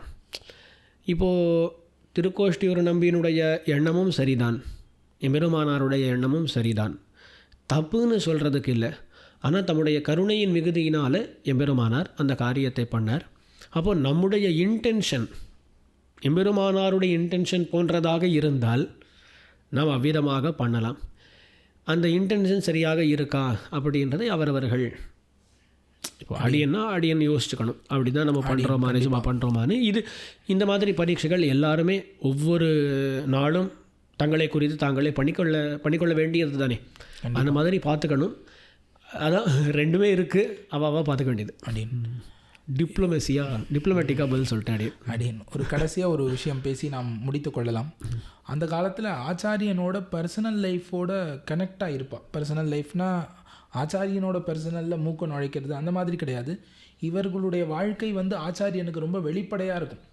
இப்போது திருக்கோஷ்டியூர் நம்பியினுடைய எண்ணமும் சரிதான், எம்பெருமானாருடைய எண்ணமும் சரிதான், தப்புன்னு சொல்கிறதுக்கு இல்லை. ஆனால் தம்முடைய கருணையின் மிகுதியினால் எம்பெருமானார் அந்த காரியத்தை பண்ணார். அப்போது நம்முடைய இன்டென்ஷன் எம்பெருமானாருடைய இன்டென்ஷன் போன்றதாக இருந்தால் நாம் அவ்விதமாக பண்ணலாம். அந்த இன்டென்ஷன் சரியாக இருக்கா அப்படின்றதை அவரவர்கள் இப்போ அடியன் யோசிச்சுக்கணும். அப்படி தான் நம்ம பண்ணுறோமா, நிஜமாக பண்ணுறோமான்னு. இந்த மாதிரி பரீட்சைகள் எல்லாருமே ஒவ்வொரு நாளும் தங்களை குறித்து தாங்களே பண்ணிக்கொள்ள வேண்டியது தானே. அந்த மாதிரி பார்த்துக்கணும். அதான் ரெண்டுமே இருக்குது, அவாவாக பார்த்துக்க வேண்டியது. டிப்ளமேட்டிக்காக பதில் சொல்லிட்டேன்
அப்படின்னு ஒரு கடைசியாக ஒரு விஷயம் பேசி நாம் முடித்து கொள்ளலாம். அந்த காலத்தில் ஆச்சாரியனோட பர்சனல் லைஃபோட கனெக்டாக இருப்பாள். பர்சனல் லைஃப்னால் ஆச்சாரியனோட பர்சனலில் மூக்க நுழைக்கிறது அந்த மாதிரி கிடையாது. இவர்களுடைய வாழ்க்கை வந்து ஆச்சாரியனுக்கு ரொம்ப வெளிப்படையாக இருக்கும்.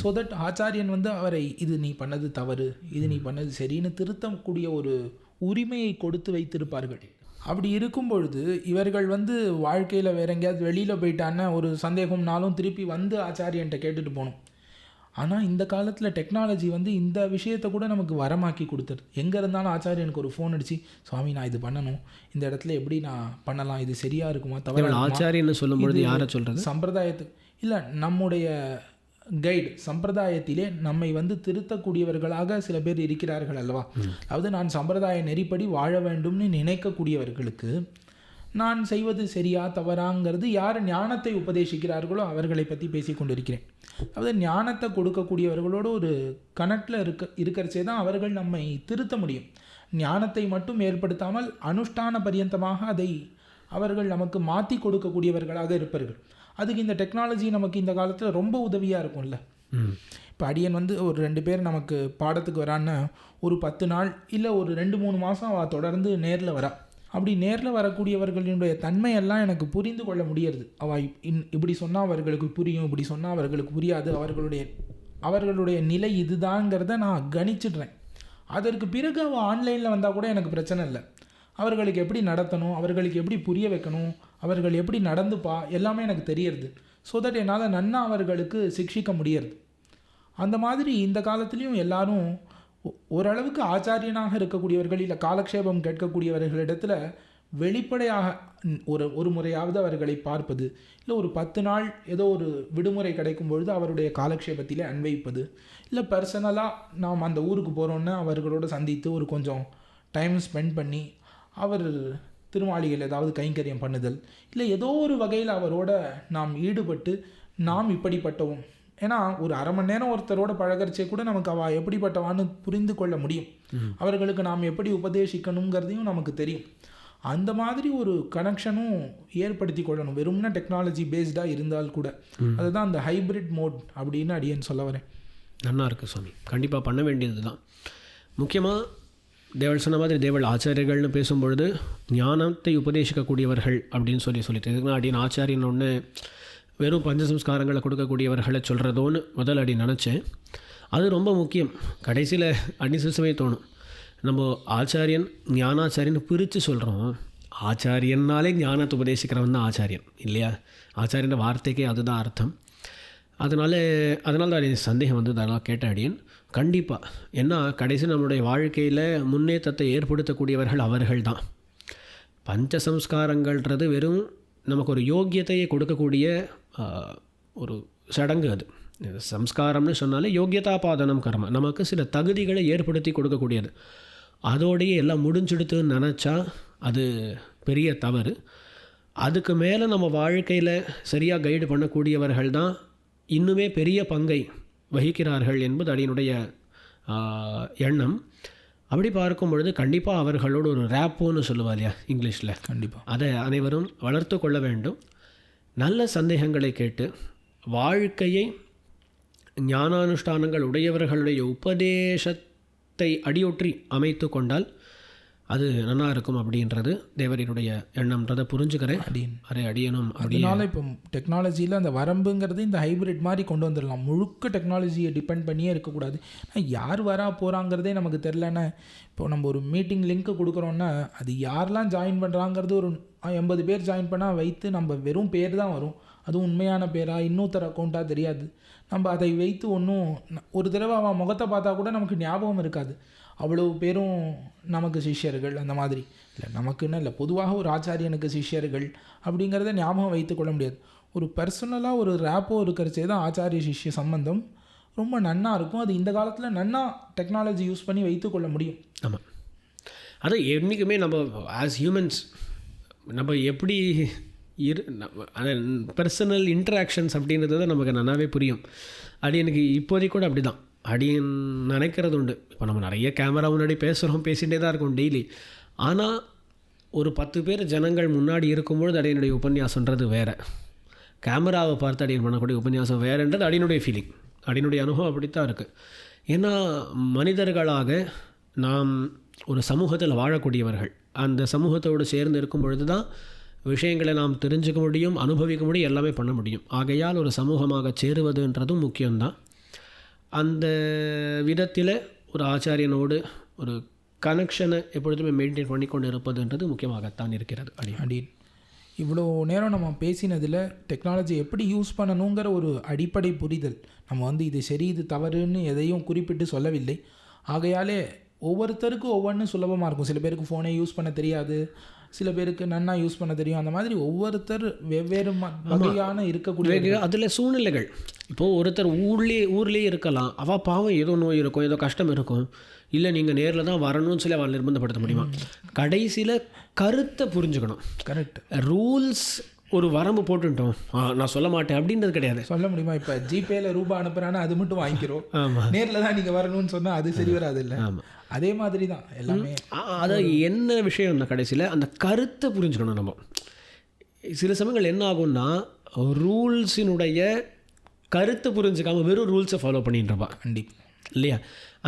ஸோ தட் ஆச்சாரியன் வந்து அவரை இது நீ பண்ணது தவறு, இது நீ பண்ணது சரின்னு திருத்தக்கூடிய ஒரு உரிமையை கொடுத்து வைத்திருப்பார்கள். அப்படி இருக்கும் பொழுது இவர்கள் வந்து வாழ்க்கையில் வேற எங்கேயாவது வெளியில் போயிட்டான்னா ஒரு சந்தேகம்னாலும் திருப்பி வந்து ஆச்சாரியன்ட்ட கேட்டுட்டு போகணும். ஆனால் இந்த காலத்தில் டெக்னாலஜி வந்து இந்த விஷயத்தை கூட நமக்கு வரமாக்கி கொடுத்துரு. எங்கே இருந்தாலும் ஆச்சாரியனுக்கு ஒரு ஃபோன் அடித்து, சுவாமி நான் இது பண்ணணும், இந்த இடத்துல எப்படி நான் பண்ணலாம், இது சரியாக இருக்குமா தவிர
ஆச்சாரியன்னு சொல்லும்பொழுது யாரை சொல்கிறது?
சம்பிரதாயத்துக்கு இல்லை நம்முடைய கைடு சம்பிரதாயத்திலே நம்மை வந்து திருத்தக்கூடியவர்களாக சில பேர் இருக்கிறார்கள் அல்லவா. அதாவது நான் சம்பிரதாய நெறிப்படி வாழ வேண்டும்னு நினைக்கக்கூடியவர்களுக்கு நான் செய்வது சரியா தவறாங்கிறது யார் ஞானத்தை உபதேசிக்கிறார்களோ அவர்களை பற்றி பேசி கொண்டிருக்கிறேன். அதாவது ஞானத்தை கொடுக்கக்கூடியவர்களோடு ஒரு கனெக்டில் இருக்கிறச்சே தான் அவர்கள் நம்மை திருத்த முடியும். ஞானத்தை மட்டும் ஏற்படுத்தாமல் அனுஷ்டான பரியந்தமாக அதை அவர்கள் நமக்கு மாற்றி கொடுக்கக்கூடியவர்களாக இருப்பார்கள். அதுக்கு இந்த டெக்னாலஜி நமக்கு இந்த காலத்தில் ரொம்ப உதவியாக இருக்கும்ல. இப்போ அடியன் வந்து ஒரு 2 பேர் நமக்கு பாடத்துக்கு வரான்னு ஒரு 10 நாள் இல்லை ஒரு 2-3 மாதம் அவள் தொடர்ந்து நேரில் வரா. அப்படி நேரில் வரக்கூடியவர்களுடைய தன்மையெல்லாம் எனக்கு புரிந்து கொள்ள முடியறது. அவள் இப்படி சொன்னால் அவர்களுக்கு புரியும், இப்படி சொன்னால் அவர்களுக்கு புரியாது, அவர்களுடைய நிலை இதுதாங்கிறத நான் கணிச்சிடுறேன். அதற்கு பிறகு அவள் ஆன்லைனில் வந்தால் கூட எனக்கு பிரச்சனை இல்லை. அவர்களுக்கு எப்படி நடத்தணும், அவர்களுக்கு எப்படி புரிய வைக்கணும், அவர்கள் எப்படி நடந்துப்பா எல்லாமே எனக்கு தெரியறது. ஸோ தட் என்னால் நன்னா அவர்களுக்கு சிக்ஷிக்க முடியறது. அந்த மாதிரி இந்த காலத்துலேயும் எல்லாரும் ஓரளவுக்கு ஆச்சாரியனாக இருக்கக்கூடியவர்கள் இல்லை காலக்ஷேபம் கேட்கக்கூடியவர்களிடத்தில் வெளிப்படையாக ஒரு முறையாவது அவர்களை பார்ப்பது, இல்லை ஒரு 10 நாள் ஏதோ ஒரு விடுமுறை கிடைக்கும் பொழுது அவருடைய காலக்ஷேபத்திலே அன்வைப்பது, இல்லை பர்சனலாக நாம் அந்த ஊருக்கு போகிறோன்னு அவர்களோடு சந்தித்து ஒரு கொஞ்சம் டைம் ஸ்பெண்ட் பண்ணி அவர் திருமாளிகள் ஏதாவது கைங்கரியம் பண்ணுதல், இல்லை ஏதோ ஒரு வகையில் அவரோட நாம் ஈடுபட்டு நாம் இப்படிப்பட்டவோம். ஏன்னா ஒரு அரை மணி நேரம் ஒருத்தரோட பழகிறச்சே கூட நமக்கு அவள் எப்படிப்பட்டவான்னு புரிந்து கொள்ள முடியும். அவர்களுக்கு நாம் எப்படி உபதேசிக்கணுங்கிறதையும் நமக்கு தெரியும். அந்த மாதிரி ஒரு கனெக்ஷனும் ஏற்படுத்தி கொள்ளணும், வெறும்னா டெக்னாலஜி பேஸ்டாக இருந்தால் கூட. அதுதான் அந்த ஹைப்ரிட் மோட் அப்படின்னு அடியேன்னு சொல்ல வரேன்.
நல்லா இருக்குது சுவாமி, கண்டிப்பாக பண்ண வேண்டியது தான். முக்கியமாக தேவள் சொன்ன மாதிரி தேவள் ஆச்சாரியர்கள்னு பேசும்பொழுது ஞானத்தை உபதேசிக்கக்கூடியவர்கள் அப்படின்னு சொல்லிட்டு இதுக்குன்னா அடியின் ஆச்சாரியன் ஒன்று வெறும் பஞ்சசம்ஸ்காரங்களை கொடுக்கக்கூடியவர்களை சொல்கிறதோன்னு முதல் அடி நினச்சேன். அது ரொம்ப முக்கியம். கடைசியில் அடி சில தோணும் நம்ம ஆச்சாரியன் ஞானாச்சாரியன் பிரித்து சொல்கிறோம். ஆச்சாரியன்னாலே ஞானத்தை உபதேசிக்கிறவன் தான் ஆச்சாரியன் இல்லையா? ஆச்சாரியன் வார்த்தைக்கே அதுதான் அர்த்தம். அதனால் தான் அடியின் சந்தேகம் வந்து அதெல்லாம் கேட்ட அடியன் கண்டிப்பாக. ஏன்னா கடைசி நம்மளுடைய வாழ்க்கையில் முன்னேற்றத்தை ஏற்படுத்தக்கூடியவர்கள் அவர்கள் தான். பஞ்சசம்ஸ்காரங்கள்ன்றது வெறும் நமக்கு ஒரு யோக்கியத்தையை கொடுக்கக்கூடிய ஒரு சடங்கு. அது சம்ஸ்காரம்னு சொன்னாலே யோக்கியதாபாதனம் கர்ம, நமக்கு சில தகுதிகளை ஏற்படுத்தி கொடுக்கக்கூடியது. அதோடையே எல்லாம் முடிஞ்செடுத்துன்னு நினச்சா அது பெரிய தவறு. அதுக்கு மேலே நம்ம வாழ்க்கையில் சரியாக கைடு பண்ணக்கூடியவர்கள் தான் இன்னுமே பெரிய பங்கை வகிக்கிறார்கள் என்பது அடியினுடைய எண்ணம். அப்படி பார்க்கும் பொழுது கண்டிப்பாக அவர்களோடு ஒரு ரேப்போன்னு சொல்லுவா இல்லையா இங்கிலீஷில், கண்டிப்பாக அதை அனைவரும் வளர்த்து கொள்ள வேண்டும். நல்ல சந்தேகங்களை கேட்டு வாழ்க்கையை ஞானானுஷ்டானங்கள் உடையவர்களுடைய உபதேசத்தை அடியொற்றி அமைத்து கொண்டால் அது நல்லா இருக்கும் அப்படின்றது தேவரினுடைய எண்ணம்ன்றதை புரிஞ்சுக்கிறேன். அடியணும்.
அதனால இப்போ டெக்னாலஜியில் அந்த வரம்புங்கிறது இந்த ஹைப்ரிட் மாதிரி கொண்டு வந்துடலாம். முழுக்க டெக்னாலஜியை டிபெண்ட் பண்ணியே இருக்கக்கூடாது. யார் வரா போகிறாங்கிறதே நமக்கு தெரிலன்னா, இப்போ நம்ம ஒரு மீட்டிங் லிங்க்கு கொடுக்குறோன்னா அது யாரெல்லாம் ஜாயின் பண்ணுறாங்கிறது ஒரு 80 பேர் ஜாயின் பண்ணால் வைத்து நம்ம வெறும் பேர் தான் வரும். அதுவும் உண்மையான பேரா இன்னொருத்தர் அக்கௌண்ட்டாக தெரியாது. நம்ம அதை வைத்து ஒன்றும் ஒரு தடவை அவன் முகத்தை பார்த்தா கூட நமக்கு ஞாபகம் இருக்காது. அவ்வளோ பேரும் நமக்கு சிஷ்யர்கள் அந்த மாதிரி இல்லை, நமக்குன்னு இல்லை, பொதுவாக ஒரு ஆச்சாரியனுக்கு சிஷ்யர்கள் அப்படிங்கிறத ஞாபகம் வைத்து கொள்ள முடியாது. ஒரு பர்சனலாக ஒரு ரேப்போ இருக்கிறச்சே தான் ஆச்சாரிய சிஷ்ய சம்பந்தம் ரொம்ப நன்னா இருக்கும். அது இந்த காலத்தில் நன்னா டெக்னாலஜி யூஸ் பண்ணி வைத்து கொள்ள முடியும்.
ஆமாம், அது என்றைக்குமே நம்ம ஆஸ் ஹியூமன்ஸ் நம்ம எப்படி பர்சனல் இன்ட்ராக்ஷன்ஸ் அப்படின்றது தான் நமக்கு நல்லாவே புரியும். அது எனக்கு இப்போதைக்கு கூட அப்படி தான் அடியன் நினைக்கிறது உண்டு. இப்போ நம்ம நிறைய கேமரா முன்னாடி பேசிகிட்டே தான் இருக்கோம் டெய்லி. ஆனால் ஒரு 10 பேர் ஜனங்கள் முன்னாடி இருக்கும்பொழுது அடியனுடைய உபன்யாசன்றது வேறு, கேமராவை பார்த்து அடியன் பண்ணக்கூடிய உபன்யாசம் வேறுன்றது அடியனுடைய ஃபீலிங், அடியனுடைய அனுபவம் அப்படித்தான் இருக்குது. ஏன்னா மனிதர்களாக நாம் ஒரு சமூகத்தில் வாழக்கூடியவர்கள், அந்த சமூகத்தோடு சேர்ந்து இருக்கும் பொழுது தான் விஷயங்களை நாம் தெரிஞ்சுக்க முடியும், அனுபவிக்க முடியும், எல்லாமே பண்ண முடியும். ஆகையால் ஒரு சமூகமாக சேருவதுன்றதும் முக்கியம்தான். அந்த விதத்தில் ஒரு ஆச்சாரியனோடு ஒரு கனெக்ஷனை எப்பொழுதுமே மெயின்டைன் பண்ணி கொண்டு இருப்பதுன்றது முக்கியமாகத்தான் இருக்கிறது.
அடியன் இவ்வளோ நேரம் நம்ம பேசினதில் டெக்னாலஜி எப்படி யூஸ் பண்ணணுங்கிற ஒரு அடிப்படை புரிதல், நம்ம இது சரி இது தவறுன்னு எதையும் குறிப்பிட்டு சொல்லவில்லை. ஆகையாலே ஒவ்வொருத்தருக்கும் ஒவ்வொன்றும் சுலபமாக இருக்கும். சில பேருக்கு ஃபோனே யூஸ் பண்ண தெரியாது, சில பேருக்கு நன்னா யூஸ் பண்ண தெரியும். அந்த மாதிரி ஒவ்வொருத்தர் வெவ்வேறு வகையான இருக்கக்கூடிய
அதில் சூழ்நிலைகள். இப்போது ஒருத்தர் ஊர்லேயே இருக்கலாம், அவள் பாவம் ஏதோ நோய் இருக்கும், ஏதோ கஷ்டம் இருக்கும், இல்லை நீங்கள் நேரில் தான் வரணும்னு சொல்லி அவள் நிர்பந்தப்படுத்த முடியுமா? கடைசியில் கருத்தை புரிஞ்சுக்கணும்.
கரெக்ட்.
ரூல்ஸ் ஒரு வரம்பு போட்டுட்டோம், நான் சொல்ல மாட்டேன் அப்படின்றது கிடையாது.
சொல்ல முடியுமா? இப்போ ஜிபேயில் ரூபா அனுப்புகிறான்னா அது மட்டும் வாங்கிக்கிறோம். ஆமாம். நேரில் தான் நீங்கள் வரணும்னு சொன்னால் அது சரி வராது இல்லை. ஆமாம். அதே மாதிரி தான் எல்லாமே.
அதான் என்ன விஷயம்னா கடைசியில் அந்த கருத்தை புரிஞ்சுக்கணும். நம்ம சில சமயங்கள் என்ன ஆகும்னா ரூல்ஸினுடைய கருத்தை புரிஞ்சுக்காமல் வெறும் ரூல்ஸை ஃபாலோ பண்ணின்றப்பா.
கண்டிப்பாக
இல்லையா?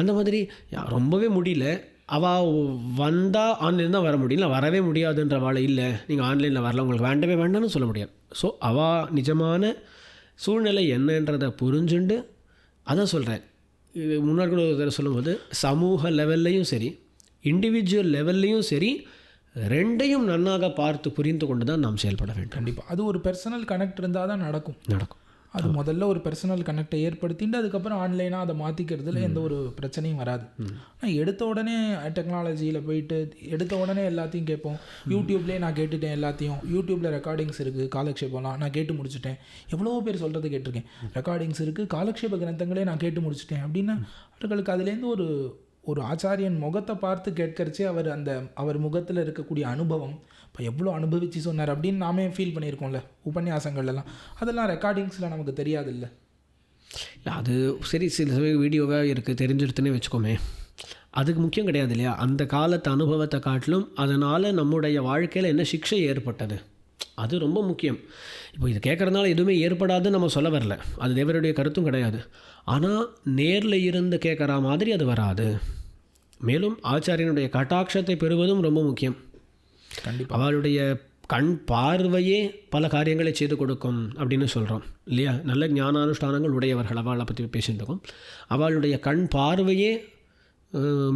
அந்த மாதிரி ரொம்பவே முடியல, அவள் வந்தால் ஆன்லைன் தான் வர முடியல, வரவே முடியாதுன்ற வாழை இல்லை நீங்கள் ஆன்லைனில் வரல, உங்களுக்கு வேண்டவே வேண்டாம்னு சொல்ல முடியாது. ஸோ அவள் நிஜமான சூழ்நிலை என்னன்றதை புரிஞ்சுண்டு அதான் சொல்கிறேன். இது முன்னாடி கூட ஒரு சொல்லும்போது சமூக லெவல்லையும் சரி இண்டிவிஜுவல் லெவல்லையும் சரி ரெண்டையும் நன்னாக பார்த்து புரிந்து கொண்டு தான் நாம் செயல்பட வேண்டும்.
கண்டிப்பாக அது ஒரு பர்சனல் கனெக்ட் இருந்தால் தான் நடக்கும். அது முதல்ல ஒரு பர்சனல் கனெக்டை ஏற்படுத்திட்டு அதுக்கப்புறம் ஆன்லைனாக அதை மாற்றிக்கிறதுல எந்த ஒரு பிரச்சனையும் வராது. ஆனால் எடுத்த உடனே டெக்னாலஜியில் போயிட்டு எடுத்த உடனே எல்லாத்தையும் கேட்போம். யூடியூப்லேயே நான் கேட்டுட்டேன் எல்லாத்தையும். யூடியூப்பில் ரெக்கார்டிங்ஸ் இருக்குது, காலக்ஷேபம்லாம் நான் கேட்டு முடிச்சுட்டேன். எவ்வளோ பேர் சொல்கிறது கேட்டிருக்கேன், ரெக்கார்டிங்ஸ் இருக்குது, காலக்ஷேப கிரந்தங்களே நான் கேட்டு முடிச்சுட்டேன் அப்படின்னா அவர்களுக்கு அதுலேருந்து ஒரு ஆச்சாரியன் முகத்தை பார்த்து கேட்கறச்சே அவர் முகத்தில் இருக்கக்கூடிய அனுபவம் இப்போ எவ்வளோ அனுபவித்து சொன்னார் அப்படின்னு நாமே ஃபீல் பண்ணியிருக்கோம்ல உபன்யாசங்கள்லாம். அதெல்லாம் ரெக்கார்டிங்ஸில் நமக்கு தெரியாது இல்லை.
அது சரி, சில சமயம் வீடியோவாக இருக்குது தெரிஞ்சிருத்துன்னே வச்சுக்கோமே, அதுக்கு முக்கியம் கிடையாது இல்லையா? அந்த காலத்து அனுபவத்தை காட்டிலும் அதனால் நம்முடைய வாழ்க்கையில் என்ன சிக்ஷை ஏற்பட்டது அது ரொம்ப முக்கியம். இப்போ இது கேட்குறதுனால எதுவுமே ஏற்படாதுன்னு நம்ம சொல்ல வரல, அது தேவருடைய கருத்தும் கிடையாது. ஆனால் நேரில் இருந்து கேட்குற மாதிரி அது வராது. மேலும் ஆச்சாரியனுடைய கட்டாட்சத்தை பெறுவதும் ரொம்ப முக்கியம்.
கண்டிப்பாக
அவளுடைய கண் பார்வையே பல காரியங்களை செய்து கொடுக்கும் அப்படின்னு சொல்கிறோம் இல்லையா? நல்ல ஞானானுஷ்டானங்கள் உடையவர்கள் அவளை பற்றி பேசிட்டு இருக்கோம். அவளுடைய கண் பார்வையே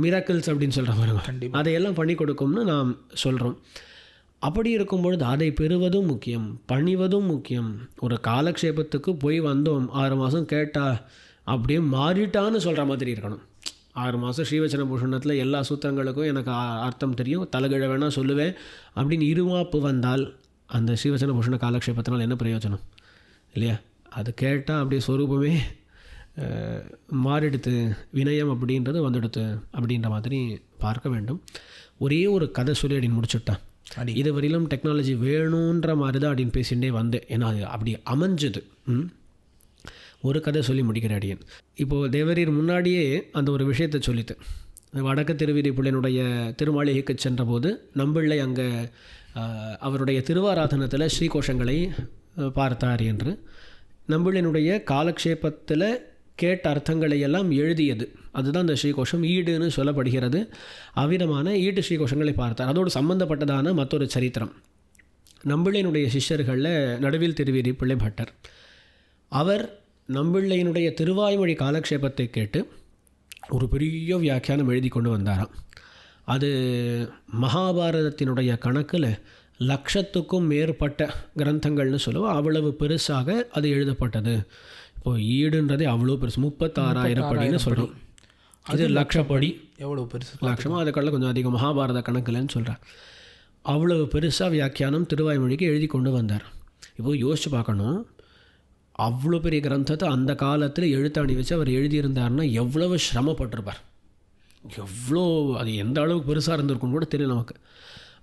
மிராக்கிள்ஸ் அப்படின்னு சொல்கிறவங்க அதையெல்லாம் பண்ணி கொடுக்கும்னு நாம் சொல்கிறோம். அப்படி இருக்கும்பொழுது அதை பெறுவதும் முக்கியம், பணிவதும் முக்கியம். ஒரு காலக்ஷேபத்துக்கு போய் வந்தோம், 6 மாதம் கேட்டால் அப்படியே மாறிட்டான்னு சொல்கிற மாதிரி இருக்கணும். 6 மாதம் ஸ்ரீவச்சன பூஷணத்தில் எல்லா சூத்திரங்களுக்கும் எனக்கு அர்த்தம் தெரியும், தலைகீழ வேணால் சொல்லுவேன் அப்படின்னு இருமாப்பு வந்தால் அந்த ஸ்ரீவச்சன பூஷண காலக்ஷேபத்தினால் என்ன பிரயோஜனம் இல்லையா? அது கேட்டால் அப்படியே ஸ்வரூபமே மாறிடுத்து, வினயம் அப்படின்றது வந்துடுத்து அப்படின்ற மாதிரி பார்க்க வேண்டும். ஒரே ஒரு கதை சொல்லி அப்படின்னு முடிச்சுட்டான். இது வரையிலும் டெக்னாலஜி வேணுன்ற மாதிரி தான் அப்படின்னு பேசிகிட்டே வந்தேன். ஏன்னா அது அப்படி அமைஞ்சது. ஒரு கதை சொல்லி முடிக்கிற அடியன். இப்போது தேவரீர் முன்னாடியே அந்த ஒரு விஷயத்தை சொல்லித்து, வடக்கு திருவிதி பிள்ளையினுடைய திருமாளிகைக்கு சென்றபோது நம்பிள்ளை அங்கே அவருடைய திருவாராதனத்தில் ஸ்ரீகோஷங்களை பார்த்தார் என்று, நம்பிள்ளையினுடைய காலக்ஷேபத்தில் கேட்ட அர்த்தங்களை எல்லாம் எழுதியது அதுதான் அந்த ஸ்ரீகோஷம். ஈடுன்னு சொல்லப்படுகிறது. அவ்விதமான ஈட்டு ஸ்ரீகோஷங்களை பார்த்தார். அதோடு சம்பந்தப்பட்டதான மற்றொரு சரித்திரம். நம்பிள்ளையினுடைய சிஷ்யர்களில் நடுவில் திருவிதி பிள்ளை பட்டர். அவர் நம்பிள்ளையினுடைய திருவாய்மொழி காலக்ஷேபத்தை கேட்டு ஒரு பெரிய வியாக்கியானம் எழுதி கொண்டு வந்தாராம். அது மகாபாரதத்தினுடைய கணக்கில் 1,00,000க்கும் மேற்பட்ட கிரந்தங்கள்னு சொல்லுவோம். அவ்வளவு பெருசாக அது எழுதப்பட்டது. இப்போது ஈடுன்றதே அவ்வளோ பெருசு, 36,000 படின்னு சொல்கிறோம். அது 1,00,000 படி, எவ்வளோ பெருசு லட்சமாக, அதுக்கெல்லாம் கொஞ்சம் அதிகம் மகாபாரத கணக்கில்னு சொல்கிறேன். அவ்வளவு பெருசாக வியாக்கியானம் திருவாய்மொழிக்கு எழுதி கொண்டு வந்தார். இப்போது யோசிச்சு பார்க்கணும், அவ்வளோ பெரிய கிரந்தத்தை அந்த காலத்தில் எழுத்தாணி வச்சு அவர் எழுதியிருந்தார்னா எவ்வளவு சிரமப்பட்டிருப்பார், எவ்வளோ அது எந்த அளவுக்கு பெருசாக இருந்திருக்குன்னு கூட தெரியல நமக்கு.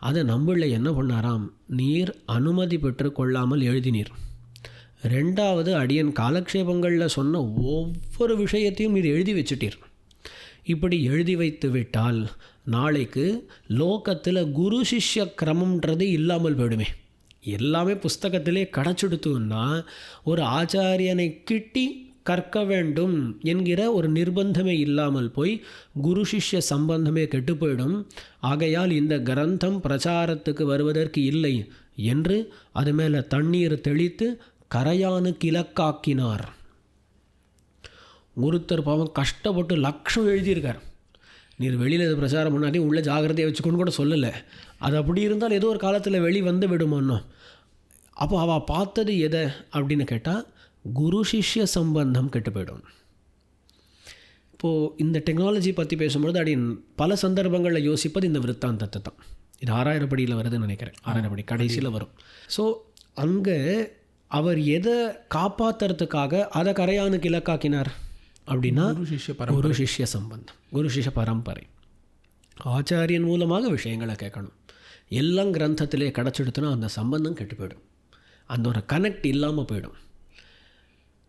அதை நம்மள என்ன பண்ணாராம், நீர் அனுமதி பெற்று கொள்ளாமல் எழுதினீர். 2வது அடியன் காலக்ஷேபங்களில் சொன்ன ஒவ்வொரு விஷயத்தையும் நீர் எழுதி வச்சுட்டீர். இப்படி எழுதி வைத்து விட்டால் நாளைக்கு லோகத்தில் குரு சிஷ்ய கிரமம்ன்றது இல்லாமல் போயிடுமே. எல்லாமே புஸ்தகத்திலே கிடச்சிடுத்துன்னா ஒரு ஆச்சாரியனை கிட்டி கற்க வேண்டும் என்கிற ஒரு நிர்பந்தமே இல்லாமல் போய் குரு சிஷ்ய சம்பந்தமே கெட்டு போயிடும். ஆகையால் இந்த கிரந்தம் பிரச்சாரத்துக்கு வருவதற்கு இல்லை என்று அது மேலே தண்ணீர் தெளித்து கரையானுக்கு இலக்காக்கினார். ஒருத்தர் பாவம் கஷ்டப்பட்டு 1,00,000 எழுதியிருக்கார். நீர் வெளியில் இது பிரச்சாரம் முன்னாடி உள்ள ஜாகிரதையை வச்சுக்கொண்டு கூட சொல்லலை. அது அப்படி இருந்தால் ஏதோ ஒரு காலத்தில் வெளி வந்து விடுமோன்னோ. அப்போ அவள் பார்த்தது எதை அப்படின்னு கேட்டால் குரு சிஷ்ய சம்பந்தம் கெட்டு போயிடும். இப்போது இந்த டெக்னாலஜி பற்றி பேசும்பொழுது அடி பல சந்தர்ப்பங்களில் யோசிப்பது இந்த விருத்தாந்தத்தை தான். இது 6,000 படியில் வருதுன்னு நினைக்கிறேன். 6,000 படி கடைசியில் வரும். ஸோ அங்கே அவர் எதை காப்பாற்றுறதுக்காக அதை கரையானுக்கு இலக்காக்கினார் அப்படின்னா குரு சிஷ்ய சம்பந்தம், குரு சிஷ்ய பரம்பரை. ஆச்சாரியன் மூலமாக விஷயங்களை கேட்கணும். எல்லாம் கிரந்தத்திலே கிடச்சிடுத்துனா அந்த சம்பந்தம் கெட்டு போயிடும், அந்த ஒரு கனெக்ட் இல்லாமல் போயிடும்.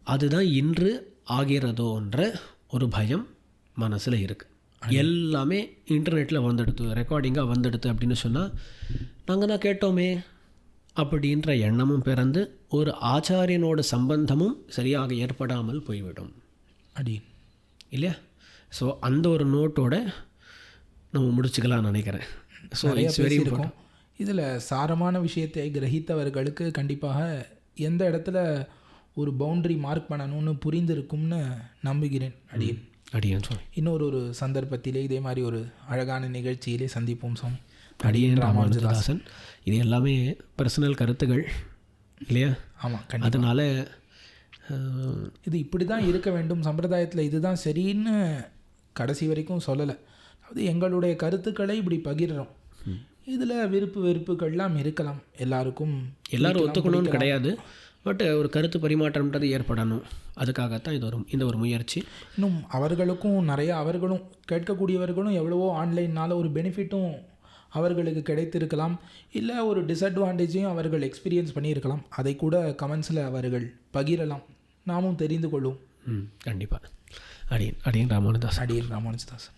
அதுதான் இன்று ஆகிறதோன்ற ஒரு பயம் மனசில் இருக்குது. எல்லாமே இன்டர்நெட்டில் வந்துடுத்து, ரெக்கார்டிங்காக வந்துடுது அப்படின்னு சொன்னால் நாங்கள் தான் கேட்டோமே அப்படின்ற எண்ணமும் பிறந்து ஒரு ஆச்சாரியனோட சம்பந்தமும் சரியாக ஏற்படாமல் போய்விடும்
அடி
இல்லையா? ஸோ அந்த ஒரு நோட்டோட நம்ம முடிச்சுக்கலாம்னு நினைக்கிறேன். So it's very important.
இதில் சாரமான விஷயத்தை கிரகித்தவர்களுக்கு கண்டிப்பாக எந்த இடத்துல ஒரு பவுண்டரி மார்க் பண்ணணும்னு புரிந்திருக்கும்னு நம்புகிறேன்.
அடியேன் சொல்லி
இன்னொரு சந்தர்ப்பத்திலே இதே மாதிரி ஒரு அழகான நிகழ்ச்சியிலே சந்திப்போம் சாமி.
அடியேன் ராமானுஜதாசன். இது எல்லாமே பர்சனல் கருத்துகள் இல்லையா?
ஆமாம்,
அதனால்
இது இப்படி தான் இருக்க வேண்டும், சம்பிரதாயத்தில் இதுதான் சரின்னு கடைசி வரைக்கும் சொல்லலை. அதாவது எங்களுடைய கருத்துக்களை இப்படி பகிர்றோம். இதில் வெறுப்புகள்லாம் இருக்கலாம், எல்லாரும்
ஒத்துக்கணும்னு கிடையாது. பட் ஒரு கருத்து பரிமாற்றம்ன்றது ஏற்படணும். அதுக்காகத்தான் இந்த ஒரு முயற்சி.
இன்னும் அவர்களுக்கும் நிறையா, அவர்களும் கேட்கக்கூடியவர்களும் எவ்வளவோ ஆன்லைனால் ஒரு பெனிஃபிட்டும் அவர்களுக்கு கிடைத்திருக்கலாம், இல்லை ஒரு டிஸ்அட்வான்டேஜையும் அவர்கள் எக்ஸ்பீரியன்ஸ் பண்ணியிருக்கலாம். அதை கூட கமெண்ட்ஸில் அவர்கள் பகிரலாம், நாமும் தெரிந்து கொள்ளும்.
கண்டிப்பாக. அடியேன் ராமானுஜதாஸ்.
அடியேன் ராமானுஜதாஸ்.